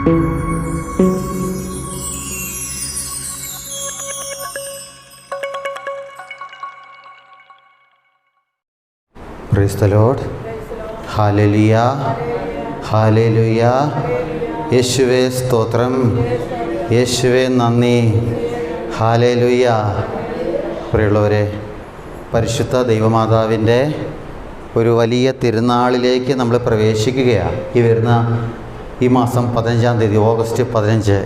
Praise the Lord. Hallelujah, hallelujah. യേശുവേ സ്തോത്രം, യേശുവേ നന്ദി, ഹല്ലേലൂയ. പ്രിയമുള്ളവരെ, പരിശുദ്ധ ദൈവമാതാവിൻ്റെ ഒരു വലിയ തിരുനാളിലേക്ക് നമ്മൾ പ്രവേശിക്കുകയാണ്. ഈ മാസം 15-ാം തീയതി, ഓഗസ്റ്റ് 15.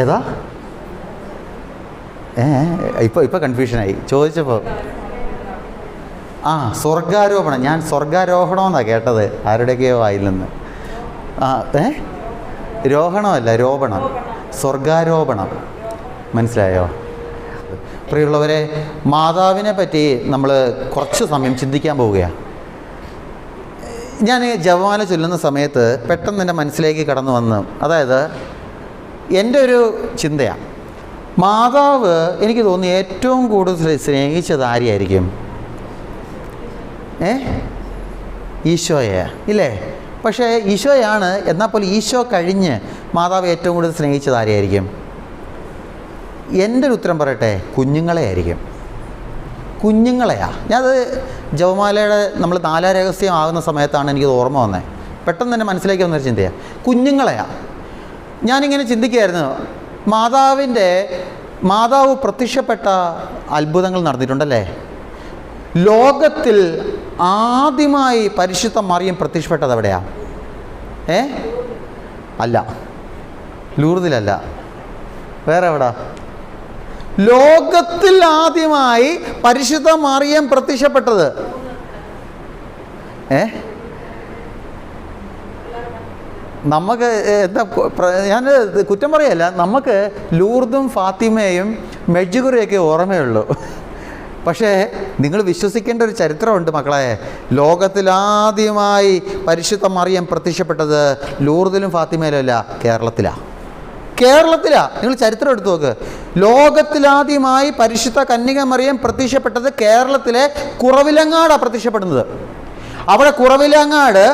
ഏതാ ഇപ്പോൾ കൺഫ്യൂഷനായി ചോദിച്ചപ്പോൾ. സ്വർഗാരോപണം. ഞാൻ സ്വർഗാരോഹണമെന്നാണ് കേട്ടത് ആരുടെയൊക്കെയോ ആയിൽ നിന്ന്. രോഹണമല്ല, രോപണം, സ്വർഗാരോപണം. മനസ്സിലായോ? പ്രിയമുള്ളവരെ, മാതാവിനെ പറ്റി നമ്മൾ കുറച്ച് സമയം ചിന്തിക്കാൻ പോവുകയാണ്. ഞാൻ ജപമാല ചൊല്ലുന്ന സമയത്ത് പെട്ടെന്ന് എൻ്റെ മനസ്സിലേക്ക് കടന്നു വന്നു. അതായത് എൻ്റെ ഒരു ചിന്തയാണ്, മാതാവ് എനിക്ക് തോന്നി ഏറ്റവും കൂടുതൽ സ്നേഹിച്ചത് ആരെയായിരിക്കും? ഈശോയെ, ഇല്ലേ? പക്ഷേ ഈശോയാണ്. എന്നാൽ പോലും ഈശോ കഴിഞ്ഞ് മാതാവ് ഏറ്റവും കൂടുതൽ സ്നേഹിച്ചത് ആരെയായിരിക്കും? എൻ്റെ ഒരു ഉത്തരം പറയട്ടെ, കുഞ്ഞുങ്ങളെ ആയിരിക്കും. കുഞ്ഞുങ്ങളെയാ. ഞാനത് ജപമാലയുടെ നമ്മൾ 4 രഹസ്യം ആകുന്ന സമയത്താണ് എനിക്കത് ഓർമ്മ വന്നത്. പെട്ടെന്ന് തന്നെ മനസ്സിലേക്ക് വന്നൊരു ചിന്തയാണ്, കുഞ്ഞുങ്ങളെയാ. ഞാനിങ്ങനെ ചിന്തിക്കുകയായിരുന്നു, മാതാവ് പ്രത്യക്ഷപ്പെട്ട അത്ഭുതങ്ങൾ നടന്നിട്ടുണ്ടല്ലേ. ലോകത്തിൽ ആദ്യമായി പരിശുദ്ധ മറിയം പ്രത്യക്ഷപ്പെട്ടത് എവിടെയാ? അല്ല, ലൂർദിലല്ല, വേറെ എവിടാ? ലോകത്തിൽ ആദ്യമായി പരിശുദ്ധ മറിയം പ്രത്യക്ഷപ്പെട്ടത് നമുക്ക് എന്താ, ഞാൻ കുറ്റം പറയല്ല, നമുക്ക് ലൂർദും ഫാത്തിമയും മെഡ്ജുഗുറിയൊക്കെ ഓർമ്മയുള്ളൂ. പക്ഷേ നിങ്ങൾ വിശ്വസിക്കേണ്ട ഒരു ചരിത്രമുണ്ട് മക്കളെ. ലോകത്തിലാദ്യമായി പരിശുദ്ധ മറിയം പ്രത്യക്ഷപ്പെട്ടത് ലൂർദിലും ഫാത്തിമയിലും അല്ല, കേരളത്തിലാണ്. നിങ്ങൾ ചരിത്രം എടുത്തു നോക്ക്. ലോകത്തിലാദ്യമായി പരിശുദ്ധ കന്യക മറിയം പ്രത്യക്ഷപ്പെട്ടത് കേരളത്തിലെ കുറവിലങ്ങാടാണ് പ്രത്യക്ഷപ്പെടുന്നത്. അവിടെ കുറവിലങ്ങാട്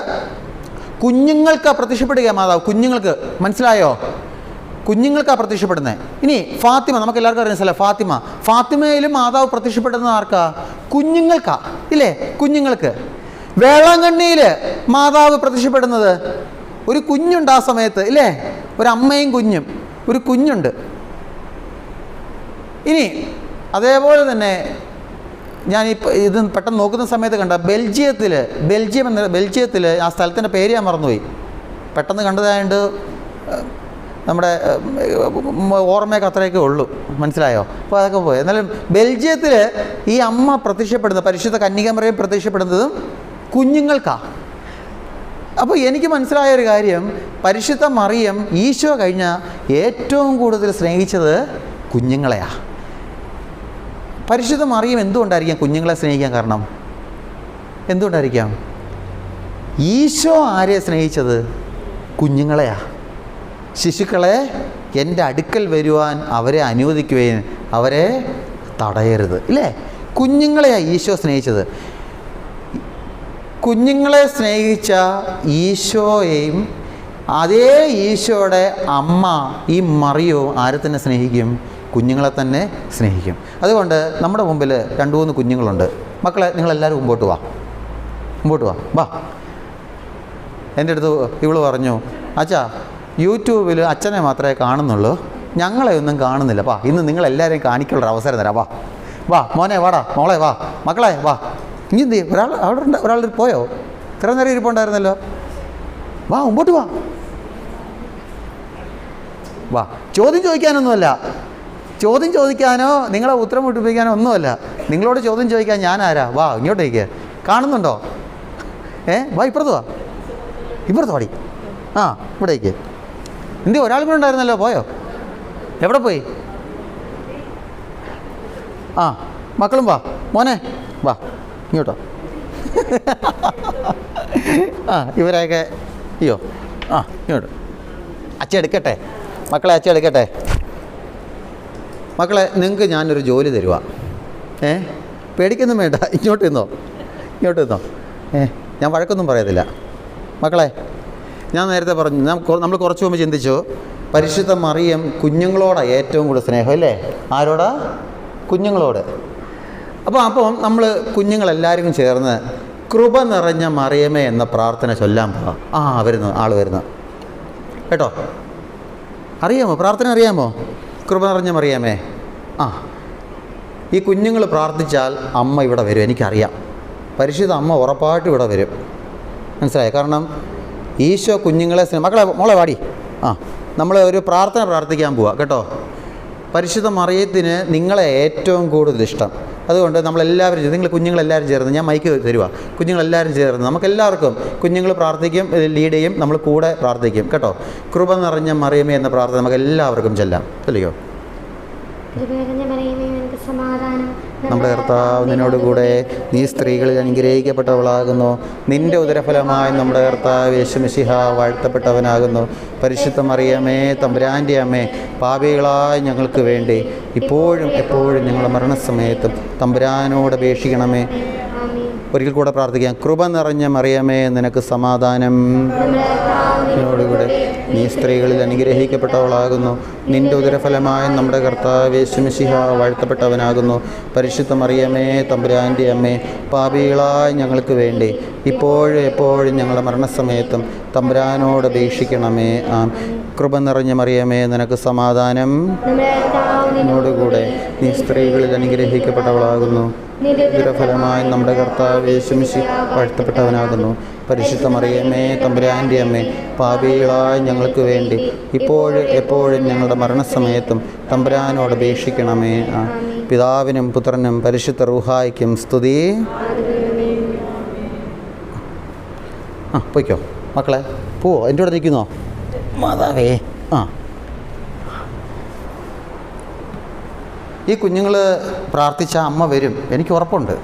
കുഞ്ഞുങ്ങൾക്കാണ് പ്രത്യക്ഷപ്പെടുക മാതാവ്. കുഞ്ഞുങ്ങൾക്ക്, മനസ്സിലായോ? കുഞ്ഞുങ്ങൾക്കാണ് പ്രത്യക്ഷപ്പെടുന്നത്. ഇനി ഫാത്തിമ, നമുക്ക് എല്ലാവർക്കും അറിയാൻ സ്ഥലം ഫാത്തിമയിലും മാതാവ് പ്രത്യക്ഷപ്പെടുന്നത് ആർക്കാ? കുഞ്ഞുങ്ങൾക്കാ, ഇല്ലേ? കുഞ്ഞുങ്ങൾക്ക്. വേളാങ്കണ്ണിയിൽ മാതാവ് പ്രത്യക്ഷപ്പെടുന്നത് ഒരു കുഞ്ഞുണ്ട് ആ സമയത്ത്, ഇല്ലേ? ഒരു അമ്മയും കുഞ്ഞും, ഒരു കുഞ്ഞുണ്ട്. ഇനി അതേപോലെ തന്നെ ഞാനിപ്പോൾ ഇത് പെട്ടെന്ന് നോക്കുന്ന സമയത്ത് കണ്ട ബെൽജിയത്തിൽ ആ സ്ഥലത്തിൻ്റെ പേര് ഞാൻ മറന്നുപോയി, പെട്ടെന്ന് കണ്ടതായതുകൊണ്ട് നമ്മുടെ ഓർമ്മയൊക്കെ അത്രയൊക്കെ ഉള്ളൂ, മനസ്സിലായോ? അപ്പോൾ അതൊക്കെ പോയി. എന്നാലും ബെൽജിയത്തിൽ ഈ അമ്മ പ്രത്യക്ഷപ്പെടുന്നത്, പരിശുദ്ധ കന്യക മറിയം പ്രത്യക്ഷപ്പെടുന്നതും കുഞ്ഞുങ്ങൾക്കാണ്. അപ്പോൾ എനിക്ക് മനസ്സിലായൊരു കാര്യം, പരിശുദ്ധ മറിയം ഈശോ കഴിഞ്ഞ ഏറ്റവും കൂടുതൽ സ്നേഹിച്ചത് കുഞ്ഞുങ്ങളെയാണ്. പരിശുദ്ധ മറിയം എന്തുകൊണ്ടായിരിക്കാം കുഞ്ഞുങ്ങളെ സ്നേഹിക്കാൻ കാരണം? എന്തുകൊണ്ടായിരിക്കാം? ഈശോ ആരെ സ്നേഹിച്ചത്? കുഞ്ഞുങ്ങളെയാണ്. ശിശുക്കളെ എൻ്റെ അടുക്കൽ വരുവാൻ അവരെ അനുവദിക്കുകയും അവരെ തടയരുത്, ഇല്ലേ? കുഞ്ഞുങ്ങളെയാണ് ഈശോ സ്നേഹിച്ചത്. കുഞ്ഞുങ്ങളെ സ്നേഹിച്ച ഈശോയെയും അതേ ഈശോയുടെ അമ്മ ഈ മറിയോ ആരെ തന്നെ സ്നേഹിക്കും? കുഞ്ഞുങ്ങളെ തന്നെ സ്നേഹിക്കും. അതുകൊണ്ട് നമ്മുടെ മുമ്പിൽ 2-3 കുഞ്ഞുങ്ങളുണ്ട്. മക്കളെ, നിങ്ങളെല്ലാവരും മുമ്പോട്ട് വാ. എൻ്റെ അടുത്ത് ഇവള് പറഞ്ഞു, അച്ഛാ യൂട്യൂബിൽ അച്ഛനെ മാത്രമേ കാണുന്നുള്ളൂ, ഞങ്ങളെ ഒന്നും കാണുന്നില്ല. ഇന്ന് നിങ്ങളെല്ലാവരെയും കാണിക്കാനുള്ള അവസരം തരാം. വാ മോനെ, വാടാ മോളെ, വാ മക്കളെ, വാ. ഇനി എന്ത് ചെയ്യും? ഒരാൾ പോയോ? ഇത്ര നേരം ഇരിപ്പുണ്ടായിരുന്നല്ലോ. വാ, മുമ്പോട്ട് വാ. ചോദ്യം ചോദിക്കാനൊന്നുമല്ല, ചോദ്യം ചോദിക്കാനോ നിങ്ങളെ ഉത്തരം മുട്ടിപ്പിക്കാനോ ഒന്നുമല്ല. നിങ്ങളോട് ചോദ്യം ചോദിക്കാൻ ഞാൻ ആരാ? വാ, ഇങ്ങോട്ടേക്ക്. കാണുന്നുണ്ടോ? വാ, ഇപ്പുറത്ത് പാടി. ഇവിടേക്ക്. എന്തി ഒരാൾ കൂടെ ഉണ്ടായിരുന്നല്ലോ, പോയോ? എവിടെ പോയി? മക്കളും വാ മോനെ, വാ ഇങ്ങോട്ടോ. ഇവരെയൊക്കെ അയ്യോ, ഇങ്ങോട്ട്. അച്ഛൻ എടുക്കട്ടെ മക്കളെ, അച്ഛൻ എടുക്കട്ടെ. മക്കളെ, നിങ്ങൾക്ക് ഞാനൊരു ജോലി തരുക. പേടിക്കൊന്നും വേണ്ട, ഇങ്ങോട്ട് നിന്നോ. ഞാൻ വഴക്കൊന്നും പറയത്തില്ല. മക്കളെ, ഞാൻ നേരത്തെ പറഞ്ഞു, നമ്മൾ കുറച്ച് മുമ്പ് ചിന്തിച്ചു, പരിശുദ്ധ മറിയം കുഞ്ഞുങ്ങളോടാണ് ഏറ്റവും കൂടുതൽ സ്നേഹം, അല്ലേ? ആരോടാ? കുഞ്ഞുങ്ങളോട്. അപ്പോൾ നമ്മൾ കുഞ്ഞുങ്ങളെല്ലാവരും ചേർന്ന് കൃപ നിറഞ്ഞ മറിയമേ എന്ന പ്രാർത്ഥന ചൊല്ലാൻ പോവാം. വരുന്നു, ആൾ വരുന്നു കേട്ടോ. അറിയാമോ പ്രാർത്ഥന? അറിയാമോ? കൃപ നിറഞ്ഞ മറിയമേ. ഈ കുഞ്ഞുങ്ങൾ പ്രാർത്ഥിച്ചാൽ അമ്മ ഇവിടെ വരും. എനിക്കറിയാം, പരിശുദ്ധ അമ്മ ഉറപ്പായിട്ടും ഇവിടെ വരും. മനസ്സിലായോ? കാരണം ഈശോ കുഞ്ഞുങ്ങളെ മോളെ വാടി. നമ്മൾ ഒരു പ്രാർത്ഥന പ്രാർത്ഥിക്കാൻ പോവാ കേട്ടോ. പരിശുദ്ധ മറിയത്തിന് നിങ്ങളെ ഏറ്റവും കൂടുതൽ ഇഷ്ടം. അതുകൊണ്ട് നമ്മളെല്ലാവരും, നിങ്ങൾ കുഞ്ഞുങ്ങളെല്ലാവരും ചേർന്ന്, ഞാൻ മൈക്ക് തരുക, കുഞ്ഞുങ്ങളെല്ലാവരും ചേർന്ന് നമുക്കെല്ലാവർക്കും കുഞ്ഞുങ്ങൾ പ്രാർത്ഥിക്കും, ലീഡ് ചെയ്യും, നമ്മൾ കൂടെ പ്രാർത്ഥിക്കും കേട്ടോ. കൃപ നിറഞ്ഞ മറിയമേ എന്ന പ്രാർത്ഥന നമുക്ക് എല്ലാവർക്കും ചെല്ലാം, അല്ലയോ? നമ്മുടെ കർത്താവ് നിന്നോടുകൂടെ, നീ സ്ത്രീകളിൽ അനുഗ്രഹിക്കപ്പെട്ടവളാകുന്നു, നിന്റെ ഉദരഫലമായി നമ്മുടെ കർത്താവ് യേശു മിശിഹ വാഴ്ത്തപ്പെട്ടവനാകുന്നു. പരിശുദ്ധ മറിയമേ, തമ്പുരാൻ്റെ അമ്മേ, പാപികളായ ഞങ്ങൾക്ക് വേണ്ടി ഇപ്പോഴും എപ്പോഴും ഞങ്ങളുടെ മരണസമയത്തും തമ്പുരാനോട് അപേക്ഷിക്കണമേ. ഒരിക്കൽ കൂടെ പ്രാർത്ഥിക്കാം. കൃപ നിറഞ്ഞ മറിയമേ, നിനക്ക് സമാധാനം. നിന്നോടുകൂടെ നീ സ്ത്രീകളിൽ അനുഗ്രഹിക്കപ്പെട്ടവളാകുന്നു, നിന്റെ ഉദരഫലമായ നമ്മുടെ കർത്താവ് യേശു മിശിഹ വാഴ്ത്തപ്പെട്ടവനാകുന്നു. പരിശുദ്ധ മറിയമേ, തമ്പുരാൻ്റെ അമ്മേ, പാപികളായ ഞങ്ങൾക്ക് വേണ്ടി ഇപ്പോഴും എപ്പോഴും ഞങ്ങളുടെ മരണസമയത്തും തമ്പുരാനോട് അപേക്ഷിക്കണമേ. കൃപ നിറഞ്ഞ മറിയമേ, നിനക്ക് സമാധാനം. നിന്നോടുകൂടെ നീ സ്ത്രീകളിൽ അനുഗ്രഹിക്കപ്പെട്ടവളാകുന്നു, ഉദരഫലമായി നമ്മുടെ കർത്താവ് യേശു മിശിഹ വാഴ്ത്തപ്പെട്ടവനാകുന്നു. പരിശുദ്ധ മറിയമേ, തമ്പുരാൻ്റെ അമ്മേ, പാപികളായ ഞങ്ങൾക്ക് വേണ്ടി ഇപ്പോഴും എപ്പോഴും ഞങ്ങളുടെ മരണസമയത്തും തമ്പുരാനോട് അപേക്ഷിക്കണമേ. പിതാവിനും പുത്രനും പരിശുദ്ധ റൂഹായ്ക്കും സ്തുതി. പോയിക്കോ മക്കളെ, പോവോ? എൻ്റെ കൂടെ നിൽക്കുന്നോ? മാതാവേ. ഈ കുഞ്ഞുങ്ങൾ പ്രാർത്ഥിച്ച അമ്മ വരും, എനിക്ക് ഉറപ്പുണ്ട്.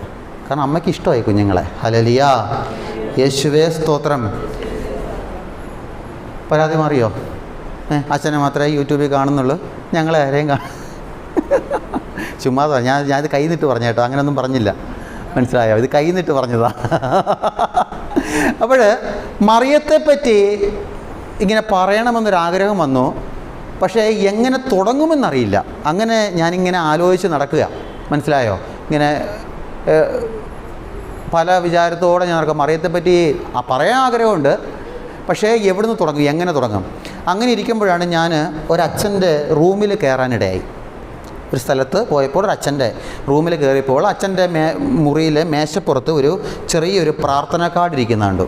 കാരണം അമ്മയ്ക്ക് ഇഷ്ടമായി കുഞ്ഞുങ്ങളെ. ഹല്ലേലൂയ, യേശുവേ സ്തോത്രം. പരാതി മാറിയോ? അച്ഛനെ മാത്രമേ യൂട്യൂബിൽ കാണുന്നുള്ളൂ, ഞങ്ങളെ ആരെയും ചുമ്മാതാ. ഞാനിത് കൈ നിട്ട് പറഞ്ഞ കേട്ടോ, അങ്ങനെയൊന്നും പറഞ്ഞില്ല, മനസ്സിലായോ? ഇത് കൈ നിട്ട് പറഞ്ഞതാ. അപ്പോൾ മറിയത്തെപ്പറ്റി ഇങ്ങനെ പറയണമെന്നൊരാഗ്രഹം വന്നു, പക്ഷേ എങ്ങനെ തുടങ്ങുമെന്നറിയില്ല. അങ്ങനെ ഞാനിങ്ങനെ ആലോചിച്ച് നടക്കുക, മനസ്സിലായോ? ഇങ്ങനെ പല വിചാരത്തോടെ ഞാൻ നടക്കും. മറിയത്തെപ്പറ്റി പറയാൻ ആഗ്രഹമുണ്ട്, പക്ഷേ എവിടുന്ന് തുടങ്ങും, എങ്ങനെ തുടങ്ങും? അങ്ങനെ ഇരിക്കുമ്പോഴാണ് ഞാൻ ഒരച്ഛൻ്റെ റൂമിൽ കയറാനിടയായി. ഒരു സ്ഥലത്ത് പോയപ്പോൾ ഒരച്ഛൻ്റെ റൂമിൽ കയറിയപ്പോൾ അച്ഛൻ്റെ മുറിയിലെ മേശപ്പുറത്ത് ഒരു ചെറിയൊരു പ്രാർത്ഥന കാർഡ് ഇരിക്കുന്നുണ്ട്.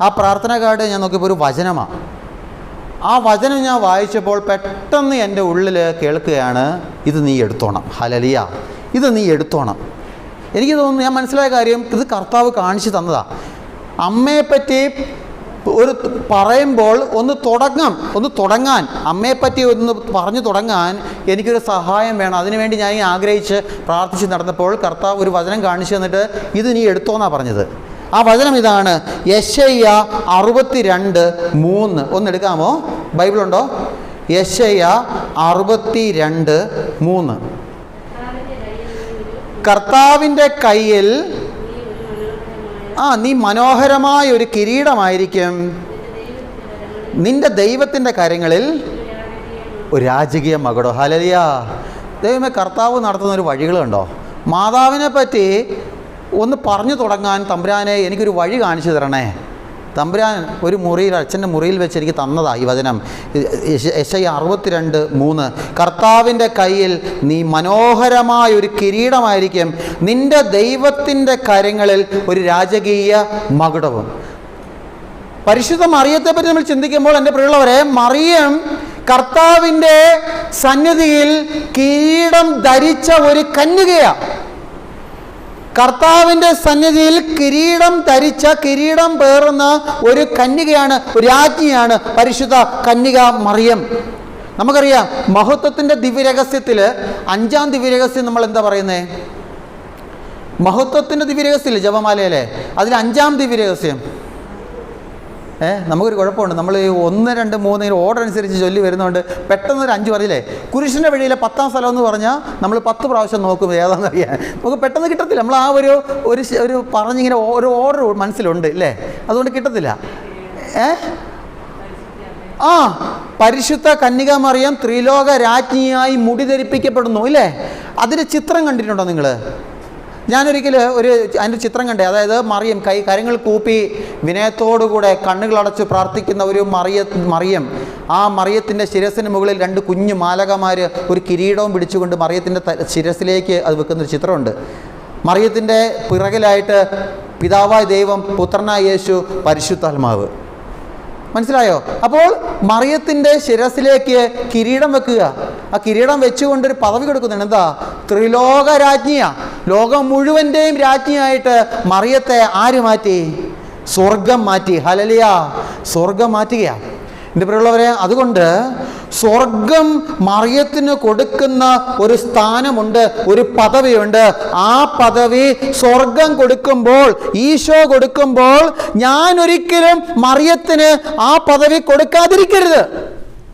ആ പ്രാർത്ഥന കാർഡ് ഞാൻ നോക്കിയപ്പോൾ ഒരു വചനമാണ്. ആ വചനം ഞാൻ വായിച്ചപ്പോൾ പെട്ടെന്ന് എൻ്റെ ഉള്ളിൽ കേൾക്കുകയാണ്, ഇത് നീ എടുത്തോണം. ഹല്ലേലൂയ, ഇത് നീ എടുത്തോണം. എനിക്ക് തോന്നുന്നു, ഞാൻ മനസ്സിലായ കാര്യം, ഇത് കർത്താവ് കാണിച്ചു തന്നതാണ്. അമ്മയെപ്പറ്റി ഒരു പറയുമ്പോൾ ഒന്ന് തുടങ്ങാൻ, അമ്മയെപ്പറ്റി ഒന്ന് പറഞ്ഞു തുടങ്ങാൻ എനിക്കൊരു സഹായം വേണം. അതിനുവേണ്ടി ഞാൻ ആഗ്രഹിച്ച് പ്രാർത്ഥിച്ച് നടന്നപ്പോൾ കർത്താവ് ഒരു വചനം കാണിച്ചു തന്നിട്ട് ഇത് നീ എടുത്തോന്നാണ് പറഞ്ഞത്. ആ വചനം ഇതാണ്, യെശയ്യ 62:3. ഒന്നെടുക്കാമോ? ബൈബിളുണ്ടോ? യെശയ്യ 62:3. കർത്താവിൻ്റെ കയ്യിൽ നീ മനോഹരമായ ഒരു കിരീടമായിരിക്കും, നിന്റെ ദൈവത്തിൻ്റെ കരങ്ങളിൽ ഒരു രാജകീയ മകുടം. ഹല്ലേലൂയ. ദൈവമേ, കർത്താവ് നടത്തുന്ന ഒരു വഴികളുണ്ടോ? മാതാവിനെ പറ്റി ഒന്ന് പറഞ്ഞു തുടങ്ങാൻ തമ്പുരാനെ എനിക്കൊരു വഴി കാണിച്ചു തരണേ. തമ്പുരാൻ ഒരു മുറിയിൽ, അച്ഛൻ്റെ മുറിയിൽ വെച്ച് എനിക്ക് തന്നതാണ് ഈ വചനം. യെശയ്യ 62:3. കർത്താവിൻ്റെ കയ്യിൽ നീ മനോഹരമായ ഒരു കിരീടമായിരിക്കും, നിന്റെ ദൈവത്തിൻ്റെ കരങ്ങളിൽ ഒരു രാജകീയ മകുടവും. പരിശുദ്ധ മറിയത്തെപ്പറ്റി നമ്മൾ ചിന്തിക്കുമ്പോൾ, എൻ്റെ പ്രിയമുള്ളവരെ, മറിയം കർത്താവിൻ്റെ സന്നിധിയിൽ കിരീടം ധരിച്ച ഒരു കന്യകയാണ്. കർത്താവിൻ്റെ സന്നിധിയിൽ കിരീടം ധരിച്ച, കിരീടം പേറുന്ന ഒരു കന്യകയാണ്, ഒരു രാജ്ഞിയാണ് പരിശുദ്ധ കന്യക മറിയം. നമുക്കറിയാം, മഹത്വത്തിൻ്റെ ദിവ്യരഹസ്യത്തിൽ 5-ാം ദിവ്യരഹസ്യം നമ്മൾ എന്താ പറയുന്നത്? മഹത്വത്തിൻ്റെ ദിവ്യരഹസ്യമില്ലേ ജപമാലയിലെ, അതിൽ 5-ാം ദിവ്യരഹസ്യം. നമുക്കൊരു കുഴപ്പമുണ്ട്, നമ്മൾ 1, 2, 3 ഇങ്ങനെ ഓർഡർ അനുസരിച്ച് ചൊല്ലി വരുന്നതുകൊണ്ട് പെട്ടെന്ന് ഒരു 5 പറഞ്ഞില്ലേ. കുരിശിൻ്റെ വഴിയിലെ 10-ാം സ്ഥലം എന്ന് പറഞ്ഞാൽ നമ്മൾ 10 പ്രാവശ്യം നോക്കും ഏതാണെന്നറിയാൻ, നമുക്ക് പെട്ടെന്ന് കിട്ടത്തില്ല. നമ്മൾ ആ ഒരു പറഞ്ഞിങ്ങനെ ഒരു ഓർഡർ മനസ്സിലുണ്ട് അല്ലേ, അതുകൊണ്ട് കിട്ടത്തില്ല. ആ പരിശുദ്ധ കന്യക മറിയം ത്രിലോക രാജ്ഞിയായി മുടി ധരിപ്പിക്കപ്പെടുന്നു ഇല്ലേ? അതിൻ്റെ ചിത്രം കണ്ടിട്ടുണ്ടോ നിങ്ങൾ? ഞാനൊരിക്കൽ അതിൻ്റെ ചിത്രം കണ്ടേ. അതായത് മറിയം കരങ്ങൾ കൂപ്പി വിനയത്തോടുകൂടെ കണ്ണുകളടച്ച് പ്രാർത്ഥിക്കുന്ന ഒരു മറിയം. ആ മറിയത്തിൻ്റെ ശിരസിന് മുകളിൽ 2 കുഞ്ഞു മാലകമാർ ഒരു കിരീടവും പിടിച്ചുകൊണ്ട് മറിയത്തിൻ്റെ ശിരസിലേക്ക് അത് വെക്കുന്നൊരു ചിത്രമുണ്ട്. മറിയത്തിൻ്റെ പിറകിലായിട്ട് പിതാവായ ദൈവം, പുത്രനായ യേശു, പരിശുദ്ധാത്മാവ്. മനസ്സിലായോ? അപ്പോൾ മറിയത്തിൻ്റെ ശിരസിലേക്ക് കിരീടം വെക്കുക. ആ കിരീടം വെച്ചുകൊണ്ടൊരു പദവി കൊടുക്കുന്നുണ്ട്. എന്താ? ത്രിലോക രാജ്ഞിയാ. ലോകം മുഴുവൻ്റെയും രാജ്ഞിയായിട്ട് മറിയത്തെ ആര് മാറ്റി? സ്വർഗം മാറ്റി. ഹല്ലേലൂയ! സ്വർഗം മാറ്റുകയാണ് എൻ്റെ പ്രിയമുള്ളവരെ. അതുകൊണ്ട് സ്വർഗം മറിയത്തിന് കൊടുക്കുന്ന ഒരു സ്ഥാനമുണ്ട്, ഒരു പദവിയുണ്ട്. ആ പദവി സ്വർഗം കൊടുക്കുമ്പോൾ, ഈശോ കൊടുക്കുമ്പോൾ, ഞാൻ ഒരിക്കലും മറിയത്തിന് ആ പദവി കൊടുക്കാതിരിക്കരുത്.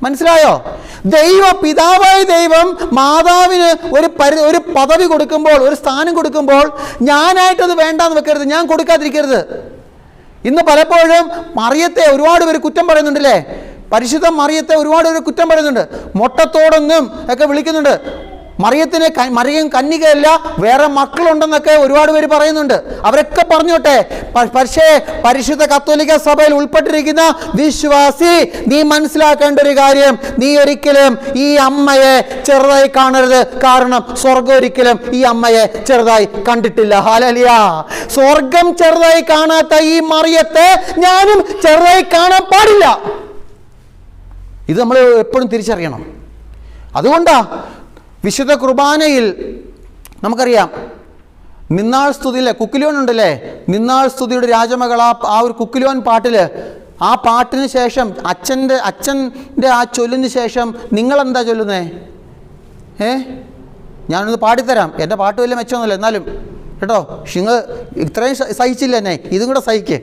മനസ്സിലായോ? പിതാവായ ദൈവം മാതാവിന് ഒരു പദവി കൊടുക്കുമ്പോൾ, ഒരു സ്ഥാനം കൊടുക്കുമ്പോൾ, ഞാനായിട്ടത് വേണ്ടാന്ന് വെക്കരുത്, ഞാൻ കൊടുക്കാതിരിക്കരുത്. ഇന്ന് പലപ്പോഴും മറിയത്തെ ഒരുപാട് പേര് കുറ്റം പറയുന്നുണ്ടല്ലേ? പരിശുദ്ധ മറിയത്തെ ഒരുപാട് പേര് കുറ്റം പറയുന്നുണ്ട്. മൊട്ടത്തോടൊന്നും ഒക്കെ വിളിക്കുന്നുണ്ട്. മറിയം കന്യകയല്ല, വേറെ മക്കളുണ്ടെന്നൊക്കെ ഒരുപാട് പേര് പറയുന്നുണ്ട്. അവരൊക്കെ പറഞ്ഞോട്ടെ. പക്ഷേ പരിശുദ്ധ കത്തോലിക്ക സഭയിൽ ഉൾപ്പെട്ടിരിക്കുന്ന വിശ്വാസി, നീ മനസ്സിലാക്കേണ്ട ഒരു കാര്യം, നീ ഒരിക്കലും ഈ അമ്മയെ ചെറുതായി കാണരുത്. കാരണം സ്വർഗം ഒരിക്കലും ഈ അമ്മയെ ചെറുതായി കണ്ടിട്ടില്ല. ഹല്ലേലൂയ! സ്വർഗം ചെറുതായി കാണാത്ത ഈ മറിയത്തെ ഞാനും ചെറുതായി കാണാൻ പാടില്ല. ഇത് നമ്മൾ എപ്പോഴും തിരിച്ചറിയണം. അതുകൊണ്ടാ വിശുദ്ധ കുർബാനയിൽ നമുക്കറിയാം, നിന്നാൾ സ്തുതിയിലെ കുക്കിലോൻ ഉണ്ടല്ലേ, നിന്നാൾ സ്തുതിയുടെ രാജമകൾ, ആ ഒരു കുക്കിലോൻ പാട്ടിൽ, ആ പാട്ടിന് ശേഷം അച്ഛൻ്റെ ആ ചൊല്ലിന് ശേഷം നിങ്ങളെന്താ ചൊല്ലുന്നേ? ഞാനൊന്ന് പാടിത്തരാം. എൻ്റെ പാട്ട് വലിയ മെച്ചമൊന്നുമില്ല, എന്നാലും കേട്ടോ, നിങ്ങൾ ഇത്രയും സഹിച്ചില്ല എന്നെ, ഇതും കൂടെ സഹിക്കേ.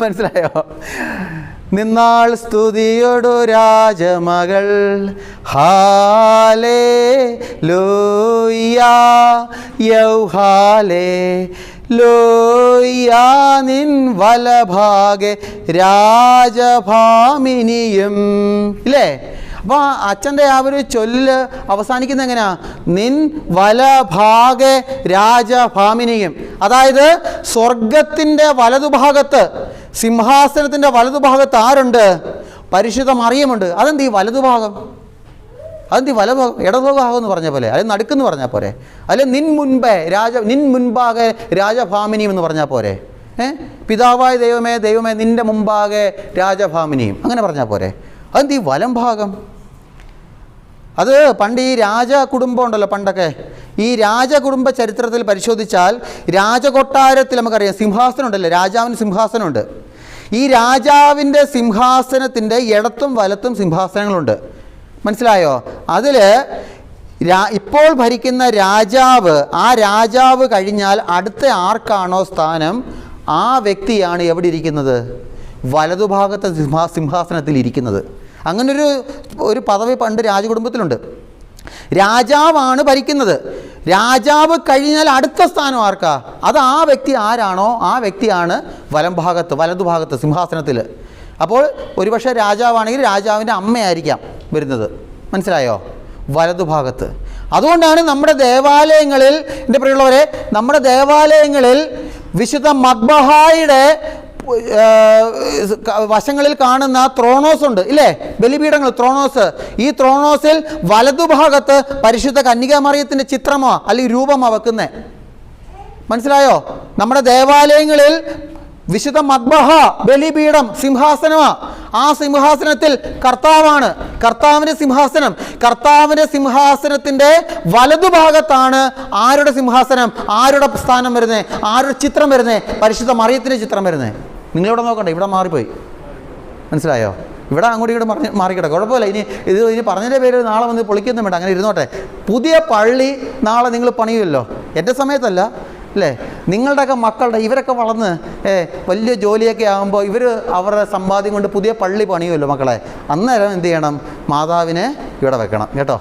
മനസ്സിലായോ? നിന്നാൾ സ്തുതിയോടു രാജമകൾ, ഹാലേലൂയ യൗഹാലേലൂയ, നിൻ വലഭാഗെ രാജഭാമിനിയും. ഇല്ലേ? അപ്പോൾ അച്ഛൻ്റെ ആ ഒരു ചൊല്ല് അവസാനിക്കുന്നത് എങ്ങനെയാ? നിൻ വലഭാഗെ രാജഭാമിനിയും. അതായത് സ്വർഗത്തിൻ്റെ വലതുഭാഗത്ത്, സിംഹാസനത്തിൻ്റെ വലതുഭാഗത്ത് ആരുണ്ട്? പരിശുദ്ധ മറിയമുണ്ട്. അതെന്ത് ഈ വലതുഭാഗം? അതെന്ത് ഈ വലഭാഗം? ഇടതുഭാഗം എന്ന് പറഞ്ഞ പോലെ, അല്ലെങ്കിൽ നടുക്കെന്ന് പറഞ്ഞാൽ പോരെ? അല്ലെ നിൻ മുൻപാകെ രാജഭാമിനിയും എന്ന് പറഞ്ഞാൽ പോരെ? പിതാവായ ദൈവമേ നിൻ്റെ മുമ്പാകെ രാജഭാമിനിയും, അങ്ങനെ പറഞ്ഞാൽ പോരെ? അതെന്ത് ഈ വലം ഭാഗം? അത് പണ്ട് ഈ രാജകുടുംബം ഉണ്ടല്ലോ, പണ്ടൊക്കെ ഈ രാജകുടുംബ ചരിത്രത്തിൽ പരിശോധിച്ചാൽ രാജകൊട്ടാരത്തിൽ നമുക്കറിയാം സിംഹാസനം ഉണ്ടല്ലോ, രാജാവിന് സിംഹാസനമുണ്ട്. ഈ രാജാവിൻ്റെ സിംഹാസനത്തിൻ്റെ ഇടത്തും വലത്തും സിംഹാസനങ്ങളുണ്ട്. മനസ്സിലായോ? അതിൽ ഇപ്പോൾ ഭരിക്കുന്ന രാജാവ്, ആ രാജാവ് കഴിഞ്ഞാൽ അടുത്ത ആർക്കാണോ സ്ഥാനം, ആ വ്യക്തിയാണ് എവിടെ ഇരിക്കുന്നത്? വലതുഭാഗത്തെ സിംഹാസനത്തിൽ ഇരിക്കുന്നത്. അങ്ങനൊരു പദവി പണ്ട് രാജകുടുംബത്തിലുണ്ട്. രാജാവാണ് ഭരിക്കുന്നത്. രാജാവ് കഴിഞ്ഞാൽ അടുത്ത സ്ഥാനം ആർക്കാ? അത് ആ വ്യക്തി ആരാണോ ആ വ്യക്തിയാണ് വലതുഭാഗത്ത് സിംഹാസനത്തിൽ. അപ്പോൾ ഒരുപക്ഷെ രാജാവാണെങ്കിൽ രാജാവിൻ്റെ അമ്മയായിരിക്കാം വരുന്നത്. മനസ്സിലായോ? വലതുഭാഗത്ത്. അതുകൊണ്ടാണ് നമ്മുടെ ദേവാലയങ്ങളിൽ, എൻ്റെ പ്രിയമുള്ളവരെ, നമ്മുടെ ദേവാലയങ്ങളിൽ വിശുദ്ധ മദ്ബഹായുടെ വശങ്ങളിൽ കാണുന്ന ത്രോണോസ് ഉണ്ട് ഇല്ലേ? ബലിപീഠങ്ങൾ, ത്രോണോസ്. ഈ ത്രോണോസിൽ വലതുഭാഗത്ത് പരിശുദ്ധ കന്യകാ മറിയത്തിൻ്റെ ചിത്രമോ അല്ലെങ്കിൽ രൂപമോ വെക്കുന്നേ. മനസ്സിലായോ? നമ്മുടെ ദേവാലയങ്ങളിൽ വിശുദ്ധ മദ്ബഹ, ബലിപീഠം, സിംഹാസനമാ. ആ സിംഹാസനത്തിൽ കർത്താവാണ്. കർത്താവിൻ്റെ സിംഹാസനത്തിൻ്റെ വലതുഭാഗത്താണ് ആരുടെ സിംഹാസനം, ആരുടെ സ്ഥാനം വരുന്നത്, ആരുടെ ചിത്രം വരുന്നത്? പരിശുദ്ധ മറിയത്തിൻ്റെ ചിത്രം വരുന്നത്. നിങ്ങളിവിടെ നോക്കണ്ട, ഇവിടെ മാറിപ്പോയി. മനസ്സിലായോ? ഇവിടെ അങ്ങോട്ടും ഇങ്ങോട്ട് മാറിക്കിട, കുഴപ്പമില്ല. ഇനി പറഞ്ഞതിൻ്റെ പേര് നാളെ വന്ന് പൊളിക്കൊന്നും വേണ്ട, അങ്ങനെ ഇരുന്നോട്ടെ. പുതിയ പള്ളി നാളെ നിങ്ങൾ പണിയുമല്ലോ. എൻ്റെ സമയത്തല്ല അല്ലേ? നിങ്ങളുടെയൊക്കെ മക്കളുടെ, ഇവരൊക്കെ വളർന്ന് വലിയ ജോലിയൊക്കെ ആകുമ്പോൾ ഇവർ അവരുടെ സമ്പാദ്യം കൊണ്ട് പുതിയ പള്ളി പണിയുമല്ലോ മക്കളെ. അന്നേരം എന്ത് ചെയ്യണം? മാതാവിനെ ഇവിടെ വെക്കണം കേട്ടോ.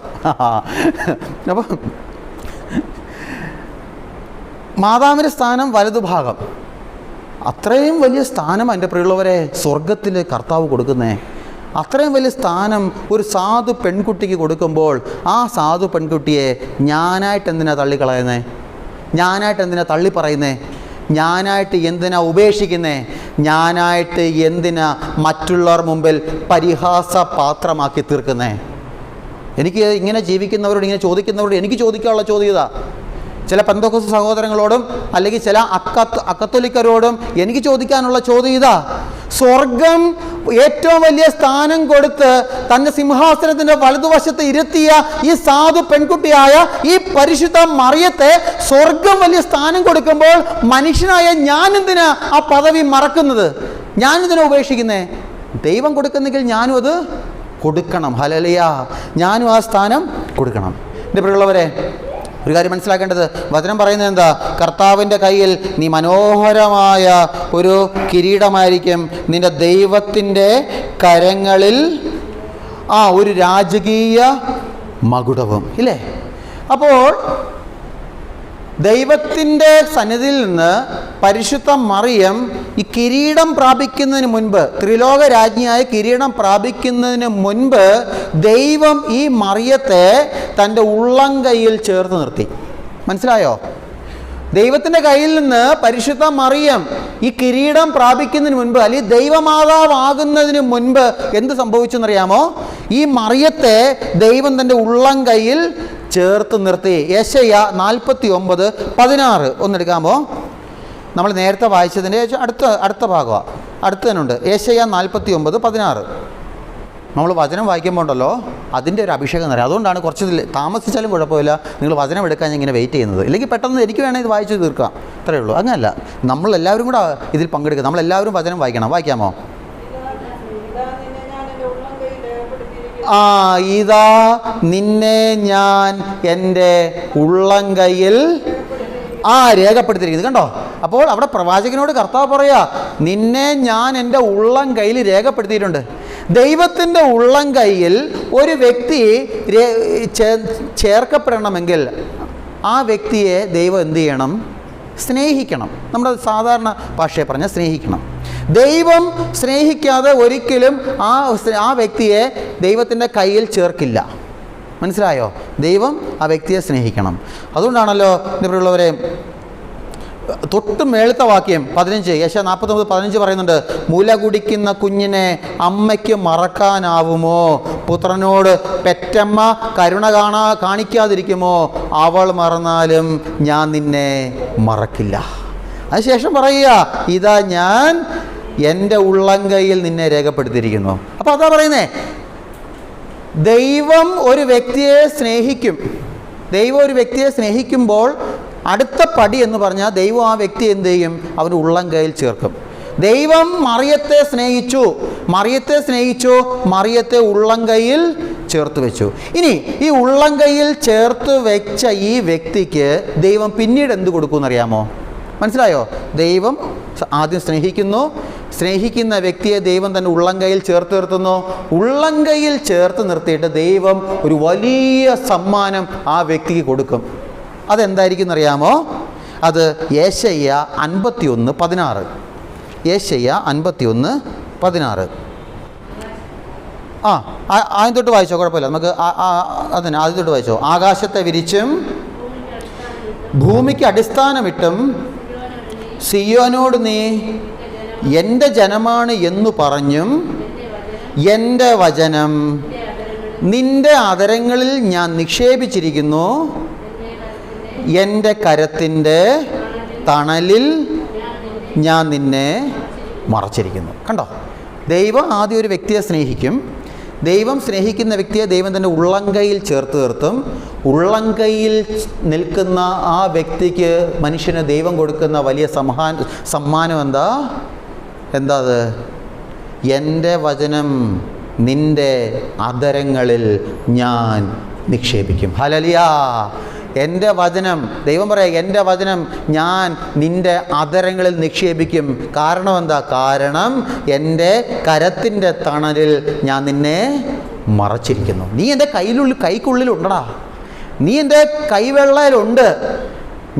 അപ്പം മാതാവിൻ്റെ സ്ഥാനം വലതുഭാഗം. അത്രയും വലിയ സ്ഥാനം എൻ്റെ പ്രിയമുള്ളവരെ സ്വർഗത്തിൽ കർത്താവ് കൊടുക്കുന്നേ. അത്രയും വലിയ സ്ഥാനം ഒരു സാധു പെൺകുട്ടിക്ക് കൊടുക്കുമ്പോൾ ആ സാധു പെൺകുട്ടിയെ ഞാനായിട്ട് എന്തിനാ തള്ളിക്കളയുന്നേ? ഞാനായിട്ട് എന്തിനാ തള്ളി പറയുന്നേ? ഞാനായിട്ട് എന്തിനാ ഉപേക്ഷിക്കുന്നേ? ഞാനായിട്ട് എന്തിനാ മറ്റുള്ളവർ മുമ്പിൽ പരിഹാസ പാത്രമാക്കി തീർക്കുന്നേ? എനിക്ക് ഇങ്ങനെ ജീവിക്കുന്നവരോട്, ഇങ്ങനെ ചോദിക്കുന്നവരോട് എനിക്ക് ചോദിക്കാനുള്ള ചോദ്യം ഇതാ. ചില പെന്തക്കോസ്ത് സഹോദരങ്ങളോടും അല്ലെങ്കിൽ ചില അക്കത്തോലിക്കരോടും എനിക്ക് ചോദിക്കാനുള്ള ചോദ്യം ഇതാ. സ്വർഗം ഏറ്റവും വലിയ സ്ഥാനം കൊടുത്ത് തൻ്റെ സിംഹാസനത്തിൻ്റെ വലതുവശത്ത് ഇരുത്തിയ ഈ സാധു പെൺകുട്ടിയായ ഈ പരിശുദ്ധ മറിയത്തെ സ്വർഗം വലിയ സ്ഥാനം കൊടുക്കുമ്പോൾ മനുഷ്യനായ ഞാൻ എന്തിനാ ആ പദവി മറക്കുന്നത്? ഞാനെന്തിനാ ഉപേക്ഷിക്കുന്നേ? ദൈവം കൊടുക്കുന്നെങ്കിൽ ഞാനും അത് കൊടുക്കണം. ഹല്ലേലൂയ! ഞാനും ആ സ്ഥാനം കൊടുക്കണം. എൻ്റെ പ്രിയമുള്ളവരെ, ഒരു കാര്യം മനസ്സിലാക്കേണ്ടത്, വചനം പറയുന്നത് എന്താ? കർത്താവിൻ്റെ കയ്യിൽ നീ മനോഹരമായ ഒരു കിരീടമായിരിക്കും, നിന്റെ ദൈവത്തിൻ്റെ കരങ്ങളിൽ ഒരു രാജകീയ മകുടവും. ഇല്ലേ? അപ്പോൾ ദൈവത്തിൻ്റെ സന്നിധിയിൽ നിന്ന് പരിശുദ്ധ മറിയം ഈ കിരീടം പ്രാപിക്കുന്നതിന് മുൻപ്, ത്രിലോക രാജ്ഞിയായ കിരീടം പ്രാപിക്കുന്നതിന് മുൻപ് ദൈവം ഈ മറിയത്തെ തൻ്റെ ഉള്ളംകൈയിൽ ചേർത്ത് നിർത്തി. മനസ്സിലായോ? ദൈവത്തിൻ്റെ കയ്യിൽ നിന്ന് പരിശുദ്ധ മറിയം ഈ കിരീടം പ്രാപിക്കുന്നതിന് മുൻപ്, അല്ലെങ്കിൽ ദൈവമാതാവാകുന്നതിന് മുൻപ് എന്ത് സംഭവിച്ചെന്നറിയാമോ? ഈ മറിയത്തെ ദൈവം തൻ്റെ ഉള്ളംകൈയിൽ ചേർത്ത് നിർത്തി. യെശയ്യാ 49:16 ഒന്നെടുക്കാമോ? നമ്മൾ നേരത്തെ വായിച്ചതിൻ്റെ അടുത്ത ഭാഗമാണ്, അടുത്ത് തന്നെ ഉണ്ട്. യെശയ്യാ 49:16. നമ്മൾ വചനം വായിക്കുമ്പോൾ ഉണ്ടല്ലോ, അതിൻ്റെ ഒരു അഭിഷേകം എന്ന് പറയാം. അതുകൊണ്ടാണ് കുറച്ച് താമസിച്ചാലും കുഴപ്പമില്ല, നിങ്ങൾ വചനം എടുക്കാൻ ഞാൻ ഇങ്ങനെ വെയിറ്റ് ചെയ്യുന്നത്. ഇല്ലെങ്കിൽ പെട്ടെന്ന് എനിക്ക് വേണമെങ്കിൽ ഇത് വായിച്ച് തീർക്കാം, അത്രയേ ഉള്ളൂ. അങ്ങനല്ല, നമ്മളെല്ലാവരും കൂടെ ഇതിൽ പങ്കെടുക്കുക. നമ്മളെല്ലാവരും വചനം വായിക്കണം. വായിക്കാമോ? ഇതാ നിന്നെ ഞാൻ എൻ്റെ ഉള്ളംകൈയിൽ രേഖപ്പെടുത്തിയിരിക്കുന്നത്. കണ്ടോ? അപ്പോൾ അവിടെ പ്രവാചകനോട് കർത്താവ് പറയാ, നിന്നെ ഞാൻ എൻ്റെ ഉള്ളംകൈയിൽ രേഖപ്പെടുത്തിയിട്ടുണ്ട്. ദൈവത്തിൻ്റെ ഉള്ളംകൈയിൽ ഒരു വ്യക്തി ചേർക്കപ്പെടണമെങ്കിൽ ആ വ്യക്തിയെ ദൈവം എന്ത് ചെയ്യണം? സ്നേഹിക്കണം. നമ്മുടെ സാധാരണ ഭാഷയെ പറഞ്ഞാൽ സ്നേഹിക്കണം. ദൈവം സ്നേഹിക്കാതെ ഒരിക്കലും ആ വ്യക്തിയെ ദൈവത്തിൻ്റെ കയ്യിൽ ചേർക്കില്ല. മനസ്സിലായോ? ദൈവം ആ വ്യക്തിയെ സ്നേഹിക്കണം. അതുകൊണ്ടാണല്ലോ പ്രിയമുള്ളവരെ, തൊട്ട് മേളത്തെ വാക്യം 15, യെശയ്യാ 49:15 പറയുന്നുണ്ട്, മുല കുടിക്കുന്ന കുഞ്ഞിനെ അമ്മയ്ക്ക് മറക്കാനാവുമോ? പുത്രനോട് പെറ്റമ്മ കരുണ കാണിക്കാതിരിക്കുമോ? അവൾ മറന്നാലും ഞാൻ നിന്നെ മറക്കില്ല. അതിനുശേഷം പറയുക, ഇതാ ഞാൻ എൻ്റെ ഉള്ളംകൈയിൽ നിന്നെ രേഖപ്പെടുത്തിയിരിക്കുന്നു. അപ്പോൾ അതാ പറയുന്നേ, ദൈവം ഒരു വ്യക്തിയെ സ്നേഹിക്കും. ദൈവം ഒരു വ്യക്തിയെ സ്നേഹിക്കുമ്പോൾ അടുത്ത പടി എന്ന് പറഞ്ഞാൽ ദൈവം ആ വ്യക്തി എന്ത് ചെയ്യും? അവൻ്റെ ഉള്ളംകൈയിൽ ചേർക്കും. ദൈവം മറിയത്തെ സ്നേഹിച്ചു, മറിയത്തെ ഉള്ളംകൈയിൽ ചേർത്ത് വെച്ചു. ഇനി ഈ ഉള്ളംകൈയിൽ ചേർത്ത് വെച്ച ഈ വ്യക്തിക്ക് ദൈവം പിന്നീട് എന്ത് കൊടുക്കുമെന്നറിയാമോ? മനസ്സിലായോ? ദൈവം ആദ്യം സ്നേഹിക്കുന്ന വ്യക്തിയെ ദൈവം തന്നെ ഉള്ളംകൈയിൽ ചേർത്ത് നിർത്തുന്നു. ഉള്ളംകൈയിൽ ചേർത്ത് നിർത്തിയിട്ട് ദൈവം ഒരു വലിയ സമ്മാനം ആ വ്യക്തിക്ക് കൊടുക്കും. അതെന്തായിരിക്കും എന്നറിയാമോ? അത് യെശയ്യാ 51:16. യെശയ്യാ 51:16. ആദ്യം തൊട്ട് വായിച്ചോ, കുഴപ്പമില്ല. നമുക്ക് അതിന് ആദ്യം തൊട്ട് വായിച്ചോ. ആകാശത്തെ വിരിച്ചും ഭൂമിക്ക് അടിസ്ഥാനമിട്ടും സിയോനോട് നീ എൻ്റെ ജനമാണ് എന്നു പറഞ്ഞും എൻ്റെ വചനം നിൻ്റെ അധരങ്ങളിൽ ഞാൻ നിക്ഷേപിച്ചിരിക്കുന്നു, എൻ്റെ കരത്തിൻ്റെ തണലിൽ ഞാൻ നിന്നെ മറച്ചിരിക്കുന്നു. കണ്ടോ? ദൈവം ആദ്യം ഒരു വ്യക്തിയെ സ്നേഹിക്കും. ദൈവം സ്നേഹിക്കുന്ന വ്യക്തിയെ ദൈവം തന്നെ ഉള്ളംകൈയിൽ ചേർത്ത് നിർത്തും. ഉള്ളംകൈയിൽ നിൽക്കുന്ന ആ വ്യക്തിക്ക് മനുഷ്യന് ദൈവം കൊടുക്കുന്ന വലിയ സമ്മാനം എന്താ അത്? എൻ്റെ വചനം നിൻ്റെ അധരങ്ങളിൽ ഞാൻ നിക്ഷേപിക്കും. ഹല്ലേലൂയ! എൻ്റെ വചനം, ദൈവം പറയാം, എൻ്റെ വചനം ഞാൻ നിൻ്റെ അധരങ്ങളിൽ നിക്ഷേപിക്കും. കാരണം എന്താ? കാരണം എൻ്റെ കരത്തിൻ്റെ തണലിൽ ഞാൻ നിന്നെ മറച്ചിരിക്കുന്നു. നീ എൻ്റെ കൈക്കുള്ളിലുണ്ടടാ, നീ എൻ്റെ കൈവെള്ളയിലുണ്ട്.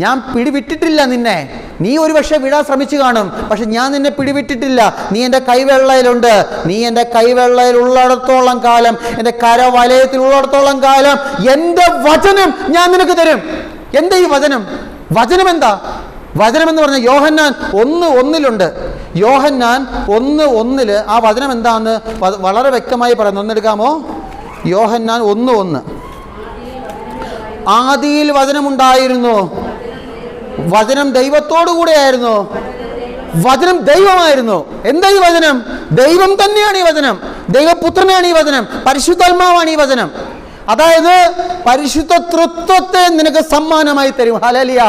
ഞാൻ പിടിവിട്ടിട്ടില്ല നിന്നെ. നീ ഒരുപക്ഷെ വിടാൻ ശ്രമിച്ചു കാണും, പക്ഷെ ഞാൻ നിന്നെ പിടിവിട്ടിട്ടില്ല. നീ എൻ്റെ കൈവെള്ളയിലുണ്ട്. നീ എൻ്റെ കൈവെള്ളയിൽ ഉള്ളിടത്തോളം കാലം, എൻ്റെ കരവലയത്തിൽ ഉള്ളിടത്തോളം കാലം എൻ്റെ വചനം ഞാൻ നിനക്ക് തരും. എന്താ ഈ വചനം? വചനം എന്താ? വചനം എന്ന് പറഞ്ഞാൽ യോഹന്നാൻ 1:1 യോഹന്നാൻ 1:1 ആ വചനം എന്താന്ന് വളരെ വ്യക്തമായി പറയുന്നു. ഒന്നെടുക്കാമോ? യോഹന്നാൻ 1:1. ആദിയിൽ വചനമുണ്ടായിരുന്നു, വചനം ദൈവത്തോടു കൂടെയായിരുന്നു, വചനം ദൈവമായിരുന്നു. എന്താ ഈ വചനം? ദൈവം തന്നെയാണ് ഈ വചനം, ദൈവപുത്രനാണ് ഈ വചനം, പരിശുദ്ധാത്മാവാണ് ഈ വചനം. അതായത് പരിശുദ്ധ തൃത്വത്തെ നിനക്ക് സമ്മാനമായി തരും. ഹല്ലേലൂയ.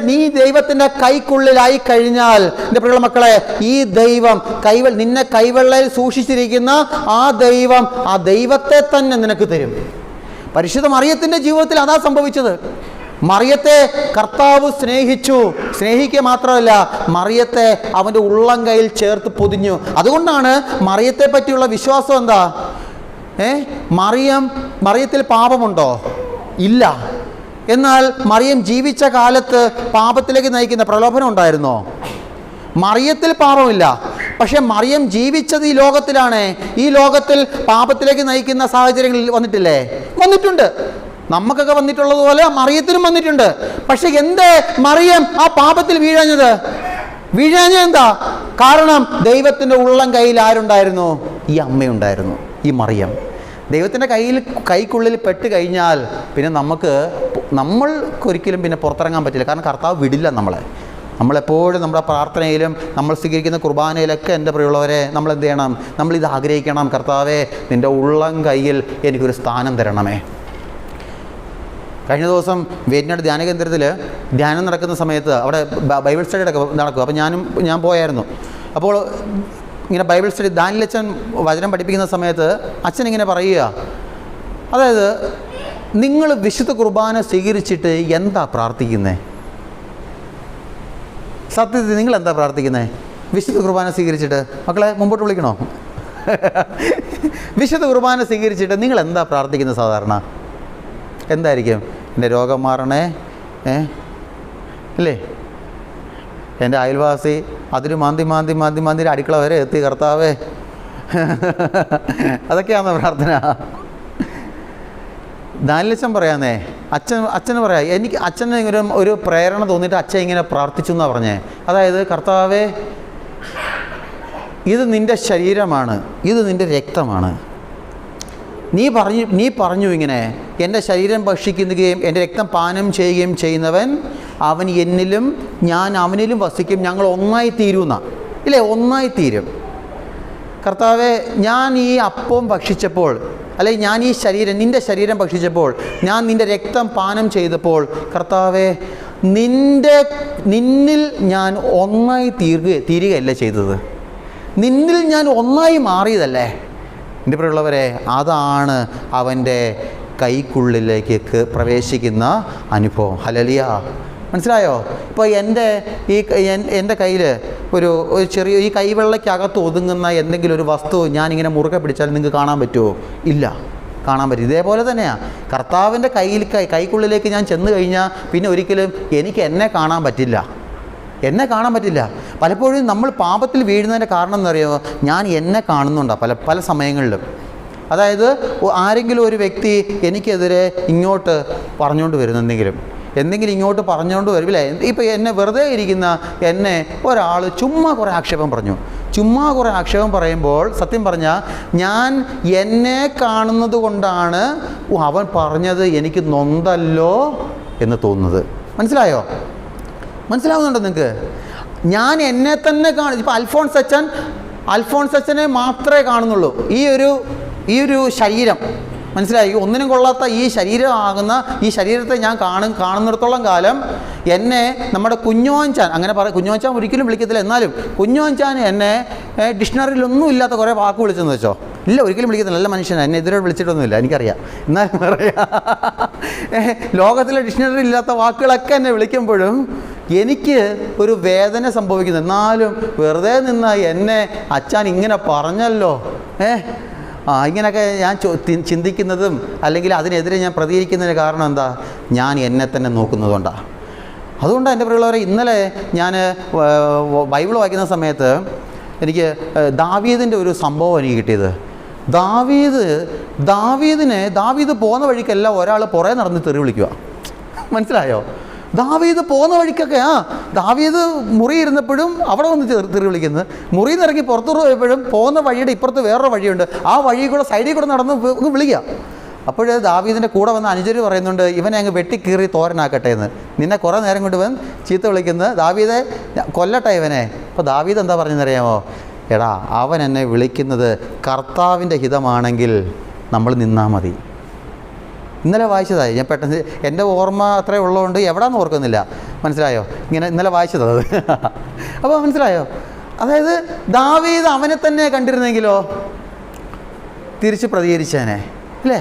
നീ ദൈവത്തിൻ്റെ കൈക്കുള്ളിലായി കഴിഞ്ഞാൽ എൻ്റെ പ്രിയ മക്കളെ, ഈ ദൈവം നിന്നെ കൈവെള്ളയിൽ സൂക്ഷിച്ചിരിക്കുന്ന ആ ദൈവത്തെ തന്നെ നിനക്ക് തരും. പരിശുദ്ധ മറിയത്തിൻ്റെ ജീവിതത്തിൽ അതാ സംഭവിച്ചത്. മറിയത്തെ കർത്താവ് സ്നേഹിക്കുക മാത്രമല്ല, മറിയത്തെ അവൻ്റെ ഉള്ളം കയ്യിൽ ചേർത്ത് പൊതിഞ്ഞു. അതുകൊണ്ടാണ് മറിയത്തെ പറ്റിയുള്ള വിശ്വാസം എന്താ? മറിയത്തിൽ പാപമുണ്ടോ? ഇല്ല. എന്നാൽ മറിയം ജീവിച്ച കാലത്ത് പാപത്തിലേക്ക് നയിക്കുന്ന പ്രലോഭനം ഉണ്ടായിരുന്നോ? മറിയത്തിൽ പാപമില്ല. പക്ഷെ മറിയം ജീവിച്ചത് ഈ ലോകത്തിലാണ്. ഈ ലോകത്തിൽ പാപത്തിലേക്ക് നയിക്കുന്ന സാഹചര്യങ്ങളിൽ വന്നിട്ടില്ലേ? വന്നിട്ടുണ്ട്. നമുക്കൊക്കെ വന്നിട്ടുള്ളതുപോലെ മറിയത്തിനും വന്നിട്ടുണ്ട്. പക്ഷെ എന്തേ മറിയം ആ പാപത്തിൽ വീഴാഞ്ഞത് എന്താ? കാരണം ദൈവത്തിൻ്റെ ഉള്ളം കയ്യിൽ ആരുണ്ടായിരുന്നു? ഈ അമ്മയുണ്ടായിരുന്നു, ഈ മറിയം. ദൈവത്തിൻ്റെ കൈക്കുള്ളിൽ പെട്ട് കഴിഞ്ഞാൽ പിന്നെ നമ്മൾക്കൊരിക്കലും പിന്നെ പുറത്തിറങ്ങാൻ പറ്റില്ല. കാരണം കർത്താവ് വിടില്ല നമ്മളെ. നമ്മളെപ്പോഴും നമ്മുടെ പ്രാർത്ഥനയിലും നമ്മൾ സ്വീകരിക്കുന്ന കുർബാനയിലൊക്കെ എൻ്റെ പ്രിയമുള്ളവരെ നമ്മൾ എന്ത് ചെയ്യണം? നമ്മളിത് ആഗ്രഹിക്കണം. കർത്താവേ, നിൻ്റെ ഉള്ളം കയ്യിൽ എനിക്കൊരു സ്ഥാനം തരണമേ. കഴിഞ്ഞ ദിവസം വേറ്റിനാട് ധ്യാന കേന്ദ്രത്തിൽ ധ്യാനം നടക്കുന്ന സമയത്ത് അവിടെ ബൈബിൾ സ്റ്റഡി നടക്കും. അപ്പോൾ ഞാൻ പോയായിരുന്നു. അപ്പോൾ ഇങ്ങനെ ബൈബിൾ സ്റ്റഡി ദാനിയലച്ചൻ വചനം പഠിപ്പിക്കുന്ന സമയത്ത് അച്ഛൻ ഇങ്ങനെ പറയുക, അതായത് നിങ്ങൾ വിശുദ്ധ കുർബാന സ്വീകരിച്ചിട്ട് എന്താ പ്രാർത്ഥിക്കുന്നത്? സത്യത്തിൽ നിങ്ങൾ എന്താ പ്രാർത്ഥിക്കുന്നത്? വിശുദ്ധ കുർബാന സ്വീകരിച്ചിട്ട് മക്കളെ മുമ്പോട്ട് വിളിക്കണോ? വിശുദ്ധ കുർബാന സ്വീകരിച്ചിട്ട് നിങ്ങൾ എന്താ പ്രാർത്ഥിക്കുന്നത്? സാധാരണ എന്തായിരിക്കും? എൻ്റെ രോഗം മാറണേ, അല്ലേ? എൻ്റെ അയൽവാസി അതിന് മാന്തി അടുക്കള വരെ എത്തി, കർത്താവേ. അതൊക്കെയാണോ പ്രാർത്ഥന? ദാനിയലച്ചൻ പറയാന്നേ, അച്ഛന് പറയാം, അച്ഛന് ഒരു പ്രേരണ തോന്നിയിട്ട് അച്ഛൻ ഇങ്ങനെ പ്രാർത്ഥിച്ചു എന്നാണ് പറഞ്ഞേ. അതായത് കർത്താവേ, ഇത് നിൻ്റെ ശരീരമാണ്, ഇത് നിൻ്റെ രക്തമാണ്. നീ പറഞ്ഞു ഇങ്ങനെ, എൻ്റെ ശരീരം ഭക്ഷിക്കുകയും എൻ്റെ രക്തം പാനം ചെയ്യുകയും ചെയ്യുന്നവൻ അവൻ എന്നിലും ഞാൻ അവനിലും വസിക്കും, ഞങ്ങൾ ഒന്നായി തീരുന്ന ഇല്ലേ? ഒന്നായി തീരും. കർത്താവേ, ഞാൻ ഈ അപ്പം ഭക്ഷിച്ചപ്പോൾ, അല്ലെങ്കിൽ ഞാൻ ഈ നിൻ്റെ ശരീരം ഭക്ഷിച്ചപ്പോൾ, ഞാൻ നിൻ്റെ രക്തം പാനം ചെയ്തപ്പോൾ, കർത്താവേ, നിന്നിൽ ഞാൻ ഒന്നായി തീരുകയല്ല ചെയ്തത്, നിന്നിൽ ഞാൻ ഒന്നായി മാറിയതല്ലേ? എൻ്റെ പ്രിയമുള്ളവരെ, അതാണ് അവൻ്റെ കൈക്കുള്ളിലേക്ക് പ്രവേശിക്കുന്ന അനുഭവം. ഹല്ലേലൂയ. മനസ്സിലായോ? ഇപ്പോൾ എൻ്റെ കയ്യിൽ ഒരു ചെറിയ ഈ കൈവെള്ളയ്ക്കകത്ത് ഒതുങ്ങുന്ന എന്തെങ്കിലും ഒരു വസ്തു ഞാനിങ്ങനെ മുറുകെ പിടിച്ചാൽ നിങ്ങൾക്ക് കാണാൻ പറ്റുമോ? ഇല്ല, കാണാൻ പറ്റും. ഇതേപോലെ തന്നെയാണ് കർത്താവിൻ്റെ കൈക്കുള്ളിലേക്ക് ഞാൻ ചെന്ന് കഴിഞ്ഞാൽ പിന്നെ ഒരിക്കലും എനിക്ക് എന്നെ കാണാൻ പറ്റില്ല. പലപ്പോഴും നമ്മൾ പാപത്തിൽ വീഴുന്നതിൻ്റെ കാരണം എന്നറിയുമോ? ഞാൻ എന്നെ കാണുന്നുണ്ടാണ് പല സമയങ്ങളിലും. അതായത് ആരെങ്കിലും ഒരു വ്യക്തി എനിക്കെതിരെ ഇങ്ങോട്ട് പറഞ്ഞുകൊണ്ട് വരുന്നു, എന്തെങ്കിലും ഇങ്ങോട്ട് പറഞ്ഞുകൊണ്ട് വരില്ലേ? ഇപ്പോൾ എന്നെ വെറുതെ ഇരിക്കുന്ന എന്നെ ഒരാൾ ചുമ്മാ കുറേ ആക്ഷേപം പറയുമ്പോൾ സത്യം പറഞ്ഞാൽ ഞാൻ എന്നെ കാണുന്നത് കൊണ്ടാണ് അവൻ പറഞ്ഞത് എനിക്ക് നൊന്തല്ലോ എന്ന് തോന്നുന്നത്. മനസ്സിലാവുന്നുണ്ടോ നിങ്ങൾക്ക്? ഞാൻ എന്നെ തന്നെ ഇപ്പോൾ അൽഫോൺസ് അച്ഛനെ മാത്രമേ കാണുന്നുള്ളൂ. ഈ ഒരു ശരീരം, മനസ്സിലായി? ഒന്നിനും കൊള്ളാത്ത ഈ ശരീരമാകുന്ന ഈ ശരീരത്തെ ഞാൻ കാണുന്നിടത്തോളം കാലം എന്നെ നമ്മുടെ കുഞ്ഞോഞ്ചാൻ, അങ്ങനെ കുഞ്ഞോഞ്ചാൻ ഒരിക്കലും വിളിക്കത്തില്ല, എന്നാലും കുഞ്ഞോഞ്ചാൻ എന്നെ ഡിക്ഷണറിയിലൊന്നും ഇല്ലാത്ത കുറേ വാക്ക് വിളിച്ചെന്ന് വെച്ചോ? ഇല്ല, ഒരിക്കലും വിളിക്കത്തില്ല. നല്ല മനുഷ്യൻ, എന്നെ എതിരെ വിളിച്ചിട്ടൊന്നുമില്ല, എനിക്കറിയാം. എന്നാലും പറയാം, ലോകത്തിലെ ഡിക്ഷണറി ഇല്ലാത്ത വാക്കുകളൊക്കെ എന്നെ വിളിക്കുമ്പോഴും എനിക്ക് ഒരു വേദന സംഭവിക്കുന്നു. എന്നാലും വെറുതെ നിന്ന് എന്നെ അച്ഛൻ ഇങ്ങനെ പറഞ്ഞല്ലോ, ഇങ്ങനെയൊക്കെ ഞാൻ ചിന്തിക്കുന്നതും അല്ലെങ്കിൽ അതിനെതിരെ ഞാൻ പ്രതികരിക്കുന്നതിന് കാരണം എന്താ? ഞാൻ എന്നെ തന്നെ നോക്കുന്നതുകൊണ്ടാണ്. അതുകൊണ്ട് എൻ്റെ പ്രിയമുള്ളവരെ, ഇന്നലെ ഞാൻ ബൈബിൾ വായിക്കുന്ന സമയത്ത് എനിക്ക് ദാവീദിൻ്റെ ഒരു സംഭവം എനിക്ക് കിട്ടിയത്. ദാവീദ് പോകുന്ന വഴിക്കെല്ലാം ഒരാൾ പുറകെ നടന്ന് തെറി വിളിക്കുക. മനസ്സിലായോ? ദാവീദ് പോകുന്ന വഴിക്കൊക്കെ ദാവീദ് മുറി ഇരുന്നപ്പോഴും അവിടെ വന്ന് തെറി വിളിക്കുന്നത്, മുറിയിൽ നിന്ന് ഇറങ്ങി പുറത്തോട്ട് പോയപ്പോഴും പോകുന്ന വഴിയുടെ ഇപ്പുറത്ത് വേറൊരു വഴിയുണ്ട്, ആ വഴി കൂടെ സൈഡിൽ കൂടെ നടന്ന് വിളിക്കുക. അപ്പോൾ ദാവീദിൻ്റെ കൂടെ വന്ന് അനുജര് പറയുന്നുണ്ട്, ഇവനെ അങ്ങ് വെട്ടിക്കീറി തോരനാക്കട്ടെ എന്ന്. നിന്നെ കുറേ നേരം കൊണ്ട് ഇവൻ ചീത്ത വിളിക്കുന്നത്, ദാവീദെ കൊല്ലട്ടെ ഇവനെ. അപ്പോൾ ദാവീദ് എന്താ പറഞ്ഞെന്നറിയാമോ? എടാ, അവൻ എന്നെ വിളിക്കുന്നത് കർത്താവിൻ്റെ ഹിതമാണെങ്കിൽ നമ്മൾ നിന്നാൽ മതി. ഇന്നലെ വായിച്ചതായി, ഞാൻ പെട്ടെന്ന് എൻ്റെ ഓർമ്മ അത്രേ ഉള്ളതുകൊണ്ട് എവിടെയാണെന്ന് ഓർക്കുന്നില്ല. മനസ്സിലായോ? ഇങ്ങനെ ഇന്നലെ വായിച്ചത്. അപ്പോൾ മനസ്സിലായോ? അതായത് ദാവീദ് അവനെ തന്നെ കണ്ടിരുന്നെങ്കിലോ തിരിച്ച് പ്രതികരിച്ചേനെ, അല്ലേ?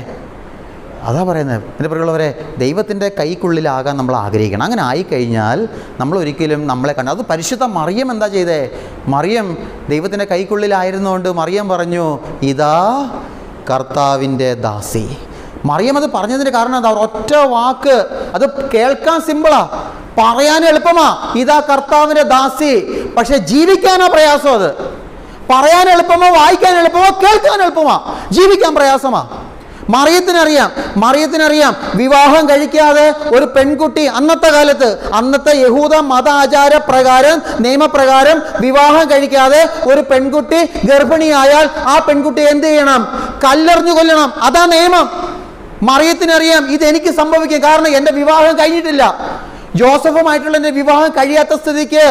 അതാ പറയുന്നത്. എൻ്റെ പ്രിയമുള്ളവരെ, ദൈവത്തിൻ്റെ കൈക്കുള്ളിലാകാൻ നമ്മൾ ആഗ്രഹിക്കണം. അങ്ങനെ ആയിക്കഴിഞ്ഞാൽ നമ്മൾ ഒരിക്കലും നമ്മളെ അത് പരിശുദ്ധ മറിയം എന്താ ചെയ്തേ? മറിയം ദൈവത്തിൻ്റെ കൈക്കുള്ളിലായിരുന്നുകൊണ്ട് മറിയം പറഞ്ഞു, ഇതാ കർത്താവിൻ്റെ ദാസി. മറിയം അത് പറഞ്ഞതിൻ്റെ കാരണം എന്താ? ഒറ്റ വാക്ക്, അത് കേൾക്കാൻ സിമ്പിളാ, പറയാൻ എളുപ്പമാ, ഇതാ കർത്താവിൻ്റെ ദാസി. പക്ഷെ ജീവിക്കാനാ പ്രയാസം. അത് പറയാൻ എളുപ്പമോ, വായിക്കാൻ എളുപ്പമോ, കേൾക്കാൻ എളുപ്പമാ, ജീവിക്കാൻ പ്രയാസമാ. മറിയത്തിനറിയാം വിവാഹം കഴിക്കാതെ ഒരു പെൺകുട്ടി അന്നത്തെ യഹൂദ മത ആചാര പ്രകാരം, നിയമപ്രകാരം വിവാഹം കഴിക്കാതെ ഒരു പെൺകുട്ടി ഗർഭിണിയായാൽ ആ പെൺകുട്ടി എന്ത് ചെയ്യണം? കല്ലെറിഞ്ഞു കൊല്ലണം. അതാ നിയമം. മറിയത്തിനറിയാം ഇതെനിക്ക് സംഭവിക്കും, കാരണം എൻ്റെ വിവാഹം കഴിഞ്ഞിട്ടില്ല. ജോസഫുമായിട്ടുള്ള എൻ്റെ വിവാഹം കഴിയാത്ത സ്ഥിതിക്ക്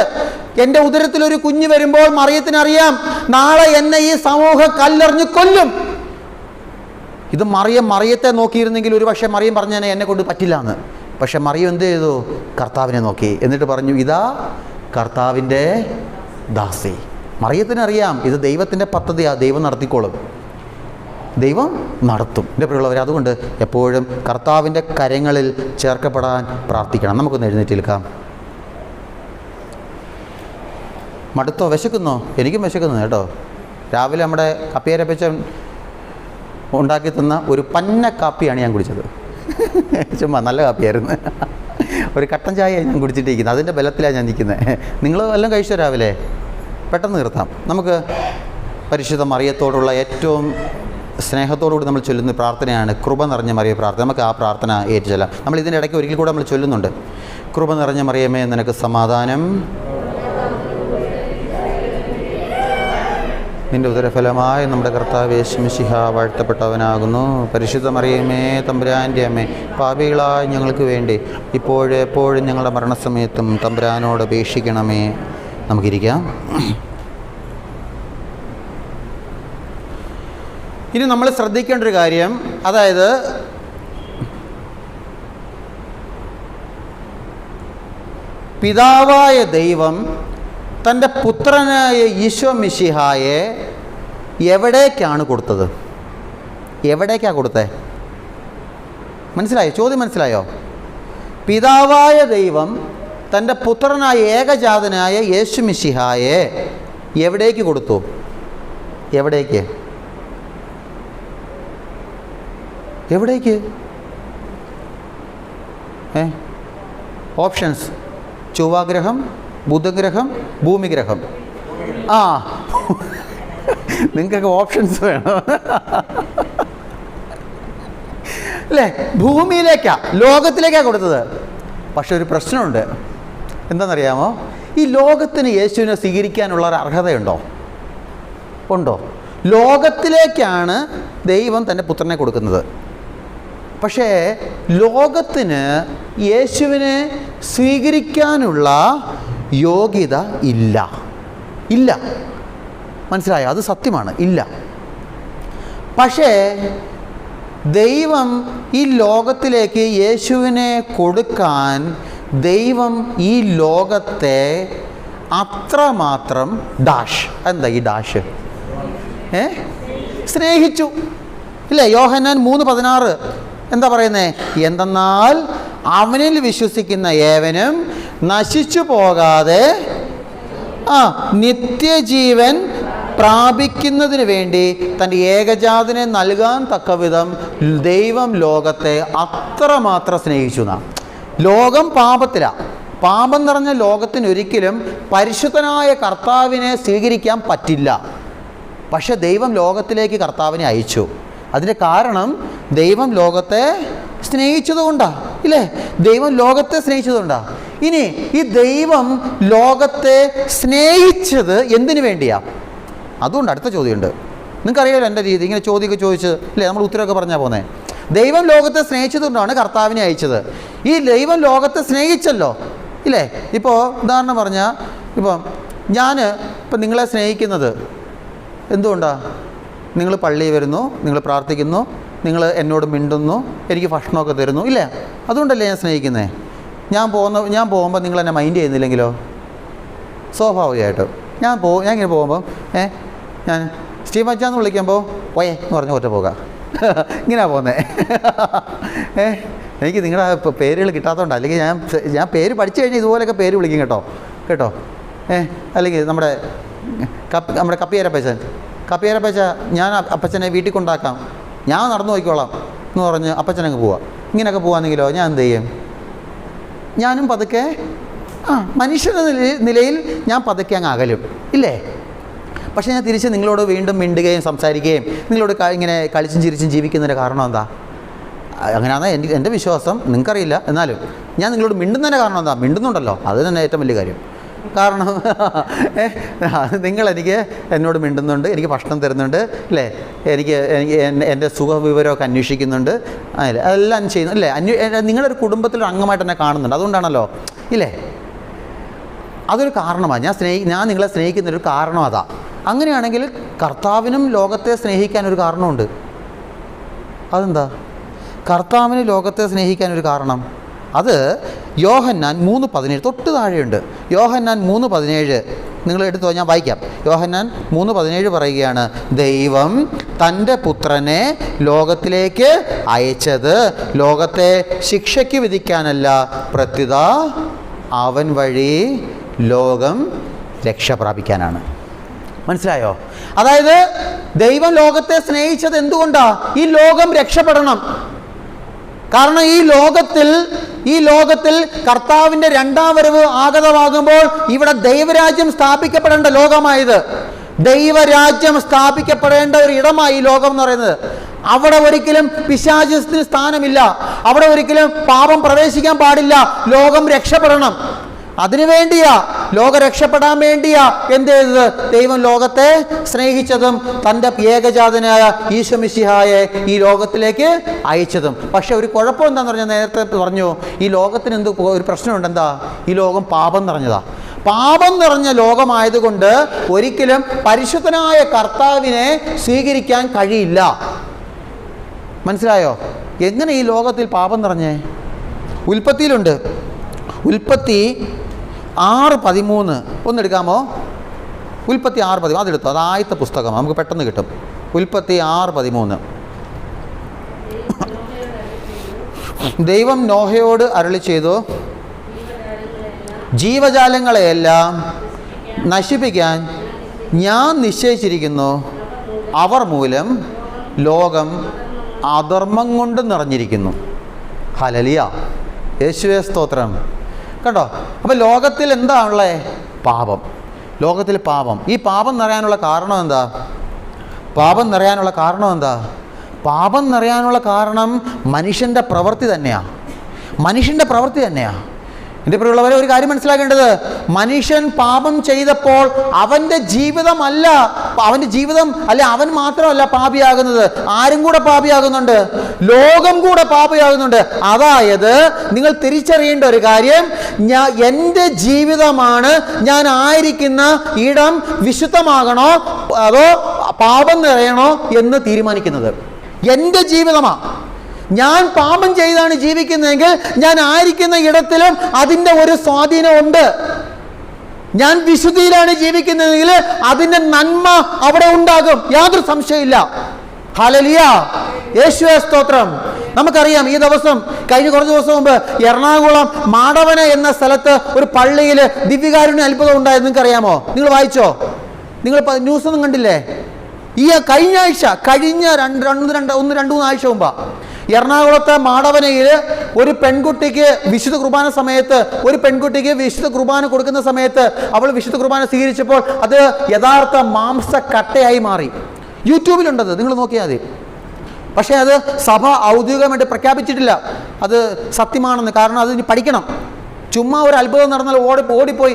എൻ്റെ ഉദരത്തിൽ ഒരു കുഞ്ഞ് വരുമ്പോൾ മറിയത്തിനറിയാം നാളെ എന്നെ ഈ സമൂഹം കല്ലെറിഞ്ഞു കൊല്ലും. ഇത് മറിയത്തെ നോക്കിയിരുന്നെങ്കിൽ ഒരു പക്ഷേ മറിയം പറഞ്ഞേനെ എന്നെ കൊണ്ട് പറ്റില്ല എന്ന്. പക്ഷെ മറിയം എന്ത് ചെയ്തു? കർത്താവിനെ നോക്കി, എന്നിട്ട് പറഞ്ഞു, ഇതാ കർത്താവിൻ്റെ ദാസി. മറിയത്തിനറിയാം ഇത് ദൈവത്തിൻ്റെ പദ്ധതിയാണ്, ദൈവം നടത്തിക്കോളും, ദൈവം നടത്തും. എൻ്റെ പ്രിയമുള്ളവരെ, അതുകൊണ്ട് എപ്പോഴും കർത്താവിൻ്റെ കരങ്ങളിൽ ചേർക്കപ്പെടാൻ പ്രാർത്ഥിക്കണം. നമുക്കൊന്ന് എഴുന്നേറ്റ് നിൽക്കാം. മടുത്തോ? വിശക്കുന്നോ? എനിക്കും വിശക്കുന്നു കേട്ടോ. രാവിലെ നമ്മുടെ കപ്പിയരപ്പച്ചൻ ഉണ്ടാക്കി തന്ന ഒരു പന്ന കാപ്പിയാണ് ഞാൻ കുടിച്ചത്. ചുമ്മാ നല്ല കാപ്പിയായിരുന്നു. ഒരു കട്ടൻ ചായ ഞാൻ കുടിച്ചിട്ടിരിക്കുന്നത്, അതിൻ്റെ ബലത്തിലാണ് ഞാൻ നിൽക്കുന്നത്. നിങ്ങൾ എല്ലാം കഴിച്ചോ രാവിലെ? പെട്ടെന്ന് നിർത്താം. നമുക്ക് പരിശുദ്ധ മറിയത്തോടുള്ള ഏറ്റവും സ്നേഹത്തോടുകൂടി നമ്മൾ ചൊല്ലുന്ന പ്രാർത്ഥനയാണ് കൃപ നിറഞ്ഞ മറിയ പ്രാർത്ഥന. നമുക്ക് ആ പ്രാർത്ഥന ഏറ്റുചൊല്ലാം. നമ്മൾ ഇതിൻ്റെ ഇടയ്ക്ക് ഒരിക്കൽ കൂടെ നമ്മൾ ചൊല്ലുന്നുണ്ട്. കൃപ നിറഞ്ഞ മറിയമേ, നിനക്ക് സമാധാനം, നിൻ്റെ ഉദരഫലമായ നമ്മുടെ കർത്താവ് യേശു മിശിഹ വാഴ്ത്തപ്പെട്ടവനാകുന്നു. പരിശുദ്ധ മറിയമേ, തമ്പുരാൻ്റെ അമ്മേ, പാപികളായ ഞങ്ങൾക്ക് വേണ്ടി ഇപ്പോഴും എപ്പോഴും ഞങ്ങളുടെ മരണസമയത്തും തമ്പുരാനോട് അപേക്ഷിക്കണമേ. നമുക്കിരിക്കാം. ഇനി നമ്മൾ ശ്രദ്ധിക്കേണ്ട ഒരു കാര്യം, അതായത് പിതാവായ ദൈവം തൻ്റെ പുത്രനായ ഈശോ മിശിഹായെ എവിടേക്കാണ് കൊടുത്തത്? എവിടേക്കാണ് കൊടുത്തത്? മനസ്സിലായോ? ചോദ്യം മനസ്സിലായോ? പിതാവായ ദൈവം തൻ്റെ പുത്രനായ ഏകജാതനായ യേശു മിശിഹായെ എവിടേക്ക് കൊടുത്തു? എവിടേക്ക്? ഓപ്ഷൻസ്: ചൊവ്വാഗ്രഹം, ബുധഗ്രഹം, ഭൂമിഗ്രഹം. നിങ്ങൾക്കൊക്കെ ഓപ്ഷൻസ് വേണം അല്ലേ? ഭൂമിയിലേക്കാ, ലോകത്തിലേക്കാണ് കൊടുത്തത്. പക്ഷെ ഒരു പ്രശ്നമുണ്ട്. എന്താണെന്നറിയാമോ? ഈ ലോകത്തിന് യേശുവിനെ സ്വീകരിക്കാനുള്ള ഒരു അർഹതയുണ്ടോ? ഉണ്ടോ? ലോകത്തിലേക്കാണ് ദൈവം തൻ്റെ പുത്രനെ കൊടുക്കുന്നത്. പക്ഷേ ലോകത്തിന് യേശുവിനെ സ്വീകരിക്കാനുള്ള യോഗ്യത ഇല്ല. മനസ്സിലായോ? അത് സത്യമാണ്, ഇല്ല. പക്ഷേ ദൈവം ഈ ലോകത്തിലേക്ക് യേശുവിനെ കൊടുക്കാൻ ദൈവം ഈ ലോകത്തെ അത്രമാത്രം എന്താ ഈ സ്നേഹിച്ചു, ഇല്ലേ? യോഹന്നാൻ 3:16 എന്താ പറയുന്നത്? എന്തെന്നാൽ അവനിൽ വിശ്വസിക്കുന്ന ഏവനും നശിച്ചു പോകാതെ നിത്യജീവൻ പ്രാപിക്കുന്നതിന് വേണ്ടി തൻ്റെ ഏകജാതനെ നൽകാൻ തക്കവിധം ദൈവം ലോകത്തെ അത്രമാത്രം സ്നേഹിച്ചു. ലോകം പാപത്തിലാണ്, പാപം നിറഞ്ഞ ലോകത്തിന് ഒരിക്കലും പരിശുദ്ധനായ കർത്താവിനെ സ്വീകരിക്കാൻ പറ്റില്ല. പക്ഷെ ദൈവം ലോകത്തിലേക്ക് കർത്താവിനെ അയച്ചു. അതിൻ്റെ കാരണം ദൈവം ലോകത്തെ സ്നേഹിച്ചതുകൊണ്ടാണ്, ഇല്ലേ? ദൈവം ലോകത്തെ സ്നേഹിച്ചതുകൊണ്ടാണ്. ഇനി ഈ ദൈവം ലോകത്തെ സ്നേഹിച്ചത് എന്തിനു വേണ്ടിയാണ്? അതുകൊണ്ട് അടുത്ത ചോദ്യമുണ്ട്. നിങ്ങൾക്കറിയാമല്ലോ എൻ്റെ രീതി, ഇങ്ങനെ ചോദ്യമൊക്കെ ചോദിച്ച് അല്ലേ നമ്മൾ ഉത്തരവൊക്കെ പറഞ്ഞാൽ പോകുന്നത്. ദൈവം ലോകത്തെ സ്നേഹിച്ചതുകൊണ്ടാണ് കർത്താവിനെ അയച്ചത്. ഈ ദൈവം ലോകത്തെ സ്നേഹിച്ചല്ലോ, ഇല്ലേ? ഇപ്പോൾ ഉദാഹരണം പറഞ്ഞാൽ, ഇപ്പം നിങ്ങളെ സ്നേഹിക്കുന്നത് എന്തുകൊണ്ടാണ്? നിങ്ങൾ പള്ളിയിൽ വരുന്നു, നിങ്ങൾ പ്രാർത്ഥിക്കുന്നു, നിങ്ങൾ എന്നോട് മിണ്ടുന്നു, എനിക്ക് ഭക്ഷണമൊക്കെ തരുന്നു, ഇല്ലേ? അതുകൊണ്ടല്ലേ ഞാൻ സ്നേഹിക്കുന്നത്. ഞാൻ പോകുമ്പോൾ നിങ്ങൾ എന്നെ മൈൻഡ് ചെയ്യുന്നില്ലെങ്കിലോ? സ്വാഭാവികമായിട്ടും ഞാൻ ഇങ്ങനെ പോകുമ്പോൾ ഞാൻ സ്റ്റീവ് അച്ചാന്ന് വിളിക്കുമ്പോൾ പോയേ എന്ന് പറഞ്ഞ് ഒറ്റ പോകാം, ഇങ്ങനെയാണ് പോകുന്നത്. എനിക്ക് നിങ്ങളുടെ പേരുകൾ കിട്ടാത്തതുകൊണ്ട്, അല്ലെങ്കിൽ ഞാൻ പേര് പഠിച്ചു കഴിഞ്ഞാൽ ഇതുപോലെയൊക്കെ പേര് വിളിക്കും കേട്ടോ. അല്ലെങ്കിൽ നമ്മുടെ കപ്പിയേരപ്പച്ച ഞാൻ അപ്പച്ചനെ വീട്ടിൽ കൊണ്ടാക്കാം, ഞാൻ നടന്നു പോയിക്കോളാം എന്ന് പറഞ്ഞ് അപ്പച്ചനങ്ങ് പോവാം. ഇങ്ങനെയൊക്കെ പോവാന്നെങ്കിലോ ഞാൻ എന്ത് ചെയ്യും? ഞാനും പതുക്കെ മനുഷ്യൻ്റെ നിലയിൽ ഞാൻ പതുക്കെ അങ്ങ് അകലും, ഇല്ലേ? പക്ഷേ ഞാൻ തിരിച്ച് നിങ്ങളോട് വീണ്ടും മിണ്ടുകയും സംസാരിക്കുകയും നിങ്ങളോട് ഇങ്ങനെ കളിച്ചും ചിരിച്ചും ജീവിക്കുന്നതിൻ്റെ കാരണം എന്താ? അങ്ങനെയാണ് എൻ്റെ വിശ്വാസം. നിങ്ങൾക്കറിയില്ല, എന്നാലും ഞാൻ നിങ്ങളോട് മിണ്ടുന്നതിൻ്റെ കാരണം എന്താ? മിണ്ടുന്നുണ്ടല്ലോ, അത് തന്നെ ഏറ്റവും വലിയ കാര്യം. കാരണം നിങ്ങളെനിക്ക് എന്നോട് മിണ്ടുന്നുണ്ട്, എനിക്ക് ഭക്ഷണം തരുന്നുണ്ട്, അല്ലേ? എനിക്ക് എൻ്റെ സുഖവിവരമൊക്കെ അന്വേഷിക്കുന്നുണ്ട്, അതെല്ലാം ചെയ്യുന്നു, അല്ലേ? നിങ്ങളൊരു കുടുംബത്തിലൊരു അംഗമായിട്ട് എന്നെ കാണുന്നുണ്ട്, അതുകൊണ്ടാണല്ലോ, ഇല്ലേ? അതൊരു കാരണമാണ്. ഞാൻ നിങ്ങളെ സ്നേഹിക്കുന്നൊരു കാരണം അതാ. അങ്ങനെയാണെങ്കിൽ കർത്താവിനും ലോകത്തെ സ്നേഹിക്കാനൊരു കാരണമുണ്ട്. അതെന്താ? കർത്താവിന് ലോകത്തെ സ്നേഹിക്കാനൊരു കാരണം, അത് യോഹന്നാൻ 3:17 തൊട്ട് താഴെയുണ്ട്. യോഹന്നാൻ 3:17 നിങ്ങൾ എടുത്തോ, ഞാൻ വായിക്കാം. യോഹന്നാൻ 3:17 പറയുകയാണ്, ദൈവം തൻ്റെ പുത്രനെ ലോകത്തിലേക്ക് അയച്ചത് ലോകത്തെ ശിക്ഷയ്ക്ക് വിധിക്കാനല്ല, പ്രത്യുത അവൻ വഴി ലോകം രക്ഷ പ്രാപിക്കാനാണ്. മനസ്സിലായോ? അതായത് ദൈവം ലോകത്തെ സ്നേഹിച്ചത് എന്തുകൊണ്ടാണ്? ഈ ലോകം രക്ഷപ്പെടണം. കാരണം ഈ ലോകത്തിൽ കർത്താവിൻ്റെ രണ്ടാം വരവ് ആഗതമാകുമ്പോൾ ഇവിടെ ദൈവരാജ്യം സ്ഥാപിക്കപ്പെടേണ്ട ലോകമായത്. ദൈവരാജ്യം സ്ഥാപിക്കപ്പെടേണ്ട ഒരു ഇടമായി ഈ ലോകം എന്ന് പറയുന്നത്. അവിടെ ഒരിക്കലും പിശാചിന് സ്ഥാനമില്ല, അവിടെ ഒരിക്കലും പാപം പ്രവേശിക്കാൻ പാടില്ല. ലോകം രക്ഷപ്പെടണം. അതിനുവേണ്ടിയാ, ലോകം രക്ഷപ്പെടാൻ വേണ്ടിയാ എന്ത് ചെയ്തത്? ദൈവം ലോകത്തെ സ്നേഹിച്ചതും തൻ്റെ ഏകജാതനായ ഈശോ മിശിഹായെ ഈ ലോകത്തിലേക്ക് അയച്ചതും. പക്ഷെ ഒരു കുഴപ്പം എന്താണെന്ന് പറഞ്ഞാൽ, നേരത്തെ പറഞ്ഞു, ഈ ലോകത്തിന് ഒരു പ്രശ്നമുണ്ട്. എന്താ? ഈ ലോകം പാപം നിറഞ്ഞതാ. പാപം നിറഞ്ഞ ലോകമായതുകൊണ്ട് ഒരിക്കലും പരിശുദ്ധനായ കർത്താവിനെ സ്വീകരിക്കാൻ കഴിയില്ല. മനസ്സിലായോ? എങ്ങനെ ഈ ലോകത്തിൽ പാപം നിറഞ്ഞേ? ഉൽപ്പത്തിയിലുണ്ട്. ഉൽപ്പത്തി 6:13 ഒന്നെടുക്കാമോ? ഉൽപ്പത്തി 6:13 അതെടുത്തോ. അത് ആദ്യത്തെ പുസ്തകം, നമുക്ക് പെട്ടെന്ന് കിട്ടും. ഉൽപ്പത്തി 6:13. ദൈവം നോഹയോട് അരുളി ചെയ്തു, ജീവജാലങ്ങളെയെല്ലാം നശിപ്പിക്കാൻ ഞാൻ നിശ്ചയിച്ചിരിക്കുന്നു, അവർ മൂലം ലോകം അധർമ്മം കൊണ്ട് നിറഞ്ഞിരിക്കുന്നു. ഹല്ലേലൂയ, യേശുവേ സ്തോത്രം. കണ്ടോ? അപ്പോൾ ലോകത്തിൽ എന്താ ഉള്ളത്? പാപം. ലോകത്തിൽ പാപം. ഈ പാപം നിറയാനുള്ള കാരണം എന്താ? പാപം നിറയാനുള്ള കാരണം മനുഷ്യൻ്റെ പ്രവൃത്തി തന്നെയാണ്. എൻ്റെ പ്രിയമുള്ളവരെ, ഒരു കാര്യം മനസ്സിലാക്കേണ്ടത്, മനുഷ്യൻ പാപം ചെയ്തപ്പോൾ അവൻ്റെ ജീവിതം അവൻ മാത്രമല്ല പാപിയാകുന്നത്, ആരും കൂടെ പാപിയാകുന്നുണ്ട്, ലോകം കൂടെ പാപിയാകുന്നുണ്ട്. അതായത് നിങ്ങൾ തിരിച്ചറിയേണ്ട ഒരു കാര്യം, എൻ്റെ ജീവിതമാണ്, ഞാൻ ആയിരിക്കുന്ന ഇടം വിശുദ്ധമാകണോ അതോ പാപം നിറയണോ എന്ന് തീരുമാനിക്കുന്നത്. എൻ്റെ ജീവിതമാണ്. ഞാൻ പാപം ചെയ്താണ് ജീവിക്കുന്നതെങ്കിൽ ഞാൻ ആയിരിക്കുന്ന ഇടത്തിലും അതിൻ്റെ ഒരു സ്വാധീനമുണ്ട്. ഞാൻ വിശുദ്ധിയിലാണ് ജീവിക്കുന്നതെങ്കിൽ അതിൻ്റെ നന്മ അവിടെ ഉണ്ടാകും, യാതൊരു സംശയമില്ല. ഹല്ലേലൂയ, യേശുവേ സ്തോത്രം. നമുക്കറിയാം, ഈ ദിവസം കഴിഞ്ഞ കുറച്ച് ദിവസം മുമ്പ് എറണാകുളം മാടവന എന്ന സ്ഥലത്ത് ഒരു പള്ളിയിൽ ദിവ്യകാരുണ്യ അത്ഭുതം ഉണ്ടായത് നിങ്ങൾക്കറിയാമോ? നിങ്ങൾ വായിച്ചോ? നിങ്ങൾ ന്യൂസൊന്നും കണ്ടില്ലേ? ഈ കഴിഞ്ഞ 2-3 ആഴ്ച മുമ്പാ എറണാകുളത്തെ മാടവനയിൽ ഒരു പെൺകുട്ടിക്ക് വിശുദ്ധ കുർബാന സമയത്ത് ഒരു പെൺകുട്ടിക്ക് വിശുദ്ധ കുർബാന കൊടുക്കുന്ന സമയത്ത് അവൾ വിശുദ്ധ കുർബാന സ്വീകരിച്ചപ്പോൾ അത് യഥാർത്ഥ മാംസക്കട്ടയായി മാറി. യൂട്യൂബിലുണ്ടത്, നിങ്ങൾ നോക്കിയാൽ മതി. പക്ഷേ അത് സഭ ഔദ്യോഗികമായിട്ട് പ്രഖ്യാപിച്ചിട്ടില്ല അത് സത്യമാണെന്ന്. കാരണം അതിന് പഠിക്കണം. ചുമ്മാ ഒരു അത്ഭുതം നടന്നാൽ ഓടിപ്പോയി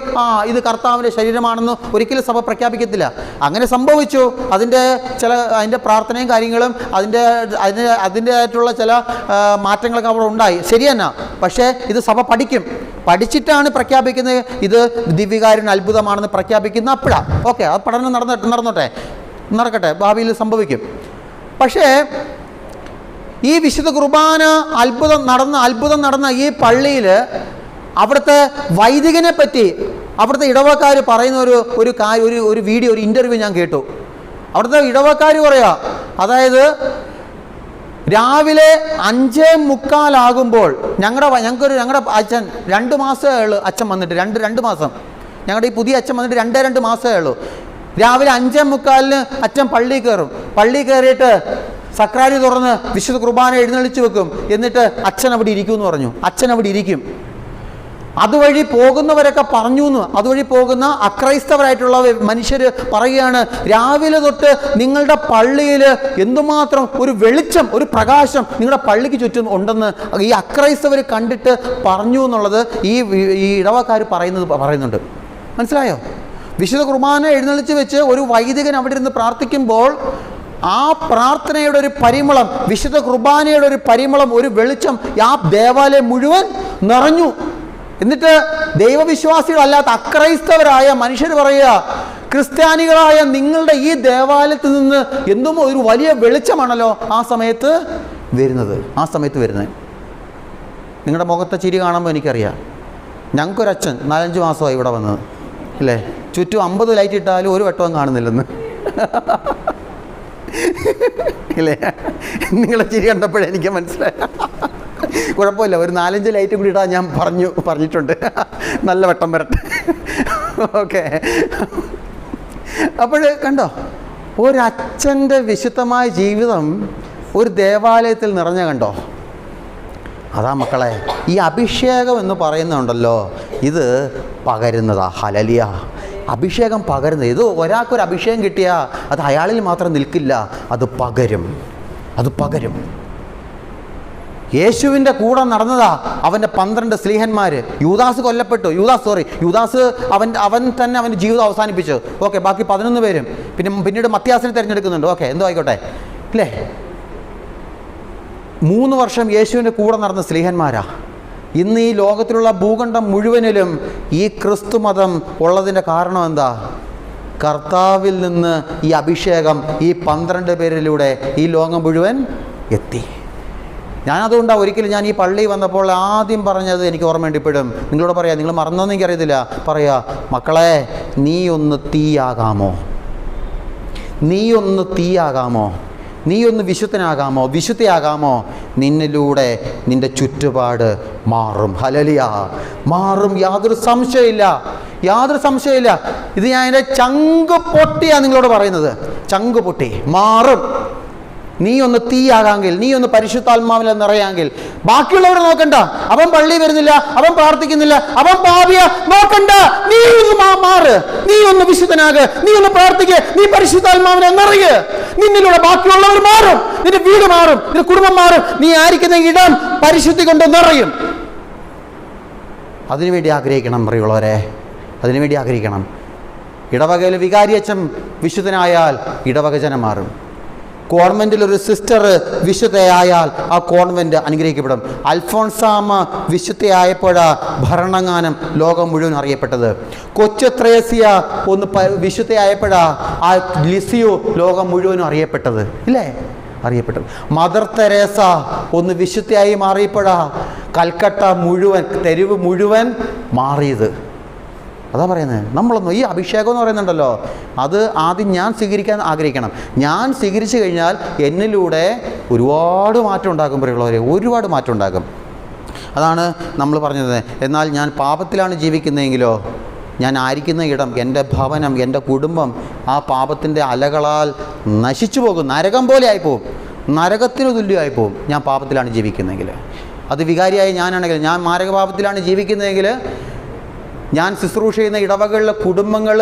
ഇത് കർത്താവിൻ്റെ ശരീരമാണെന്ന് ഒരിക്കലും സഭ പ്രഖ്യാപിക്കത്തില്ല. അങ്ങനെ സംഭവിച്ചു. അതിൻ്റെ പ്രാർത്ഥനയും കാര്യങ്ങളും അതിൻ്റെതായിട്ടുള്ള ചില മാറ്റങ്ങളൊക്കെ അവിടെ ഉണ്ടായി, ശരി തന്നെ. പക്ഷേ ഇത് സഭ പഠിച്ചിട്ടാണ് പ്രഖ്യാപിക്കുന്നത്. ഇത് ദിവ്യകാരുണ്യ അത്ഭുതമാണെന്ന് പ്രഖ്യാപിക്കുന്ന അപ്പോഴാണ്. ഓക്കെ, ആ പഠനം നടക്കട്ടെ, ഭാവിയിൽ സംഭവിക്കും. പക്ഷേ ഈ വിശുദ്ധ കുർബാന അത്ഭുതം നടന്ന ഈ പള്ളിയിൽ അവിടുത്തെ വൈദികനെ പറ്റി അവിടുത്തെ ഇടവക്കാർ പറയുന്ന ഒരു വീഡിയോ, ഒരു ഇൻ്റർവ്യൂ ഞാൻ കേട്ടു. അവിടുത്തെ ഇടവക്കാർ പറയാ, അതായത് രാവിലെ 5:45 ഞങ്ങളുടെ അച്ഛൻ 2 മാസമേ ഉള്ളൂ. അച്ഛൻ വന്നിട്ട് രണ്ട് മാസം, ഞങ്ങളുടെ ഈ പുതിയ അച്ഛൻ വന്നിട്ട് 2 മാസമേ ഉള്ളൂ. രാവിലെ 5:45 അച്ഛൻ പള്ളി കയറിയിട്ട് സക്രാരി തുറന്ന് വിശുദ്ധ കുർബാന എഴുന്നള്ളിച്ച് വെക്കും. എന്നിട്ട് അച്ഛൻ അവിടെ ഇരിക്കുമെന്ന് പറഞ്ഞു. അച്ഛൻ അവിടെ ഇരിക്കും. അതുവഴി പോകുന്നവരൊക്കെ പറഞ്ഞു എന്ന്, അതുവഴി പോകുന്ന അക്രൈസ്തവരായിട്ടുള്ള മനുഷ്യർ പറയുകയാണ്, രാവിലെ തൊട്ട് നിങ്ങളുടെ പള്ളിയിൽ എന്തുമാത്രം ഒരു വെളിച്ചം, ഒരു പ്രകാശം നിങ്ങളുടെ പള്ളിക്ക് ചുറ്റും ഉണ്ടെന്ന് ഈ അക്രൈസ്തവർ കണ്ടിട്ട് പറഞ്ഞു എന്നുള്ളത് ഈ ഇടവക്കാർ പറയുന്നുണ്ട്. മനസ്സിലായോ? വിശുദ്ധ കുർബാന എഴുന്നള്ളിച്ച് വെച്ച് ഒരു വൈദികൻ അവിടെ ഇരുന്ന് പ്രാർത്ഥിക്കുമ്പോൾ ആ പ്രാർത്ഥനയുടെ ഒരു പരിമളം, വിശുദ്ധ കുർബാനയുടെ ഒരു പരിമളം, ഒരു വെളിച്ചം ആ ദേവാലയം മുഴുവൻ നിറഞ്ഞു. എന്നിട്ട് ദൈവവിശ്വാസികളല്ലാത്ത അക്രൈസ്തവരായ മനുഷ്യർ പറയുക, ക്രിസ്ത്യാനികളായ നിങ്ങളുടെ ഈ ദേവാലയത്തിൽ നിന്ന് എന്തും ഒരു വലിയ വെളിച്ചമാണല്ലോ ആ സമയത്ത് വരുന്നത്. നിങ്ങളുടെ മുഖത്തെ ചിരി കാണുമ്പോൾ എനിക്കറിയാം. ഞങ്ങൾക്കൊരച്ഛൻ 4-5 മാസമായി ഇവിടെ വന്നത്, അല്ലേ? ചുറ്റും 50 ലൈറ്റ് ഇട്ടാലും ഒരു വെട്ടവും കാണുന്നില്ലെന്ന്, ഇല്ലേ? നിങ്ങളെ ചിരി കണ്ടപ്പോഴേ എനിക്ക് മനസ്സിലായി. കുഴപ്പമില്ല, ഒരു 4-5 ലൈറ്റ് കൂടി ഇടാൻ ഞാൻ പറഞ്ഞിട്ടുണ്ട്. നല്ല വെട്ടം വരട്ടെ. ഓക്കെ. അപ്പോൾ കണ്ടോ, ഒരച്ഛൻ്റെ വിശുദ്ധമായ ജീവിതം ഒരു ദേവാലയത്തിൽ നിറഞ്ഞ കണ്ടോ? അതാ മക്കളെ, ഈ അഭിഷേകം എന്ന് പറയുന്നുണ്ടല്ലോ, ഇത് പകരുന്നതാ. ഹല്ലേലൂയ. അഭിഷേകം പകരുന്നത്. ഇത് ഒരാൾക്കൊരു അഭിഷേകം കിട്ടിയാൽ അത് അയാളിൽ മാത്രം നിൽക്കില്ല, അത് പകരും. യേശുവിൻ്റെ കൂടെ നടന്നതാ അവൻ്റെ 12 സ്ലീഹന്മാർ. യൂദാസ് കൊല്ലപ്പെട്ടു. യൂദാസ് അവൻ തന്നെ അവൻ്റെ ജീവിതം അവസാനിപ്പിച്ചു. ഓക്കെ, ബാക്കി 11 പേരും. പിന്നീട് മത്യാസിനെ തിരഞ്ഞെടുക്കുന്നുണ്ട്. ഓക്കെ, എന്തോ ആയിക്കോട്ടെ, അല്ലേ? 3 വർഷം യേശുവിൻ്റെ കൂടെ നടന്ന സ്ലീഹന്മാരാ. ഇന്ന് ഈ ലോകത്തിലുള്ള ഭൂഖണ്ഡം മുഴുവനിലും ഈ ക്രിസ്തു മതം ഉള്ളതിൻ്റെ കാരണം എന്താ? കർത്താവിൽ നിന്ന് ഈ അഭിഷേകം ഈ 12 പേരിലൂടെ ഈ ലോകം മുഴുവൻ എത്തി. ഞാനതുകൊണ്ടാണ് ഒരിക്കലും ഞാൻ ഈ പള്ളി വന്നപ്പോൾ ആദ്യം പറഞ്ഞത് എനിക്ക് ഓർമ്മയുണ്ട് ഇപ്പോഴും. നിങ്ങളോട് പറയാം, നിങ്ങൾ മറന്നോന്ന് എനിക്കറിയത്തില്ല. പറയാ, മക്കളെ, നീ ഒന്ന് തീയാകാമോ? നീ ഒന്ന് വിശുദ്ധയാകാമോ? നിന്നിലൂടെ നിൻ്റെ ചുറ്റുപാട് മാറും. ഹല്ലേലൂയ, മാറും. യാതൊരു സംശയമില്ല. ഇത് ഞാൻ എൻ്റെ ചങ്ക് പൊട്ടിയാണ് നിങ്ങളോട് പറയുന്നത്. ചങ്ക് പൊട്ടി മാറും. നീ ഒന്ന് തീയാകാമെങ്കിൽ, നീ ഒന്ന് പരിശുദ്ധാത്മാവിൽ നിറയാമെങ്കിൽ, ബാക്കിയുള്ളവരെ നോക്കണ്ട. അവൻ പള്ളി വരുന്നില്ല, അവൻ പ്രാർത്ഥിക്കുന്നില്ല, അവൻ പാപിയ, നോക്കണ്ട. നീ ഒന്ന് മാറ്, നീ ഒന്ന് വിശുദ്ധനാക്, നീ ഒന്ന് പ്രാർത്ഥിക്ക്, നീ പരിശുദ്ധാത്മാവിനെ നിറയ്. നിന്നിലൂടെ ബാക്കിയുള്ളവർ മാറും, നിന്റെ വീട് മാറും, നിന്റെ കുടുംബം മാറും, നീ ആയിരിക്കുന്ന ഇടം പരിശുദ്ധി കൊണ്ട് നിറയും. അതിനുവേണ്ടി ആഗ്രഹിക്കണം പ്രിയമുള്ളവരെ, അതിനുവേണ്ടി ആഗ്രഹിക്കണം. ഇടവകയിൽ വികാരിയച്ഛൻ വിശുദ്ധനായാൽ ഇടവക ജനം മാറും. കോൺവെൻറ്റിൽ ഒരു സിസ്റ്റർ വിശുദ്ധയായാൽ ആ കോൺവെൻറ്റ് അനുഗ്രഹിക്കപ്പെടും. അൽഫോൺസാമ്മ വിശുദ്ധയായപ്പോഴാണ് ഭരണങ്ങാനം ലോകം മുഴുവൻ അറിയപ്പെട്ടത്. കൊച്ചു ത്രേസ്യ ഒന്ന് വിശുദ്ധയായപ്പോഴാണ് ആ ലിസിയോ ലോകം മുഴുവനും അറിയപ്പെട്ടത്, ഇല്ലേ? അറിയപ്പെട്ടത്. മദർ തെരേസ ഒന്ന് വിശുദ്ധയായി മാറിയപ്പോഴാണ് കൽക്കട്ട മുഴുവൻ, തെരുവ് മുഴുവൻ മാറിയത്. അതാ പറയുന്നത്. നമ്മളൊന്നും ഈ അഭിഷേകം എന്ന് പറയുന്നുണ്ടല്ലോ, അത് ആദ്യം ഞാൻ സ്വീകരിക്കാൻ ആഗ്രഹിക്കണം. ഞാൻ സ്വീകരിച്ചു കഴിഞ്ഞാൽ എന്നിലൂടെ ഒരുപാട് മാറ്റം ഉണ്ടാകും പ്രിയമുള്ളവരെ, ഒരുപാട് മാറ്റം ഉണ്ടാകും. അതാണ് നമ്മൾ പറഞ്ഞത്. എന്നാൽ ഞാൻ പാപത്തിലാണ് ജീവിക്കുന്നതെങ്കിലോ, ഞാൻ ആയിരിക്കുന്ന ഇടം, എൻ്റെ ഭവനം, എൻ്റെ കുടുംബം ആ പാപത്തിൻ്റെ അലകളാൽ നശിച്ചു പോകും, നരകം പോലെ ആയിപ്പോവും. നരകത്തിന് തുല്യമായി പോകും ഞാൻ പാപത്തിലാണ് ജീവിക്കുന്നതെങ്കിൽ. അത് വികാരിയായ ഞാനാണെങ്കിൽ, ഞാൻ മാരകപാപത്തിലാണ് ജീവിക്കുന്നതെങ്കിൽ ഞാൻ ശുശ്രൂഷ ചെയ്യുന്ന ഇടവകളിലെ കുടുംബങ്ങൾ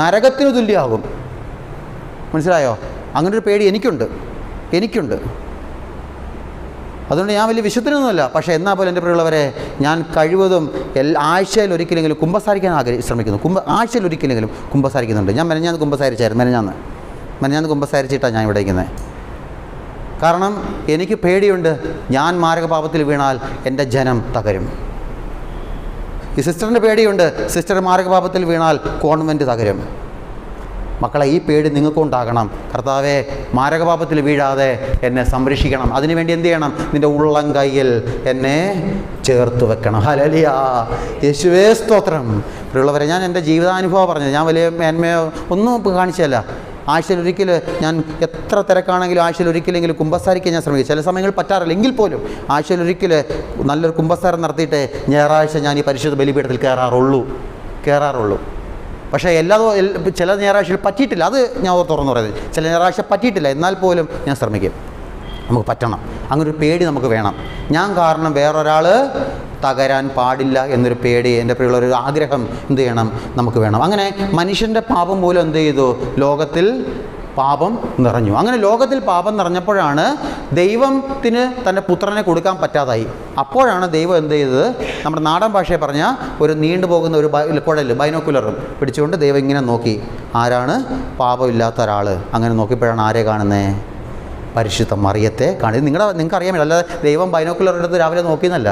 നരകത്തിന് തുല്യമാകും. മനസ്സിലായോ? അങ്ങനൊരു പേടി എനിക്കുണ്ട്. അതുകൊണ്ട് ഞാൻ വലിയ വിശുദ്ധനൊന്നുമല്ല. പക്ഷേ എന്നാൽ പോലും എൻ്റെ പ്രിയമുള്ളവരെ, ഞാൻ കഴിവതും ആഴ്ചയിൽ ഒരിക്കലെങ്കിലും കുമ്പസാരിക്കാൻ ശ്രമിക്കുന്നു. ആഴ്ചയിൽ ഒരിക്കലെങ്കിലും കുമ്പസാരിക്കുന്നുണ്ട്. ഞാൻ മെനഞ്ഞാന്ന് കുമ്പസാരിച്ചായിരുന്നു. മെനഞ്ഞാന്ന് കുമ്പസാരിച്ചിട്ടാണ് ഞാൻ ഇവിടെ ഇരിക്കുന്നത്. കാരണം എനിക്ക് പേടിയുണ്ട്, ഞാൻ മാരകപാപത്തിൽ വീണാൽ എൻ്റെ ജനം തകരും. ഈ സിസ്റ്ററിൻ്റെ പേടിയുണ്ട്, സിസ്റ്റർ മാരകപാപത്തിൽ വീണാൽ കോൺവെൻറ്റ് തകരും. മക്കളെ, ഈ പേടി നിങ്ങൾക്കുണ്ടാകണം. കർത്താവേ, മാരകപാപത്തിൽ വീഴാതെ എന്നെ സംരക്ഷിക്കണം. അതിനുവേണ്ടി എന്ത് ചെയ്യണം? നിൻ്റെ ഉള്ളം കയ്യിൽ എന്നെ ചേർത്ത് വെക്കണം. ഹല്ലേലൂയ, യേശുവേ സ്തോത്രം. പ്രിയമുള്ളവരെ, ഞാൻ എൻ്റെ ജീവിതാനുഭവം പറഞ്ഞത്, ഞാൻ വലിയ മേന്മയോ ഒന്നും കാണിച്ചതല്ല. ആഴ്ചയിൽ ഒരിക്കൽ, ഞാൻ എത്ര തിരക്കാണെങ്കിലും ആഴ്ചയിൽ ഒരിക്കലെങ്കിലും കുമ്പസാരിക്കാൻ ഞാൻ ശ്രമിക്കും. ചില സമയങ്ങളിൽ പറ്റാറില്ല, എങ്കിൽ പോലും ആഴ്ചയിൽ ഒരിക്കൽ നല്ലൊരു കുമ്പസാരം നടത്തിയിട്ട് ഞായറാഴ്ച ഞാൻ ഈ പരിശുദ്ധ ബലിപീഠത്തിൽ കയറാറുള്ളൂ. പക്ഷേ ചില ഞായറാഴ്ചയിൽ പറ്റിയിട്ടില്ല. അത് ഞാൻ തുറന്നു പറയുന്നത്, ചില ഞായറാഴ്ച പറ്റിയിട്ടില്ല. എന്നാൽ പോലും ഞാൻ ശ്രമിക്കും. നമുക്ക് പറ്റണം. അങ്ങനൊരു പേടി നമുക്ക് വേണം. ഞാൻ കാരണം വേറൊരാൾ തകരാൻ പാടില്ല എന്നൊരു പേടി, എൻ്റെ പ്രിയമുള്ളൊരു ആഗ്രഹം എന്ത് ചെയ്യണം? നമുക്ക് വേണം. അങ്ങനെ മനുഷ്യൻ്റെ പാപം മൂലം എന്ത് ചെയ്തു? ലോകത്തിൽ പാപം നിറഞ്ഞു. അങ്ങനെ ലോകത്തിൽ പാപം നിറഞ്ഞപ്പോഴാണ് ദൈവത്തിന് തൻ്റെ പുത്രനെ കൊടുക്കാൻ പറ്റാതായി. അപ്പോഴാണ് ദൈവം എന്ത് ചെയ്തത്? നമ്മുടെ നാടൻ ഭാഷയെ പറഞ്ഞാൽ ഒരു നീണ്ടുപോകുന്ന ഒരു കുഴൽ, ബൈനോക്കുലറും പിടിച്ചുകൊണ്ട് ദൈവം ഇങ്ങനെ നോക്കി, ആരാണ് പാപമില്ലാത്ത ഒരാൾ. അങ്ങനെ നോക്കിയപ്പോഴാണ് ആരെ കാണുന്നത്? പരിശുദ്ധ മറിയത്തെ കാണുന്നത്. നിങ്ങൾക്ക് അറിയാമല്ലോ, അല്ലാതെ ദൈവം ബൈനോക്കുലർ എടുത്ത് രാവിലെ നോക്കിയെന്നല്ല.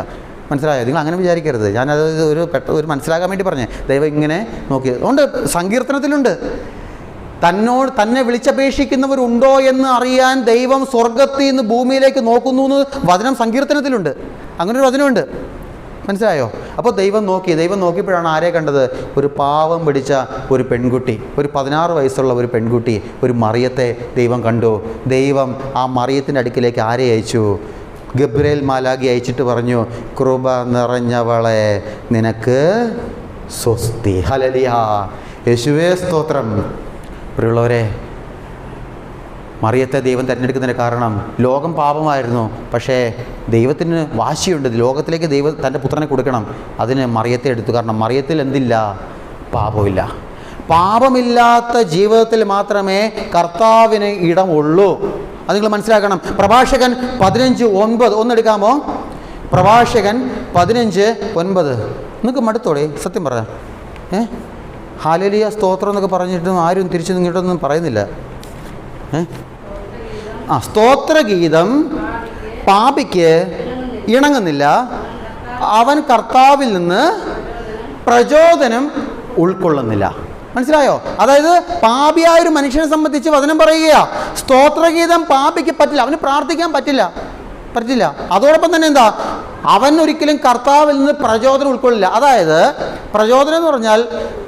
മനസ്സിലായോ? നിങ്ങൾ അങ്ങനെ വിചാരിക്കരുത്. ഞാനത് ഒരു മനസ്സിലാക്കാൻ വേണ്ടി പറഞ്ഞേ. ദൈവം ഇങ്ങനെ നോക്കി. അതുകൊണ്ട് സങ്കീർത്തനത്തിലുണ്ട്, തന്നെ വിളിച്ചപേക്ഷിക്കുന്നവരുണ്ടോ എന്ന് അറിയാൻ ദൈവം സ്വർഗത്തിൽ നിന്ന് ഭൂമിയിലേക്ക് നോക്കുന്നു എന്ന് വചനം സങ്കീർത്തനത്തിലുണ്ട്. അങ്ങനൊരു വചനമുണ്ട്. മനസ്സിലായോ? അപ്പോൾ ദൈവം നോക്കിയപ്പോഴാണ് ആരെ കണ്ടത്? ഒരു പാവം പിടിച്ച ഒരു പെൺകുട്ടി, ഒരു 16 വയസ്സുള്ള ഒരു പെൺകുട്ടി, ഒരു മറിയത്തെ ദൈവം കണ്ടു. ദൈവം ആ മറിയത്തിൻ്റെ അടുക്കിലേക്ക് ആരെ അയച്ചു? ഗബ്രിയേൽ മാലാഖി അയച്ചിട്ട് പറഞ്ഞു, കൃപ നിറഞ്ഞവളെ നിനക്ക് സ്വസ്തി. ഹല്ലേലൂയ, യേശുവേ സ്തോത്രം. പ്രിയമുള്ളവരെ, മറിയത്തെ ദൈവം തിരഞ്ഞെടുക്കുന്നതിന് കാരണം ലോകം പാപമായിരുന്നു. പക്ഷേ ദൈവത്തിന് വാശിയുണ്ട്, ലോകത്തിലേക്ക് ദൈവം തൻ്റെ പുത്രനെ കൊടുക്കണം. അതിന് മറിയത്തെ എടുത്തു. കാരണം മറിയത്തിൽ എന്തില്ല? പാപമില്ല. പാപമില്ലാത്ത ജീവിതത്തിൽ മാത്രമേ കർത്താവിന് ഇടമുള്ളൂ. അത് നിങ്ങൾ മനസ്സിലാക്കണം. പ്രഭാഷകൻ 15:9 ഒന്നെടുക്കാമോ? പ്രഭാഷകൻ 15:9. നിങ്ങൾക്ക് മടുത്തോടെ? സത്യം പറ. ഹല്ലേലൂയ സ്തോത്രം എന്നൊക്കെ പറഞ്ഞിട്ടും ആരും തിരിച്ചു നിങ്ങോട്ടൊന്നും പറയുന്നില്ല. സ്തോത്രഗീതം പാപിക്ക് ഇണങ്ങുന്നില്ല, അവൻ കർത്താവിൽ നിന്ന് പ്രചോദനം ഉൾക്കൊള്ളുന്നില്ല. മനസ്സിലായോ? അതായത് പാപിയായൊരു മനുഷ്യനെ സംബന്ധിച്ച് വചനം പറയുക, സ്തോത്രഗീതം പാപിക്ക് പറ്റില്ല, അവന് പ്രാർത്ഥിക്കാൻ പറ്റില്ല. അതോടൊപ്പം തന്നെ എന്താ? അവൻ ഒരിക്കലും കർത്താവിൽ നിന്ന് പ്രചോദനം ഉൾക്കൊള്ളില്ല. അതായത് പ്രചോദനം എന്ന് പറഞ്ഞാൽ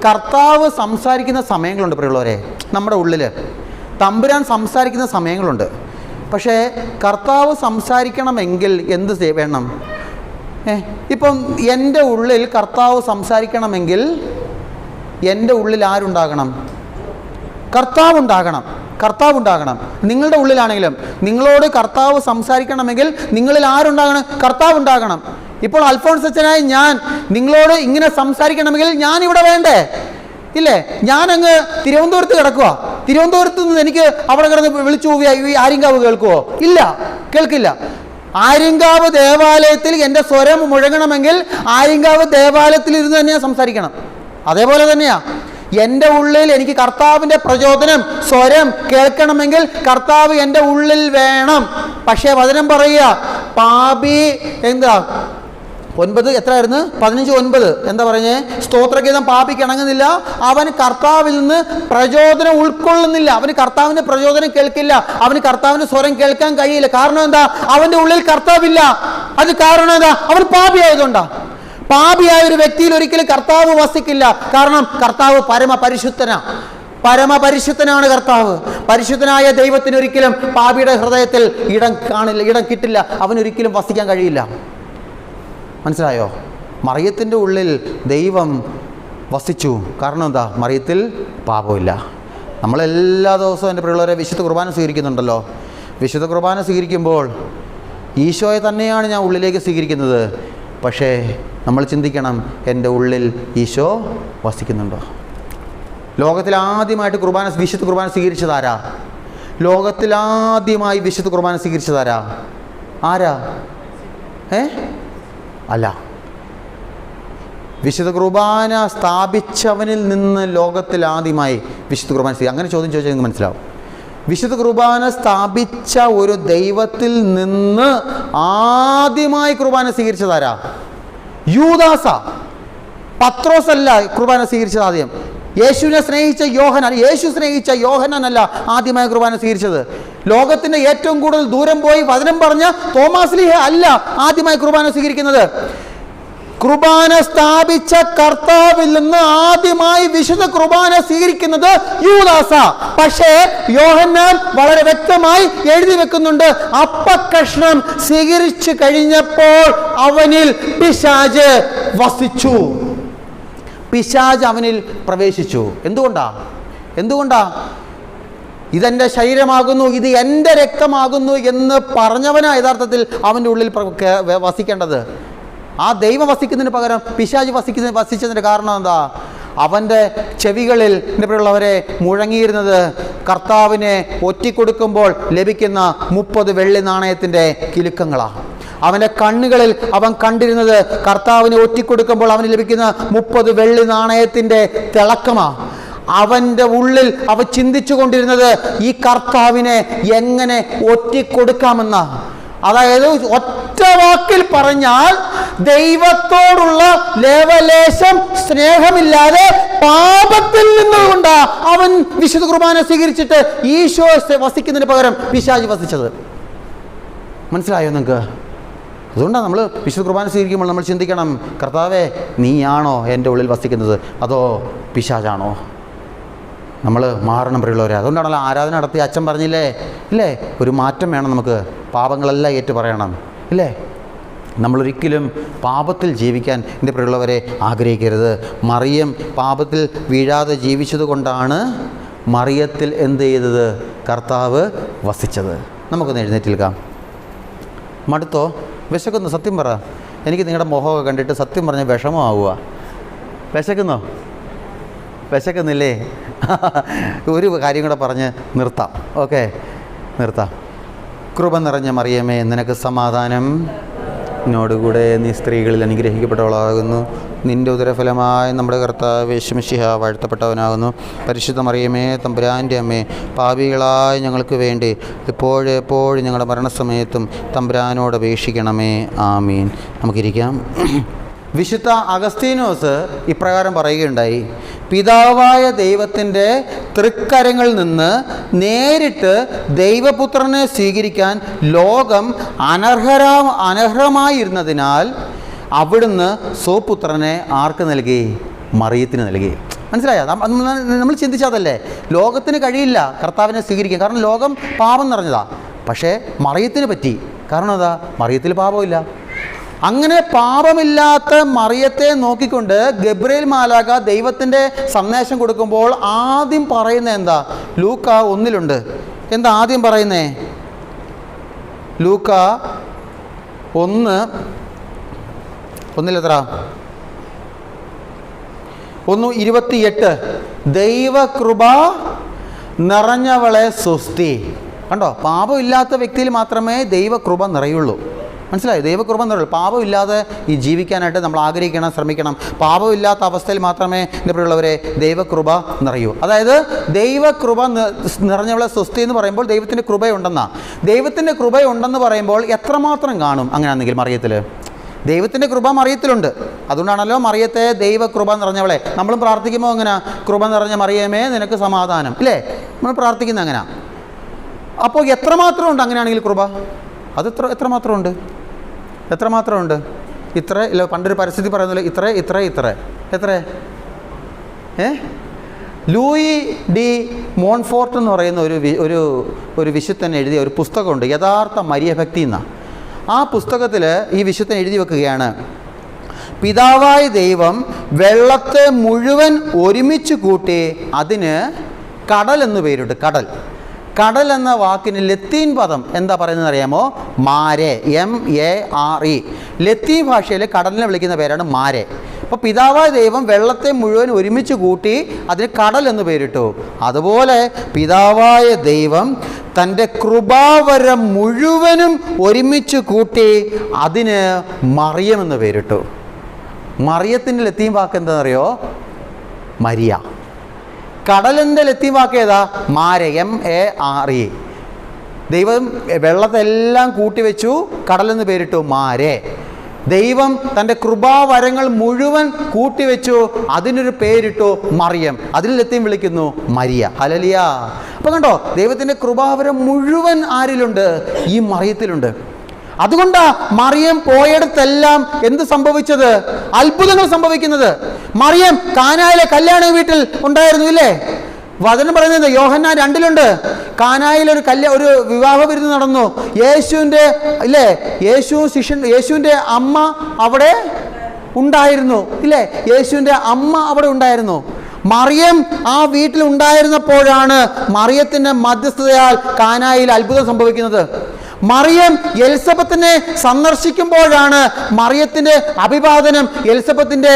കർത്താവ് സംസാരിക്കുന്ന സമയങ്ങളുണ്ട്. പ്രിയമുള്ളവരെ, നമ്മുടെ ഉള്ളിൽ തമ്പുരാൻ സംസാരിക്കുന്ന സമയങ്ങളുണ്ട്. പക്ഷേ കർത്താവ് സംസാരിക്കണമെങ്കിൽ എന്ത് വേണം? ഇപ്പം എൻ്റെ ഉള്ളിൽ കർത്താവ് സംസാരിക്കണമെങ്കിൽ എൻ്റെ ഉള്ളിൽ ആരുണ്ടാകണം? കർത്താവ് ഉണ്ടാകണം. നിങ്ങളുടെ ഉള്ളിലാണെങ്കിലും നിങ്ങളോട് കർത്താവ് സംസാരിക്കണമെങ്കിൽ നിങ്ങളിൽ ആരുണ്ടാകണം? കർത്താവ് ഉണ്ടാകണം. ഇപ്പോൾ അൽഫോൺസ് അച്ഛനായ ഞാൻ നിങ്ങളോട് ഇങ്ങനെ സംസാരിക്കണമെങ്കിൽ ഞാൻ ഇവിടെ വേണ്ടേ? ഇല്ലേ? ഞാനങ്ങ് തിരുവനന്തപുരത്ത് കിടക്കുക. തിരുവനന്തപുരത്ത് നിന്ന് എനിക്ക് അവിടെ കിടന്ന് വിളിച്ചു പോവുക ആര്യങ്കാവ് കേൾക്കുമോ? ഇല്ല, കേൾക്കില്ല. ആര്യങ്കാവ് ദേവാലയത്തിൽ എൻ്റെ സ്വരം മുഴങ്ങണമെങ്കിൽ ആര്യങ്കാവ് ദേവാലയത്തിൽ ഇരുന്ന് തന്നെയാണ് സംസാരിക്കണം. അതേപോലെ തന്നെയാ എൻ്റെ ഉള്ളിൽ എനിക്ക് കർത്താവിൻ്റെ പ്രചോദനം, സ്വരം കേൾക്കണമെങ്കിൽ കർത്താവ് എൻ്റെ ഉള്ളിൽ വേണം. പക്ഷേ വചനം പറയുക, പാപി എന്താ 9 എത്രയായിരുന്നു? 15:9 എന്താ പറഞ്ഞേ? സ്തോത്രഗീതം പാപിക്ക് ഇണങ്ങുന്നില്ല, അവൻ കർത്താവിൽ നിന്ന് പ്രചോദനം ഉൾക്കൊള്ളുന്നില്ല. അവന് കർത്താവിൻ്റെ പ്രചോദനം കേൾക്കില്ല, അവന് കർത്താവിൻ്റെ സ്വരം കേൾക്കാൻ കഴിയില്ല. കാരണം എന്താ? അവൻ്റെ ഉള്ളിൽ കർത്താവില്ല. അത് കാരണം എന്താ? അവൻ പാപിയായതുകൊണ്ടാ. പാപിയായ ഒരു വ്യക്തിയിൽ ഒരിക്കലും കർത്താവ് വസിക്കില്ല. കാരണം കർത്താവ് പരമപരിശുദ്ധനാണ് കർത്താവ്. പരിശുദ്ധനായ ദൈവത്തിന് ഒരിക്കലും പാപിയുടെ ഹൃദയത്തിൽ ഇടം കിട്ടില്ല. അവനൊരിക്കലും വസിക്കാൻ കഴിയില്ല. മനസ്സിലായോ? മറിയത്തിൻ്റെ ഉള്ളിൽ ദൈവം വസിച്ചു. കാരണം എന്താ? മറിയത്തിൽ പാപമില്ല. നമ്മളെല്ലാ ദിവസവും എൻ്റെ പിള്ളേരെ വിശുദ്ധ കുർബാന സ്വീകരിക്കുന്നുണ്ടല്ലോ. വിശുദ്ധ കുർബാന സ്വീകരിക്കുമ്പോൾ ഈശോയെ തന്നെയാണ് ഞാൻ ഉള്ളിലേക്ക് സ്വീകരിക്കുന്നത്. പക്ഷേ നമ്മൾ ചിന്തിക്കണം, എൻ്റെ ഉള്ളിൽ ഈശോ വസിക്കുന്നുണ്ടോ? ലോകത്തിലാദ്യമായിട്ട് വിശുദ്ധ കുർബാന സ്വീകരിച്ചതാരാ? ലോകത്തിലാദ്യമായി വിശുദ്ധ കുർബാന സ്വീകരിച്ചതാരാ? ആരാ? അല്ല, വിശുദ്ധ കുർബാന സ്ഥാപിച്ചവനിൽ നിന്ന് ലോകത്തിലാദ്യമായി വിശുദ്ധ കുർബാന അങ്ങനെ ചോദ്യം ചോദിച്ചാൽ നിങ്ങൾക്ക് മനസ്സിലാവും. വിശുദ്ധ കുർബാന സ്ഥാപിച്ച ഒരു ദൈവത്തിൽ നിന്ന് ആദ്യമായി കുർബാന സ്വീകരിച്ചതാരാ? യൂദാസ. പത്രോസല്ല കുർബാന സ്വീകരിച്ചത് ആദ്യം. യേശു സ്നേഹിച്ച യോഹന്നാനല്ല ആദ്യമായി കുർബാന സ്വീകരിച്ചത്. ലോകത്തിൻ്റെ ഏറ്റവും കൂടുതൽ ദൂരം പോയി വചനം പറഞ്ഞ തോമാസ് ലീഹ അല്ല ആദ്യമായി കുർബാന സ്വീകരിക്കുന്നത്. കുർബാന സ്ഥാപിച്ച കർത്താവിൽ നിന്ന് ആദ്യമായി വിശുദ്ധ കുർബാന സ്വീകരിക്കുന്നത് യൂദാസ. പക്ഷേ യോഹന്നാൻ വളരെ വ്യക്തമായി എഴുതി വെക്കുന്നുണ്ട്, അപ്പക്കഷ്ണം സ്വീകരിച്ചു കഴിഞ്ഞപ്പോൾ അവനിൽ പിശാച് വസിച്ചു. പിശാച് അവനിൽ പ്രവേശിച്ചു. എന്തുകൊണ്ടാ? ഇതെൻ്റെ ശരീരമാകുന്നു, ഇത് എൻ്റെ രക്തമാകുന്നു എന്ന് പറഞ്ഞവനാ യഥാർത്ഥത്തിൽ അവൻ്റെ ഉള്ളിൽ വസിക്കേണ്ടത്. ആ ദൈവം വസിക്കുന്നതിന് പകരം പിശാച് വസിച്ചതിൻ്റെ കാരണം എന്താ? അവൻ്റെ ചെവികളിൽ ഉള്ളവരെ മുഴങ്ങിയിരുന്നത് കർത്താവിനെ ഒറ്റിക്കൊടുക്കുമ്പോൾ ലഭിക്കുന്ന 30 വെള്ളി നാണയത്തിൻ്റെ കിലുക്കങ്ങളാണ്. അവൻ്റെ കണ്ണുകളിൽ അവൻ കണ്ടിരുന്നത് കർത്താവിനെ ഒറ്റിക്കൊടുക്കുമ്പോൾ അവന് ലഭിക്കുന്ന 30 വെള്ളി നാണയത്തിൻ്റെ തിളക്കമാണ്. അവൻ്റെ ഉള്ളിൽ അവൻ ചിന്തിച്ചു കൊണ്ടിരുന്നത് ഈ കർത്താവിനെ എങ്ങനെ ഒറ്റിക്കൊടുക്കാമെന്ന. അതായത് ഒറ്റ വാക്കിൽ പറഞ്ഞാൽ ദൈവത്തോടുള്ള ലേവലേശം സ്നേഹമില്ലാതെ പാപത്തിൽ നിന്നുകൊണ്ടാ അവൻ വിശുദ്ധ കുർബാന സ്വീകരിച്ചിട്ട് ഈശോ വസിക്കുന്നതിന് പകരം പിശാച് വസിച്ചത്. മനസ്സിലായോ നിങ്ങൾക്ക്? അതുകൊണ്ടാണ് നമ്മൾ വിശുദ്ധ കുർബാന സ്വീകരിക്കുമ്പോൾ നമ്മൾ ചിന്തിക്കണം, കർത്താവേ നീയാണോ എൻ്റെ ഉള്ളിൽ വസിക്കുന്നത് അതോ പിശാചാണോ? നമ്മൾ മാറണം പ്രിയമുള്ളവരെ. അതുകൊണ്ടാണല്ലോ ആരാധന നടത്തി അച്ഛൻ പറഞ്ഞില്ലേ ഇല്ലേ, ഒരു മാറ്റം വേണം നമുക്ക്, പാപങ്ങളെല്ലാം ഏറ്റു പറയണം ഇല്ലേ. നമ്മളൊരിക്കലും പാപത്തിൽ ജീവിക്കാൻ എൻ്റെ പ്രിയമുള്ളവരെ ആഗ്രഹിക്കരുത്. മറിയം പാപത്തിൽ വീഴാതെ ജീവിച്ചത് കൊണ്ടാണ് മറിയത്തിൽ എന്ത് ചെയ്തത്? കർത്താവ് വസിച്ചത്. നമുക്കൊന്ന് എഴുന്നേറ്റ് നിൽക്കാം. മടുത്തോ? വിശക്കുന്നു? സത്യം പറ. എനിക്ക് നിങ്ങളുടെ മുഖമൊക്കെ കണ്ടിട്ട് സത്യം പറഞ്ഞ വിഷമമാവുക. വിശക്കുന്നില്ലേ? ഒരു കാര്യം കൂടെ പറഞ്ഞ് നിർത്താം. ഓക്കെ, നിർത്താം. കൃപ നിറഞ്ഞ മറിയമേ, നിനക്ക് സമാധാനം. എന്നോടുകൂടെ നീ സ്ത്രീകളിൽ അനുഗ്രഹിക്കപ്പെട്ടവളാകുന്നു. നിൻ്റെ ഉദരഫലമായ നമ്മുടെ കർത്താവ് യേശു മിശിഹ വാഴ്ത്തപ്പെട്ടവനാകുന്നു. പരിശുദ്ധ മറിയമേ, തമ്പുരാൻ്റെ അമ്മേ, പാപികളായ ഞങ്ങൾക്ക് വേണ്ടി എപ്പോഴും ഞങ്ങളുടെ മരണസമയത്തും തമ്പുരാനോട് അപേക്ഷിക്കണമേ. ആമീൻ. നമുക്കിരിക്കാം. വിശുദ്ധ അഗസ്തീനോസ് ഇപ്രകാരം പറയുകയുണ്ടായി, പിതാവായ ദൈവത്തിൻ്റെ തൃക്കരങ്ങളിൽ നിന്ന് നേരിട്ട് ദൈവപുത്രനെ സ്വീകരിക്കാൻ ലോകം അനർഹമായിരുന്നതിനാൽ അവിടുന്ന് സ്വപുത്രനെ ആർക്ക് നൽകി? മറിയത്തിന് നൽകി. മനസ്സിലായോ? നമ്മൾ ചിന്തിച്ചതല്ലേ, ലോകത്തിന് കഴിയില്ല കർത്താവിനെ സ്വീകരിക്കാൻ, കാരണം ലോകം പാപം നിറഞ്ഞതാ. പക്ഷേ മറിയത്തിന് പറ്റി. കാരണം എന്താ? മറിയത്തിൽ പാപമില്ല. അങ്ങനെ പാപമില്ലാത്ത മറിയത്തെ നോക്കിക്കൊണ്ട് ഗബ്രിയേൽ മാലാഖ ദൈവത്തിൻ്റെ സന്ദേശം കൊടുക്കുമ്പോൾ ആദ്യം പറയുന്നത് എന്താ? ലൂക്ക 1 എന്താ ആദ്യം പറയുന്നേ? ലൂക്ക 1 എത്ര? 1:28 ദൈവകൃപ നിറഞ്ഞവളെ സ്വസ്തി. കണ്ടോ? പാപമില്ലാത്ത വ്യക്തിയിൽ മാത്രമേ ദൈവകൃപ നിറയുള്ളൂ. മനസ്സിലായി? ദൈവകൃപ നിറയുള്ളൂ. പാപമില്ലാതെ ഈ ജീവിക്കാനായിട്ട് നമ്മൾ ആഗ്രഹിക്കണം, ശ്രമിക്കണം. പാപമില്ലാത്ത അവസ്ഥയിൽ മാത്രമേ എൻ്റെ പ്രിയമുള്ളവരെ ദൈവകൃപ നിറയൂ. അതായത് ദൈവകൃപ നിറഞ്ഞവളെ സ്വസ്തി എന്ന് പറയുമ്പോൾ ദൈവത്തിൻ്റെ കൃപയുണ്ടെന്നാണ്. ദൈവത്തിൻ്റെ കൃപയുണ്ടെന്ന് പറയുമ്പോൾ എത്രമാത്രം കാണും അങ്ങനെയാണെങ്കിൽ മറിയത്തിൽ? ദൈവത്തിൻ്റെ കൃപ മറിയത്തിലുണ്ട്. അതുകൊണ്ടാണല്ലോ മറിയത്തെ ദൈവകൃപ നിറഞ്ഞവളെ. നമ്മളും പ്രാർത്ഥിക്കുമ്പോൾ അങ്ങനെ, കൃപ നിറഞ്ഞ മറിയമേ നിനക്ക് സമാധാനം ഇല്ലേ, നമ്മൾ പ്രാർത്ഥിക്കുന്നത് അങ്ങനെ. അപ്പോൾ എത്രമാത്രം ഉണ്ട് അങ്ങനെയാണെങ്കിൽ കൃപ? അത് എത്രമാത്രം ഉണ്ട്? ഇത്ര ഇല്ല, പണ്ടൊരു പരിസ്ഥിതി പറയുന്നില്ല, എത്ര ലൂയി ഡി മോൺഫോർട്ട് എന്ന് പറയുന്ന ഒരു വിശുദ്ധൻ എഴുതിയ ഒരു പുസ്തകമുണ്ട്, യഥാർത്ഥ മരിയഭക്തി എന്നാണ്. ആ പുസ്തകത്തിൽ ഈ വിശുദ്ധൻ എഴുതി വെക്കുകയാണ്, പിതാവായ ദൈവം വെള്ളത്തെ മുഴുവൻ ഒരുമിച്ച് കൂട്ടി അതിന് കടൽ എന്ന് പേരിട്ട്. കടൽ എന്ന വാക്കിന് ലത്തീൻ പദം എന്താ പറയുന്നത് അറിയാമോ? മാരെ, MARE. ലത്തീൻ ഭാഷയിൽ കടലിനെ വിളിക്കുന്ന പേരാണ് മാരെ. അപ്പോൾ പിതാവായ ദൈവം വെള്ളത്തെ മുഴുവൻ ഒരുമിച്ച് കൂട്ടി അതിന് കടൽ എന്ന് പേരിട്ടു. അതുപോലെ പിതാവായ ദൈവം തൻ്റെ കൃപാവരം മുഴുവനും ഒരുമിച്ച് കൂട്ടി അതിന് മറിയം എന്ന് പേരിട്ടു. മറിയത്തിൻ്റെ ലത്തീൻ വാക്ക് എന്താണെന്നറിയോ? മരിയ. കടലിൻ്റെ ലത്തീൻ വാക്ക് ഏതാ? മാരെ, MARE. ദൈവം വെള്ളത്തെല്ലാം കൂട്ടിവെച്ചു, കടലെന്ന് പേരിട്ടു മാരെ. ദൈവം തൻ്റെ കൃപാവരങ്ങൾ മുഴുവൻ കൂട്ടിവെച്ചു, അതിനൊരു പേരിട്ടു മറിയം. അതിൽ ലത്തീൻ വിളിക്കുന്നു മരിയ. ഹല്ലേലൂയ. അപ്പം കണ്ടോ, ദൈവത്തിൻ്റെ കൃപാവരം മുഴുവൻ ആരിലുണ്ട്? ഈ മറിയത്തിലുണ്ട്. അതുകൊണ്ടാ മറിയം പോയിടത്തെല്ലാം എന്ത് സംഭവിച്ചത്? അത്ഭുതങ്ങൾ സംഭവിക്കുന്നത്. മറിയം കാനായിലെ കല്യാണ വീട്ടിൽ ഉണ്ടായിരുന്നു ഇല്ലേ? വചനം പറയുന്നത് യോഹന്നാൻ 2 കാനായിൽ ഒരു വിവാഹ വിരുന്ന് നടന്നു. യേശുവിൻ്റെ ഇല്ലേ, യേശുവിൻ്റെ അമ്മ അവിടെ ഉണ്ടായിരുന്നു ഇല്ലേ? യേശുവിൻ്റെ അമ്മ അവിടെ ഉണ്ടായിരുന്നു. മറിയം ആ വീട്ടിൽ ഉണ്ടായിരുന്നപ്പോഴാണ് മറിയത്തിൻ്റെ മധ്യസ്ഥതയാൽ കാനായിൽ അത്ഭുതം സംഭവിക്കുന്നത്. മറിയം എലിസബത്തിനെ സന്ദർശിക്കുമ്പോഴാണ് മറിയത്തിൻ്റെ അഭിവാദനം എലിസബത്തിൻ്റെ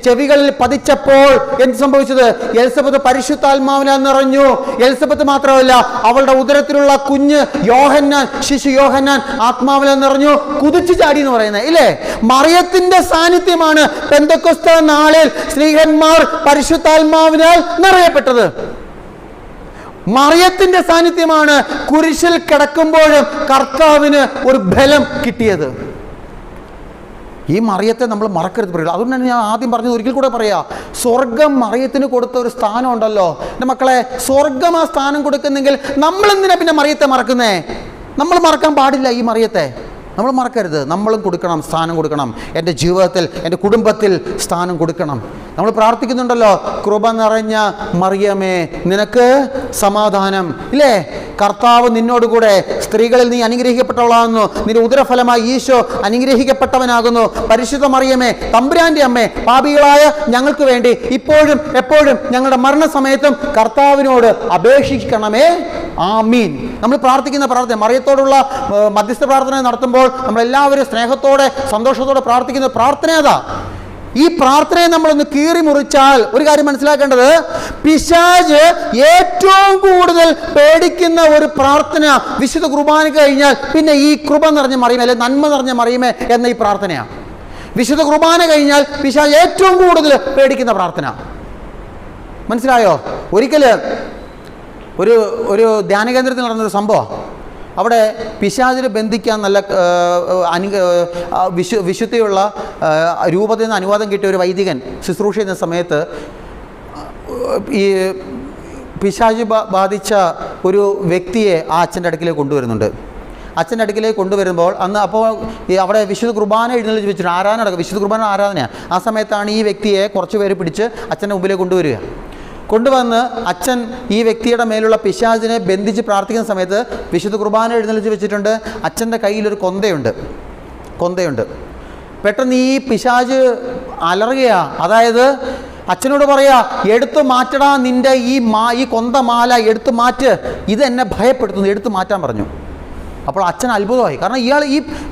ചെവികളിൽ പതിച്ചപ്പോൾ എന്ത് സംഭവിച്ചത്? എലിസബത്ത് പരിശുദ്ധാത്മാവിനാൽ നിറഞ്ഞു. എലിസബത്ത് മാത്രമല്ല, അവളുടെ ഉദരത്തിലുള്ള കുഞ്ഞ് യോഹന്നാൻ, ശിശു യോഹന്നാൻ ആത്മാവിനാൽ നിറഞ്ഞു, കുതിച്ചു ചാടി എന്ന് പറയുന്നത് ഇല്ലേ? മറിയത്തിൻ്റെ സാന്നിധ്യമാണ് പെന്തക്കോസ്ത് നാളിൽ സ്ത്രീഹന്മാർ പരിശുദ്ധാത്മാവിനാൽ നിറയപ്പെട്ടത്. മറിയത്തിൻ്റെ സാന്നിധ്യമാണ് കുരിശിൽ കിടക്കുമ്പോഴും കർത്താവിന് ഒരു ബലം കിട്ടിയത്. ഈ മറിയത്തെ നമ്മൾ മറക്കരുത് പ്രിയരെ. അതുകൊണ്ടാണ് ഞാൻ ആദ്യം പറഞ്ഞത്, ഒരിക്കൽ കൂടെ പറയാം. സ്വർഗം മറിയത്തിന് കൊടുത്ത ഒരു സ്ഥാനം ഉണ്ടല്ലോ എൻ്റെ മക്കളെ. സ്വർഗം ആ സ്ഥാനം കൊടുക്കുന്നെങ്കിൽ നമ്മളെന്തിനാ പിന്നെ മറിയത്തെ മറക്കുന്നേ? നമ്മൾ മറക്കാൻ പാടില്ല ഈ മറിയത്തെ. നമ്മൾ മറക്കരുത്. നമ്മളും കൊടുക്കണം, സ്ഥാനം കൊടുക്കണം. എൻ്റെ ജീവിതത്തിൽ, എൻ്റെ കുടുംബത്തിൽ സ്ഥാനം കൊടുക്കണം. നമ്മൾ പ്രാർത്ഥിക്കുന്നുണ്ടല്ലോ, കൃപ നിറഞ്ഞ മറിയമേ നിനക്ക് സമാധാനം ഇല്ലേ? കർത്താവ് നിന്നോടുകൂടെ, സ്ത്രീകളിൽ നീ അനുഗ്രഹിക്കപ്പെട്ടവളാകുന്നു, നിന്റെ ഉദരഫലമായി ഈശോ അനുഗ്രഹിക്കപ്പെട്ടവനാകുന്നു. പരിശുദ്ധ മറിയമേ, തമ്പുരാൻ്റെ അമ്മേ, പാപികളായ ഞങ്ങൾക്ക് വേണ്ടി ഇപ്പോഴും എപ്പോഴും ഞങ്ങളുടെ മരണസമയത്തും കർത്താവിനോട് അപേക്ഷിക്കണമേ. ആമീൻ. നമ്മൾ പ്രാർത്ഥിക്കുന്ന പ്രാർത്ഥന, മറിയത്തോടുള്ള മധ്യസ്ഥ പ്രാർത്ഥന നടത്തുമ്പോൾ നമ്മളെല്ലാവരും സ്നേഹത്തോടെ സന്തോഷത്തോടെ പ്രാർത്ഥിക്കുന്ന പ്രാർത്ഥന അതാ. ഈ പ്രാർത്ഥനയെ നമ്മളൊന്ന് കീറി മുറിച്ചാൽ ഒരു കാര്യം മനസ്സിലാക്കേണ്ടത്, പിശാച് ഏറ്റവും കൂടുതൽ പേടിക്കുന്ന ഒരു പ്രാർത്ഥന വിശുദ്ധ കുർബാന കഴിഞ്ഞാൽ പിന്നെ ഈ കൃപ നിറഞ്ഞ മറിയമേ, അല്ലെ നന്മ നിറഞ്ഞ മറിയമേ എന്ന ഈ പ്രാർത്ഥനയാണ്. വിശുദ്ധ കുർബാന കഴിഞ്ഞാൽ പിശാച് ഏറ്റവും കൂടുതൽ പേടിക്കുന്ന പ്രാർത്ഥന. മനസ്സിലായോ? ഒരിക്കൽ ഒരു ധ്യാനകേന്ദ്രത്തിൽ നടന്നൊരു സംഭവം. അവിടെ പിശാചിനെ ബന്ധിക്കാൻ നല്ല വിശുദ്ധിയുള്ള രൂപത്തിൽ നിന്ന് അനുവാദം കിട്ടിയ ഒരു വൈദികൻ ശുശ്രൂഷ ചെയ്യുന്ന സമയത്ത് ഈ പിശാച് ബാധിച്ച ഒരു വ്യക്തിയെ ആ അച്ഛൻ്റെ അടുക്കിലേക്ക് കൊണ്ടുവരുന്നുണ്ട്. അച്ഛൻ്റെ അടുക്കിലേക്ക് കൊണ്ടുവരുമ്പോൾ അപ്പോൾ അവിടെ വിശുദ്ധ കുർബാന എഴുന്നള്ളിച്ച് വെച്ചിട്ടുണ്ട്. ആരാധന നടക്കും, വിശുദ്ധ കുർബാന ആരാധനയാണ്. ആ സമയത്താണ് ഈ വ്യക്തിയെ കുറച്ച് പേര് പിടിച്ച് അച്ഛൻ്റെ മുമ്പിലേക്ക് കൊണ്ടുവന്ന് അച്ഛൻ ഈ വ്യക്തിയുടെ മേലുള്ള പിശാചിനെ ബന്ധിച്ച് പ്രാർത്ഥിക്കുന്ന സമയത്ത് വിശുദ്ധ കുർബാന എഴുന്നള്ളിച്ച് വെച്ചിട്ടുണ്ട്. അച്ഛൻ്റെ കയ്യിലൊരു കൊന്തയുണ്ട്. പെട്ടെന്ന് ഈ പിശാച് അലറുകയാ. അതായത് അച്ഛനോട് പറയാ, എടുത്തു മാറ്റടാ നിൻ്റെ ഈ കൊന്തമാല എടുത്തു മാറ്റ്, ഇത് എന്നെ ഭയപ്പെടുത്തുന്നു, എടുത്തു മാറ്റാൻ പറഞ്ഞു. അപ്പോൾ അച്ഛൻ അത്ഭുതമായി. കാരണം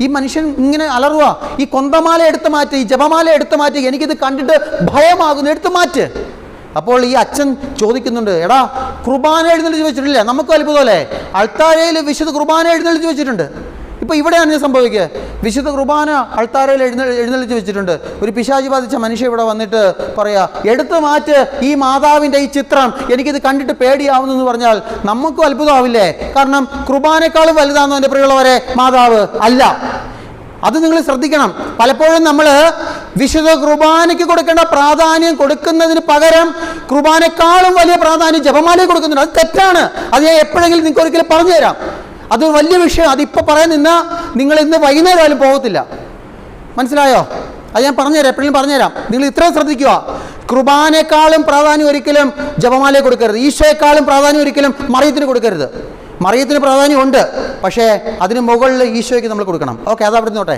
ഈ മനുഷ്യൻ ഇങ്ങനെ അലറുക, ഈ കൊന്തമാല എടുത്തു മാറ്റ്, ഈ ജപമാല എടുത്തു മാറ്റ്, എനിക്കിത് കണ്ടിട്ട് ഭയമാകുന്നു, എടുത്തു മാറ്റ്. അപ്പോൾ ഈ അച്ഛൻ ചോദിക്കുന്നുണ്ട്, എടാ കുർബാന എഴുന്നള്ളിച്ച് വെച്ചിട്ടില്ല? നമുക്കും അത്ഭുതമല്ലേ, അൾത്താരയിൽ വിശുദ്ധ കുർബാന എഴുന്നള്ളിച്ച് വെച്ചിട്ടുണ്ട്. ഇപ്പോൾ ഇവിടെയാണ് സംഭവിക്കുക. വിശുദ്ധ കുർബാന അൾത്താരയിൽ എഴുന്നള്ളിച്ച് വെച്ചിട്ടുണ്ട്. ഒരു പിശാചി ബാധിച്ച മനുഷ്യ ഇവിടെ വന്നിട്ട് പറയാ, എടുത്തു മാറ്റ് ഈ മാതാവിൻ്റെ ഈ ചിത്രം, എനിക്കിത് കണ്ടിട്ട് പേടിയാവുന്നു എന്ന് പറഞ്ഞാൽ നമുക്കും അത്ഭുതമാവില്ലേ? കാരണം കുർബാനേക്കാളും വലുതാണെന്നോ എൻ്റെ പ്രിയമുള്ളവരെ മാതാവ്? അല്ല. അത് നിങ്ങൾ ശ്രദ്ധിക്കണം. പലപ്പോഴും നമ്മൾ വിശുദ്ധ കുർബാനയ്ക്ക് കൊടുക്കേണ്ട പ്രാധാന്യം കൊടുക്കുന്നതിന് പകരം കുർബാനേക്കാളും വലിയ പ്രാധാന്യം ജപമാലയ്ക്ക് കൊടുക്കുന്നുണ്ട്. അത് തെറ്റാണ്. അത് ഞാൻ എപ്പോഴെങ്കിലും നിങ്ങൾക്ക് ഒരിക്കലും പറഞ്ഞു തരാം. അത് വലിയ വിഷയം. അതിപ്പോൾ പറയാൻ നിന്നാൽ നിങ്ങൾ ഇന്ന് വൈകുന്നേരമായാലും പോകത്തില്ല. മനസ്സിലായോ? അത് ഞാൻ പറഞ്ഞുതരാം, എപ്പോഴും പറഞ്ഞുതരാം. നിങ്ങൾ ഇത്രയും ശ്രദ്ധിക്കുക. കുർബാനേക്കാളും പ്രാധാന്യം ഒരിക്കലും ജപമാലയെ കൊടുക്കരുത്. ഈശോയെക്കാളും പ്രാധാന്യം ഒരിക്കലും മറിയത്തിന് കൊടുക്കരുത്. മറിയത്തിന് പ്രാധാന്യമുണ്ട്, പക്ഷേ അതിന് മുകളിൽ ഈശോയ്ക്ക് നമ്മൾ കൊടുക്കണം. ഓക്കെ, അത് അവിടെ നിന്നോട്ടെ.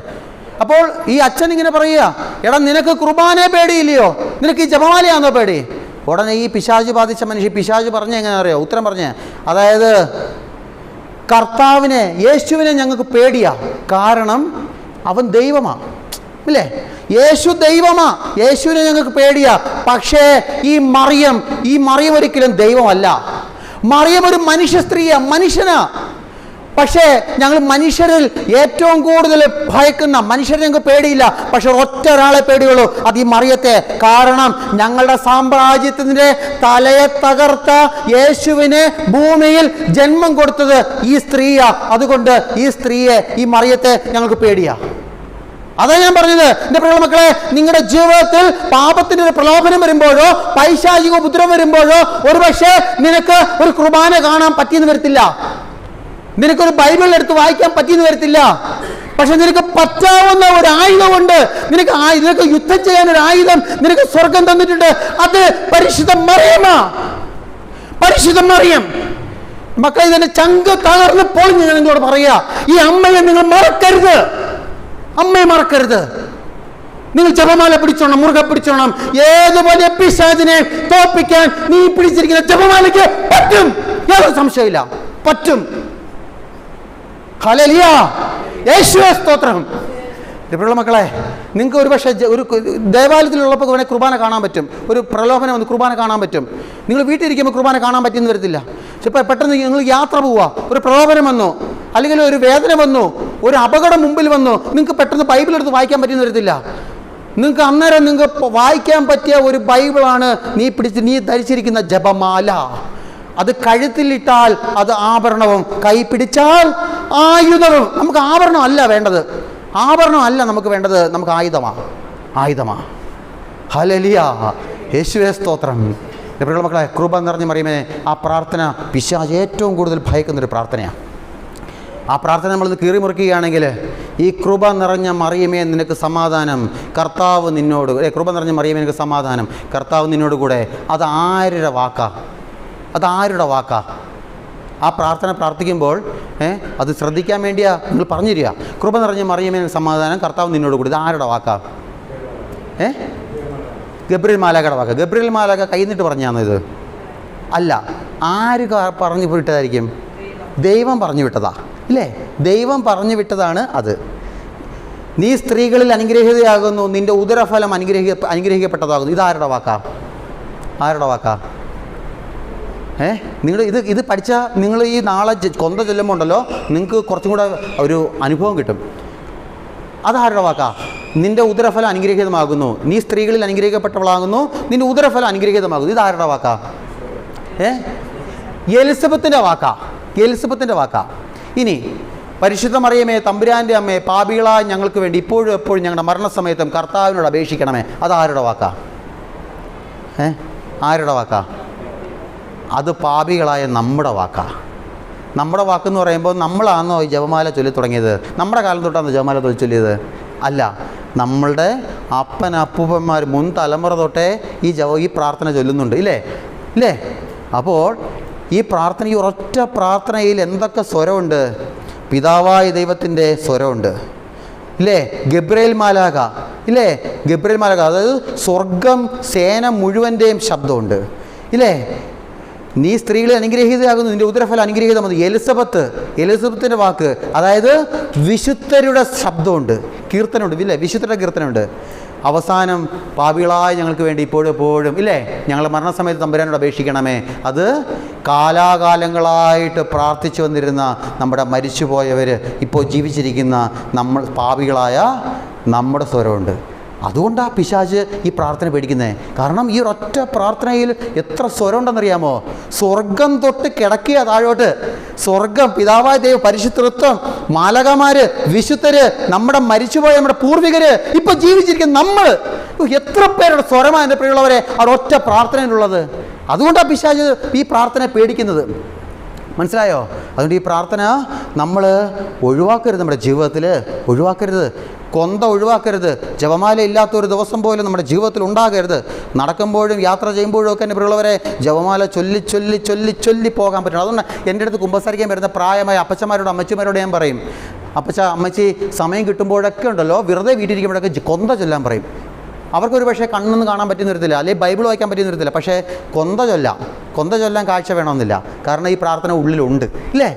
അപ്പോൾ ഈ അച്ഛൻ ഇങ്ങനെ പറയുക, എടാ നിനക്ക് കുർബാനയെ പേടിയില്ലയോ, നിനക്ക് ഈ ജപമാലയാണോ പേടി? ഉടനെ ഈ പിശാച് ബാധിച്ച മനുഷ്യ പിശാച് പറഞ്ഞ എങ്ങനെ അറിയോ? ഉത്തരം പറഞ്ഞേ, അതായത് കർത്താവിനെ, യേശുവിനെ ഞങ്ങൾക്ക് പേടിയാ. കാരണം അവൻ ദൈവമാ, ഇല്ലേ? യേശു ദൈവമാ, യേശുവിനെ ഞങ്ങൾക്ക് പേടിയാ. പക്ഷേ ഈ മറിയം ഒരിക്കലും ദൈവമല്ല. മറിയം ഒരു മനുഷ്യ സ്ത്രീയാ, മനുഷ്യനാ. പക്ഷേ ഞങ്ങൾ മനുഷ്യരിൽ ഏറ്റവും കൂടുതൽ ഭയക്കുന്ന, മനുഷ്യരെ ഞങ്ങൾക്ക് പേടിയില്ല, പക്ഷെ ഒറ്റ ഒരാളെ പേടിയുള്ളൂ, അത് ഈ മറിയത്തെ. കാരണം ഞങ്ങളുടെ സാമ്രാജ്യത്തിൻ്റെ തലയെ തകർത്ത യേശുവിനെ ഭൂമിയിൽ ജന്മം കൊടുത്തത് ഈ സ്ത്രീയാ. അതുകൊണ്ട് ഈ സ്ത്രീയെ, ഈ മറിയത്തെ ഞങ്ങൾക്ക് പേടിയാ. അതാ ഞാൻ പറഞ്ഞത്, എൻ്റെ പ്രിയ മക്കളെ, നിങ്ങളുടെ ജീവിതത്തിൽ പാപത്തിൻ്റെ ഒരു പ്രലോഭനം വരുമ്പോഴോ പൈശാചിക ഉപദ്രവം വരുമ്പോഴോ ഒരുപക്ഷെ നിനക്ക് ഒരു കുർബാന കാണാൻ പറ്റിയെന്ന് വരത്തില്ല, നിനക്കൊരു ബൈബിൾ എടുത്ത് വായിക്കാൻ പറ്റിയെന്ന് വരത്തില്ല. പക്ഷെ നിനക്ക് പറ്റാവുന്ന ഒരു ആയുധമുണ്ട്. നിനക്ക് യുദ്ധം ചെയ്യാൻ ഒരു ആയുധം നിനക്ക് സ്വർഗം തന്നിട്ടുണ്ട്. അത് പരിശുദ്ധ മറിയമാ, പരിശുദ്ധ മറിയം. മക്കളെ, ഇതിന്റെ ചങ്ക് തകർന്ന് പൊളിഞ്ഞ് ഞാൻ നിങ്ങളോട് പറയാ, ഈ അമ്മയെ നിങ്ങൾ മറക്കരുത്, അമ്മയെ മറക്കരുത്. നിങ്ങൾ ജപമാല പിടിച്ചോണം, മുറുകെ പിടിച്ചോണം. ഏത് വലിയ പിശാചിനെ തോൽപ്പിക്കാൻ നീ പിടിച്ചിരിക്കുന്ന ജപമാലയ്ക്ക് പറ്റും, യാതൊരു സംശയമില്ല, പറ്റും. ഹല്ലേലൂയ, യേശുവേ സ്തോത്രം. പ്രിയമുള്ള മക്കളെ, നിങ്ങൾക്ക് ഒരു പക്ഷേ ഒരു ദേവാലയത്തിലുള്ളപ്പോൾ വേണേൽ കുർബാന കാണാൻ പറ്റും, ഒരു പ്രലോഭനം വന്ന് കുർബാന കാണാൻ പറ്റും. നിങ്ങൾ വീട്ടിലിരിക്കുമ്പോൾ കുർബാന കാണാൻ പറ്റിയെന്ന് വരത്തില്ല. ഇപ്പോൾ പെട്ടെന്ന് നിങ്ങൾ യാത്ര പോവുക, ഒരു പ്രലോഭനം വന്നു, അല്ലെങ്കിൽ ഒരു വേദന വന്നു, ഒരു അപകടം മുമ്പിൽ വന്നു, നിങ്ങൾക്ക് പെട്ടെന്ന് ബൈബിൾ എടുത്ത് വായിക്കാൻ പറ്റിയെന്ന് വരത്തില്ല. നിങ്ങൾക്ക് അന്നേരം നിങ്ങൾക്ക് വായിക്കാൻ പറ്റിയ ഒരു ബൈബിളാണ് നീ ധരിച്ചിരിക്കുന്ന ജപമാല. അത് കഴുത്തിലിട്ടാൽ അത് ആഭരണവും, കൈ പിടിച്ചാൽ ആയുധവും. നമുക്ക് ആഭരണം അല്ല വേണ്ടത്, ആഭരണം അല്ല നമുക്ക് വേണ്ടത്, നമുക്ക് ആയുധമാ. ഹല്ലേലൂയ, യേശുവേ സ്തോത്രം. പ്രിയമുള്ള മക്കളെ, കൃപ നിറഞ്ഞ മറിയമേ, ആ പ്രാർത്ഥന പിശാച് ഏറ്റവും കൂടുതൽ ഭയക്കുന്നൊരു പ്രാർത്ഥനയാണ്. ആ പ്രാർത്ഥന നമ്മളിത് കീറി മുറിക്കുകയാണെങ്കിൽ, ഈ കൃപ നിറഞ്ഞ മറിയമേ നിനക്ക് സമാധാനം, കർത്താവ് നിന്നോട്, കൃപ നിറഞ്ഞ മറിയമേ നിനക്ക് സമാധാനം, കർത്താവ് നിന്നോട് കൂടെ. അത് ആരുടെ വാക്കാ? ആ പ്രാർത്ഥന പ്രാർത്ഥിക്കുമ്പോൾ അത് ശ്രദ്ധിക്കാൻ വേണ്ടിയാ നിങ്ങൾ പറഞ്ഞു തരിക. കൃപ നിറഞ്ഞ മറിയമേ നിനക്ക് സമാധാനം, കർത്താവ് നിന്നോട് കൂടി. ഇത് ആരുടെ വാക്കാ? ഗബ്രിയേൽ മാലാഖയുടെ വാക്ക്. ഗബ്രിയേൽ മാലാഖ കൈന്നിട്ട് പറഞ്ഞാണോ ഇത്? അല്ല. ആര് പറഞ്ഞു വിട്ടതായിരിക്കും? ദൈവം പറഞ്ഞു വിട്ടതാ, ഇല്ലേ? ദൈവം പറഞ്ഞു വിട്ടതാണ് അത്. നീ സ്ത്രീകളിൽ അനുഗ്രഹീതയാകുന്നു, നിന്റെ ഉദരഫലം അനുഗ്രഹിക്കപ്പെട്ടതാകുന്നു. ഇത് ആരുടെ വാക്കാ? നിങ്ങൾ ഇത് പഠിച്ചാൽ നിങ്ങൾ ഈ നാളെ കൊന്ത ചൊല്ലുമ്പോൾ ഉണ്ടല്ലോ, നിങ്ങൾക്ക് കുറച്ചും കൂടെ ഒരു അനുഭവം കിട്ടും. അതാരുടെ വാക്കാ? നിന്റെ ഉദരഫലം അനുഗ്രഹീതമാകുന്നു, നീ സ്ത്രീകളിൽ അനുഗ്രഹിക്കപ്പെട്ടവളാകുന്നു, നിന്റെ ഉദരഫലം അനുഗ്രഹീതമാകുന്നു. ഇത് ആരുടെ വാക്കാ? എലിസബത്തിൻ്റെ വാക്കാ. ഇനി പരിശുദ്ധ മറിയമേ, തമ്പുരാൻ്റെ അമ്മേ, പാപികളായ ഞങ്ങൾക്ക് വേണ്ടി ഇപ്പോഴും എപ്പോഴും ഞങ്ങളുടെ മരണസമയത്തും കർത്താവിനോട് അപേക്ഷിക്കണമേ. അത് ആരുടെ വാക്കാ? അത് പാപികളായ നമ്മുടെ വാക്കെന്ന് പറയുമ്പോൾ നമ്മളാണോ ഈ ജപമാല ചൊല്ലി തുടങ്ങിയത്? നമ്മുടെ കാലം തൊട്ടാണോ ജപമാല ചൊല്ലിയത്? അല്ല, നമ്മളുടെ അപ്പൂപ്പന്മാർ മുൻ തലമുറ തൊട്ടേ ഈ പ്രാർത്ഥന ചൊല്ലുന്നുണ്ട്, ഇല്ലേ? അപ്പോൾ ഈ ഒരൊറ്റ പ്രാർത്ഥനയിൽ എന്തൊക്കെ സ്വരമുണ്ട്? പിതാവായ ദൈവത്തിൻ്റെ സ്വരമുണ്ട്, ഇല്ലേ? ഗബ്രിയേൽ മാലാഖ, അതായത് സ്വർഗം സേന മുഴുവൻ്റെയും ശബ്ദമുണ്ട്, ഇല്ലേ? നീ സ്ത്രീകളെ അനുഗ്രഹീതയാകുന്നു, നിന്റെ ഉദരഫലം അനുഗ്രഹീതമാണ്. എലിസബത്തിൻ്റെ വാക്ക്, അതായത് വിശുദ്ധരുടെ ശബ്ദമുണ്ട്, കീർത്തനമുണ്ട്, ഇല്ലേ? വിശുദ്ധരുടെ കീർത്തനമുണ്ട്. അവസാനം പാപികളായ ഞങ്ങൾക്ക് വേണ്ടി ഇപ്പോഴും എപ്പോഴും, ഇല്ലേ? ഞങ്ങളുടെ മരണസമയത്ത് തമ്പുരാനോട് അപേക്ഷിക്കണമേ. അത് കാലാകാലങ്ങളായിട്ട് പ്രാർത്ഥിച്ചു വന്നിരുന്ന നമ്മുടെ മരിച്ചുപോയവർ, ഇപ്പോൾ ജീവിച്ചിരിക്കുന്ന നമ്മൾ പാപികളായ നമ്മുടെ സ്വരമുണ്ട്. അതുകൊണ്ടാണ് പിശാച് ഈ പ്രാർത്ഥന പേടിക്കുന്നത്. കാരണം ഈ ഒരൊറ്റ പ്രാർത്ഥനയിൽ എത്ര സ്വരം ഉണ്ടെന്നറിയാമോ? സ്വർഗം തൊട്ട് കിടക്കുക താഴോട്ട്. സ്വർഗം, പിതാവായ ദൈവം, പരിശുദ്ധത്വം, മാലകമാര്, വിശുദ്ധര്, നമ്മുടെ മരിച്ചുപോയ നമ്മുടെ പൂർവികര്, ഇപ്പൊ ജീവിച്ചിരിക്കുന്ന നമ്മൾ, എത്ര പേരുടെ സ്വരമാണ് എൻ്റെ പ്രിയമുള്ളവരെ ആ ഒറ്റ പ്രാർത്ഥനയിലുള്ളത്. അതുകൊണ്ടാണ് പിശാച് ഈ പ്രാർത്ഥന പേടിക്കുന്നത്. മനസ്സിലായോ? അതുകൊണ്ട് ഈ പ്രാർത്ഥന നമ്മൾ ഒഴിവാക്കരുത്, നമ്മുടെ ജീവിതത്തിൽ ഒഴിവാക്കരുത്, ഒഴിവാക്കരുത്. ജപമാല ഇല്ലാത്തൊരു ദിവസം പോലും നമ്മുടെ ജീവിതത്തിൽ ഉണ്ടാകരുത്. നടക്കുമ്പോഴും യാത്ര ചെയ്യുമ്പോഴും ഒക്കെ എൻ്റെ പ്രിയമുള്ളവരെ ജപമാല ചൊല്ലി പോകാൻ പറ്റണം. അതുകൊണ്ട് എൻ്റെ അടുത്ത് കുമ്പസാരിക്കാൻ വരുന്ന പ്രായമായ അപ്പച്ചമാരോട് അമ്മച്ചിമാരോട് ഞാൻ പറയും, അമ്മച്ചി സമയം കിട്ടുമ്പോഴൊക്കെ ഉണ്ടല്ലോ, വെറുതെ വീട്ടിലിരിക്കുമ്പോഴൊക്കെ കൊന്ത ചൊല്ലാൻ പറയും. അവർക്കൊരു പക്ഷേ കണ്ണൊന്നും കാണാൻ പറ്റുന്ന വരത്തില്ല, അല്ലെങ്കിൽ ബൈബിൾ വായിക്കാൻ പറ്റുന്ന വരത്തില്ല, പക്ഷേ കൊന്ത ചൊല്ലാൻ കാഴ്ച വേണമെന്നില്ല. കാരണം ഈ പ്രാർത്ഥന ഉള്ളിലുണ്ട്, ഇല്ലേ?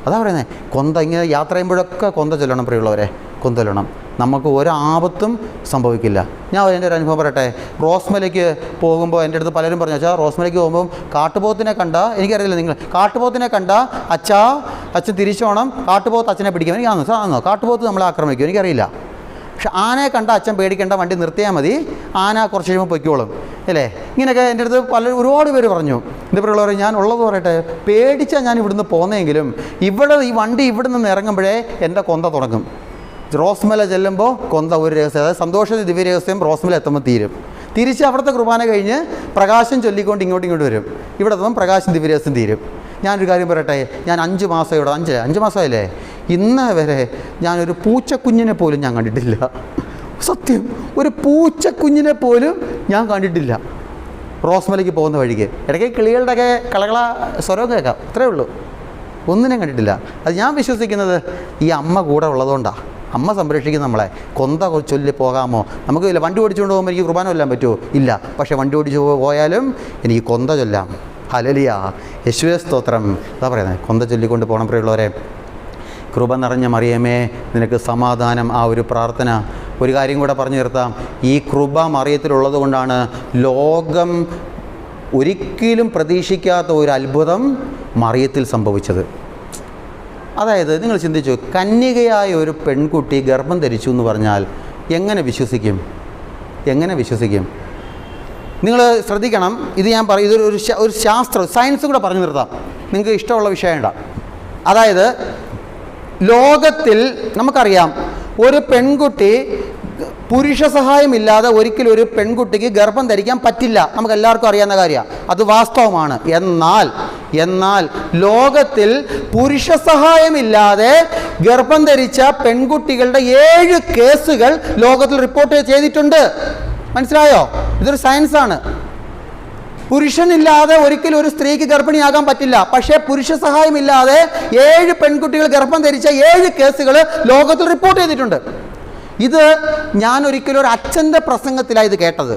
അതാ പറയുന്നത്. കൊന്ത ഇങ്ങനെ യാത്ര ചെയ്യുമ്പോഴൊക്കെ കൊന്ത ചൊല്ലണം പ്രിയമുള്ളവരെ, കൊന്ത ചൊല്ലണം. നമുക്ക് ഒരാപത്തും സംഭവിക്കില്ല. ഞാൻ എൻ്റെ ഒരു അനുഭവം പറയട്ടെ. റോസ്മലയ്ക്ക് പോകുമ്പോൾ എൻ്റെ അടുത്ത് പലരും പറഞ്ഞു, അച്ഛാ റോസ്മലയ്ക്ക് പോകുമ്പോൾ കാട്ടുപോത്തിനെ കണ്ട, എനിക്കറിയില്ല നിങ്ങൾ കാട്ടുപോത്തിനെ കണ്ട അച്ഛൻ തിരിച്ചോണം, കാട്ടുപോത്ത് അച്ഛനെ പിടിക്കും. എനിക്കാണോ കാട്ടുപോത്ത് നമ്മളെ ആക്രമിക്കും? എനിക്കറിയില്ല. പക്ഷെ ആനയെ കണ്ട അച്ഛൻ പേടിക്കേണ്ട, വണ്ടി നിർത്തിയാൽ മതി, ആന കുറച്ച് കഴിയുമ്പോൾ പൊയ്ക്കോളും അല്ലേ. ഇങ്ങനെയൊക്കെ എൻ്റെ അടുത്ത് ഒരുപാട് പേര് പറഞ്ഞു. എൻ്റെ പ്രിയമുള്ളവരെ, ഞാൻ ഉള്ളത് പറയട്ടെ, പേടിച്ചാൽ ഞാൻ ഇവിടുന്ന് പോന്നെങ്കിലും ഈ വണ്ടി ഇവിടെ നിന്ന് ഇറങ്ങുമ്പോഴേ എൻ്റെ കൊന്ത തുടങ്ങും. റോസ്മല ചെല്ലുമ്പോൾ കൊന്ത ഒരു രഹസ്യം, അതായത് സന്തോഷ ദിവ്യരഹസ്യം റോസ്മല എത്തുമ്പോൾ തീരും. തിരിച്ച് അവിടുത്തെ കുർബാന കഴിഞ്ഞ് പ്രകാശം ചൊല്ലിക്കൊണ്ട് ഇങ്ങോട്ട് വരും. ഇവിടെ എത്തുമ്പം പ്രകാശം ദിവ്യരഹസ്യം തീരും. ഞാനൊരു കാര്യം പറയട്ടെ, ഞാൻ 5 മാസം ഇവിടെ 5 മാസമായില്ലേ, ഇന്ന് വരെ ഞാനൊരു പൂച്ചക്കുഞ്ഞിനെ പോലും ഞാൻ കണ്ടിട്ടില്ല. സത്യം, ഒരു പൂച്ചക്കുഞ്ഞിനെ പോലും ഞാൻ കണ്ടിട്ടില്ല റോസ്മലയ്ക്ക് പോകുന്ന വഴിക്ക്. ഇടയ്ക്ക് കിളികളുടെയൊക്കെ കളകള സ്വരം കേൾക്കാം, അത്രേ ഉള്ളൂ. ഒന്നിനും കണ്ടിട്ടില്ല. അത് ഞാൻ വിശ്വസിക്കുന്നത് ഈ അമ്മ കൂടെ ഉള്ളതുകൊണ്ടാണ്. അമ്മ സംരക്ഷിക്കും നമ്മളെ. കൊന്ത ചൊല്ലി പോകാമോ? നമുക്ക് ഇല്ല. വണ്ടി ഓടിച്ചുകൊണ്ട് പോകുമ്പോൾ എനിക്ക് കുർബാന ചൊല്ലാൻ പറ്റുമോ? ഇല്ല. പക്ഷേ വണ്ടി ഓടിച്ച് പോയാലും എനിക്ക് കൊന്ത ചൊല്ലാം. ഹല്ലേലൂയ, യേശുവേ സ്തോത്രം. അതാ പറയുന്നത്, കൊന്ത ചൊല്ലിക്കൊണ്ട് പോകണം പ്രിയമുള്ളവരെ. കൃപ നിറഞ്ഞ മറിയമേ നിനക്ക് സമാധാനം. ആ ഒരു പ്രാർത്ഥന ഒരു കാര്യം കൂടെ പറഞ്ഞു നിർത്താം. ഈ കൃപ മറിയത്തിലുള്ളത് കൊണ്ടാണ് ലോകം ഒരിക്കലും പ്രതീക്ഷിക്കാത്ത ഒരു അത്ഭുതം മറിയത്തിൽ സംഭവിച്ചത്. അതായത് നിങ്ങൾ ചിന്തിച്ചു, കന്യകയായ ഒരു പെൺകുട്ടി ഗർഭം ധരിച്ചു എന്ന് പറഞ്ഞാൽ എങ്ങനെ വിശ്വസിക്കും? നിങ്ങൾ ശ്രദ്ധിക്കണം. ഇത് ഞാൻ പറയും, ഇതൊരു ശാസ്ത്രം, സയൻസ് കൂടെ പറഞ്ഞു നിർത്താം, നിങ്ങൾക്ക് ഇഷ്ടമുള്ള വിഷയമുണ്ട. അതായത് ലോകത്തിൽ നമുക്കറിയാം, ഒരു പെൺകുട്ടി പുരുഷ സഹായമില്ലാതെ ഒരിക്കലും ഒരു പെൺകുട്ടിക്ക് ഗർഭം ധരിക്കാൻ പറ്റില്ല. നമുക്ക് എല്ലാവർക്കും അറിയാവുന്ന കാര്യമാണ്, അത് വാസ്തവമാണ്. എന്നാൽ ലോകത്തിൽ പുരുഷ സഹായമില്ലാതെ ഗർഭം ധരിച്ച പെൺകുട്ടികളുടെ 7 കേസുകൾ ലോകത്തിൽ റിപ്പോർട്ട് ചെയ്തിട്ടുണ്ട്. മനസ്സിലായോ? ഇതൊരു സയൻസാണ്. പുരുഷനില്ലാതെ ഒരിക്കലും ഒരു സ്ത്രീക്ക് ഗർഭിണിയാകാൻ പറ്റില്ല. പക്ഷേ പുരുഷ സഹായമില്ലാതെ 7 പെൺകുട്ടികൾ ഗർഭം ധരിച്ച 7 കേസുകൾ ലോകത്തിൽ റിപ്പോർട്ട് ചെയ്തിട്ടുണ്ട്. ഇത് ഞാൻ ഒരിക്കലും ഒരു അച്ഛൻ്റെ പ്രസംഗത്തിലാണ് ഇത് കേട്ടത്.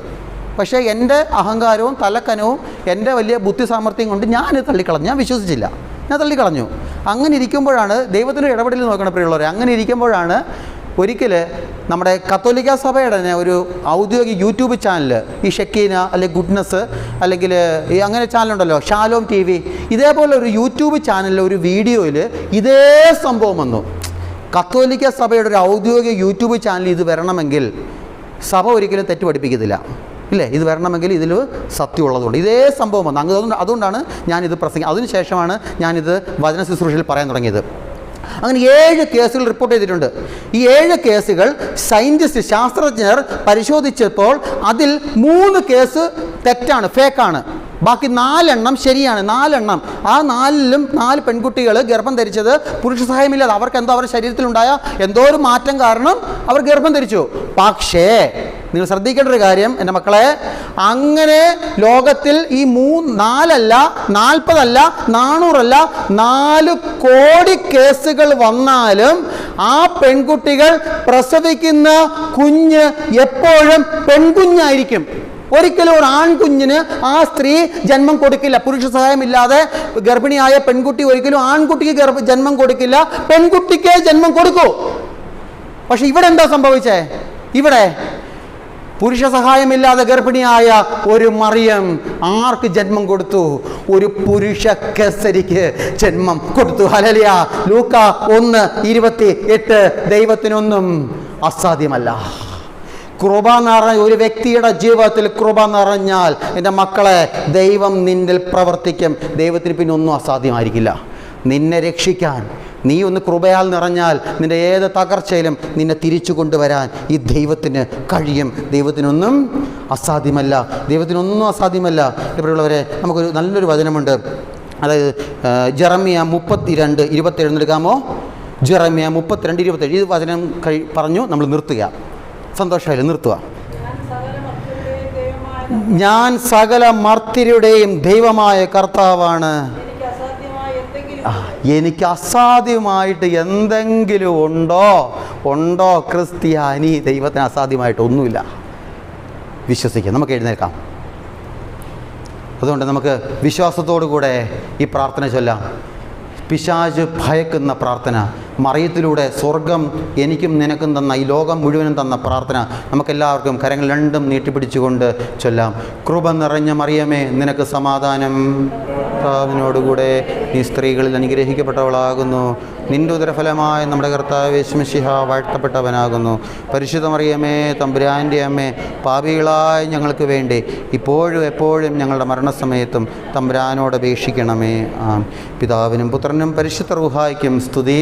പക്ഷേ എൻ്റെ അഹങ്കാരവും തലക്കനവും എൻ്റെ വലിയ ബുദ്ധി സാമർഥ്യം കൊണ്ട് ഞാനിത് തള്ളിക്കളഞ്ഞു. ഞാൻ വിശ്വസിച്ചില്ല, ഞാൻ തള്ളിക്കളഞ്ഞു. അങ്ങനെ ഇരിക്കുമ്പോഴാണ് ദൈവത്തിൻ്റെ ഇടപെടൽ നോക്കണം പ്രിയമുള്ളവരെ. അങ്ങനെ ഇരിക്കുമ്പോഴാണ് ഒരിക്കൽ നമ്മുടെ കത്തോലിക്ക സഭയുടെ തന്നെ ഒരു ഔദ്യോഗിക യൂട്യൂബ് ചാനൽ, ഈ ഷെക്കീന അല്ലെങ്കിൽ ഗുഡ്നസ് അല്ലെങ്കിൽ ഈ അങ്ങനെ ചാനലുണ്ടല്ലോ, ഷാലോം TV, ഇതേപോലെ ഒരു യൂട്യൂബ് ചാനലിൽ ഒരു വീഡിയോയിൽ ഇതേ സംഭവം വന്നു. കത്തോലിക്ക സഭയുടെ ഒരു ഔദ്യോഗിക യൂട്യൂബ് ചാനൽ ഇത് വരണമെങ്കിൽ സഭ ഒരിക്കലും തെറ്റ് പഠിപ്പിക്കത്തില്ല, ഇല്ലേ? ഇത് വരണമെങ്കിൽ ഇതിൽ സത്യമുള്ളതുകൊണ്ട് ഇതേ സംഭവം വന്നു. അതുകൊണ്ടാണ് ഞാനിത് അതിനുശേഷമാണ് ഞാനിത് വചന ശുശ്രൂഷയിൽ പറയാൻ തുടങ്ങിയത്. അങ്ങനെ 7 കേസുകൾ റിപ്പോർട്ട് ചെയ്തിട്ടുണ്ട്. ഈ 7 കേസുകൾ ശാസ്ത്രജ്ഞർ പരിശോധിച്ചപ്പോൾ അതിൽ 3 കേസ് തെറ്റാണ്, ഫേക്കാണ്. ബാക്കി 4 എണ്ണം ശരിയാണ്. 4 എണ്ണം, ആ 4ലും 4 പെൺകുട്ടികൾ ഗർഭം ധരിച്ചത് പുരുഷ സഹായമില്ലാതെ അവർക്ക് എന്തോ അവരുടെ ശരീരത്തിലുണ്ടായ എന്തോ ഒരു മാറ്റം കാരണം അവർ ഗർഭം ധരിച്ചു. പക്ഷേ നിങ്ങൾ ശ്രദ്ധിക്കേണ്ട ഒരു കാര്യം എൻ്റെ മക്കളെ, അങ്ങനെ ലോകത്തിൽ ഈ 4 അല്ല 40 അല്ല 400 അല്ല 4 കോടി കേസുകൾ വന്നാലും ആ പെൺകുട്ടികൾ പ്രസവിക്കുന്ന കുഞ്ഞ് എപ്പോഴും പെൺകുഞ്ഞായിരിക്കും. ഒരിക്കലും ഒരു ആൺകുഞ്ഞിന് ആ സ്ത്രീ ജന്മം കൊടുക്കില്ല. പുരുഷ സഹായമില്ലാതെ ഗർഭിണിയായ പെൺകുട്ടി ഒരിക്കലും ആൺകുട്ടിക്ക് ജന്മം കൊടുക്കില്ല, പെൺകുട്ടിക്ക് ജന്മം കൊടുക്കൂ. പക്ഷെ ഇവിടെ എന്താ സംഭവിച്ചേ? ഇവിടെ പുരുഷ സഹായമില്ലാതെ ഗർഭിണിയായ ഒരു മറിയം ആർക്ക് ജന്മം കൊടുത്തു? ഒരു പുരുഷ കേസരിക്ക് ജന്മം കൊടുത്തു. ഹല്ലേലൂയ. ലൂക്ക 1:28. ദൈവത്തിനൊന്നും അസാധ്യമല്ല. കൃപ നിറഞ്ഞ ഒരു വ്യക്തിയുടെ ജീവിതത്തിൽ കൃപ നിറഞ്ഞാൽ എൻ്റെ മക്കളെ, ദൈവം നിന്നിൽ പ്രവർത്തിക്കും. ദൈവത്തിന് പിന്നെ ഒന്നും അസാധ്യമായിരിക്കില്ല. നിന്നെ രക്ഷിക്കാൻ നീ ഒന്ന് കൃപയാൽ നിറഞ്ഞാൽ നിൻ്റെ ഏത് തകർച്ചയിലും നിന്നെ തിരിച്ചു കൊണ്ടുവരാൻ ഈ ദൈവത്തിന് കഴിയും. ദൈവത്തിനൊന്നും അസാധ്യമല്ല. ദൈവത്തിനൊന്നും അസാധ്യമല്ല. ഇവിടെയുള്ളവരെ, നമുക്കൊരു നല്ലൊരു വചനമുണ്ട്. അതായത് ജെറമ്യ 32:27 എടുക്കാമോ? ജെറമ്യ 32:27. ഈ വചനം പറഞ്ഞു നമ്മൾ നിർത്തുക. സന്തോഷമായില്ല, നിർത്തുക. ഞാൻ സകല മർത്യരുടെയും ദൈവമായ കർത്താവാണ്. എനിക്ക് അസാധ്യമായിട്ട് എന്തെങ്കിലും ഉണ്ടോ ക്രിസ്ത്യാനി? ദൈവത്തിന് അസാധ്യമായിട്ട് ഒന്നുമില്ല. വിശ്വസിക്കുക. നമുക്ക് എഴുന്നേൽക്കാം. അതുകൊണ്ട് നമുക്ക് വിശ്വാസത്തോടു കൂടെ ഈ പ്രാർത്ഥന ചൊല്ലാം. പിശാച് ഭയക്കുന്ന പ്രാർത്ഥന, മറിയത്തിലൂടെ സ്വർഗം എനിക്കും നിനക്കും തന്ന, ഈ ലോകം മുഴുവനും തന്ന പ്രാർത്ഥന നമുക്കെല്ലാവർക്കും കരങ്ങൾ രണ്ടും നീട്ടിപ്പിടിച്ചുകൊണ്ട് ചൊല്ലാം. കൃപ നിറഞ്ഞ മറിയമേ, നിനക്ക് സമാധാനം, കർത്താവിനോടുകൂടെ നീ സ്ത്രീകളിൽ അനുഗ്രഹിക്കപ്പെട്ടവളാകുന്നു. നിന്റെ ഉദരഫലമായ നമ്മുടെ കർത്താവ് യേശു മിശിഹ വാഴ്ത്തപ്പെട്ടവനാകുന്നു. പരിശുദ്ധ മറിയമേ, തമ്പുരാൻ്റെ അമ്മേ, പാപികളായ ഞങ്ങൾക്ക് വേണ്ടി ഇപ്പോഴും എപ്പോഴും ഞങ്ങളുടെ മരണസമയത്തും തമ്പുരാനോട് അപേക്ഷിക്കണമേ. പിതാവിനും പുത്രനും പരിശുദ്ധ റൂഹായ്ക്കും സ്തുതി.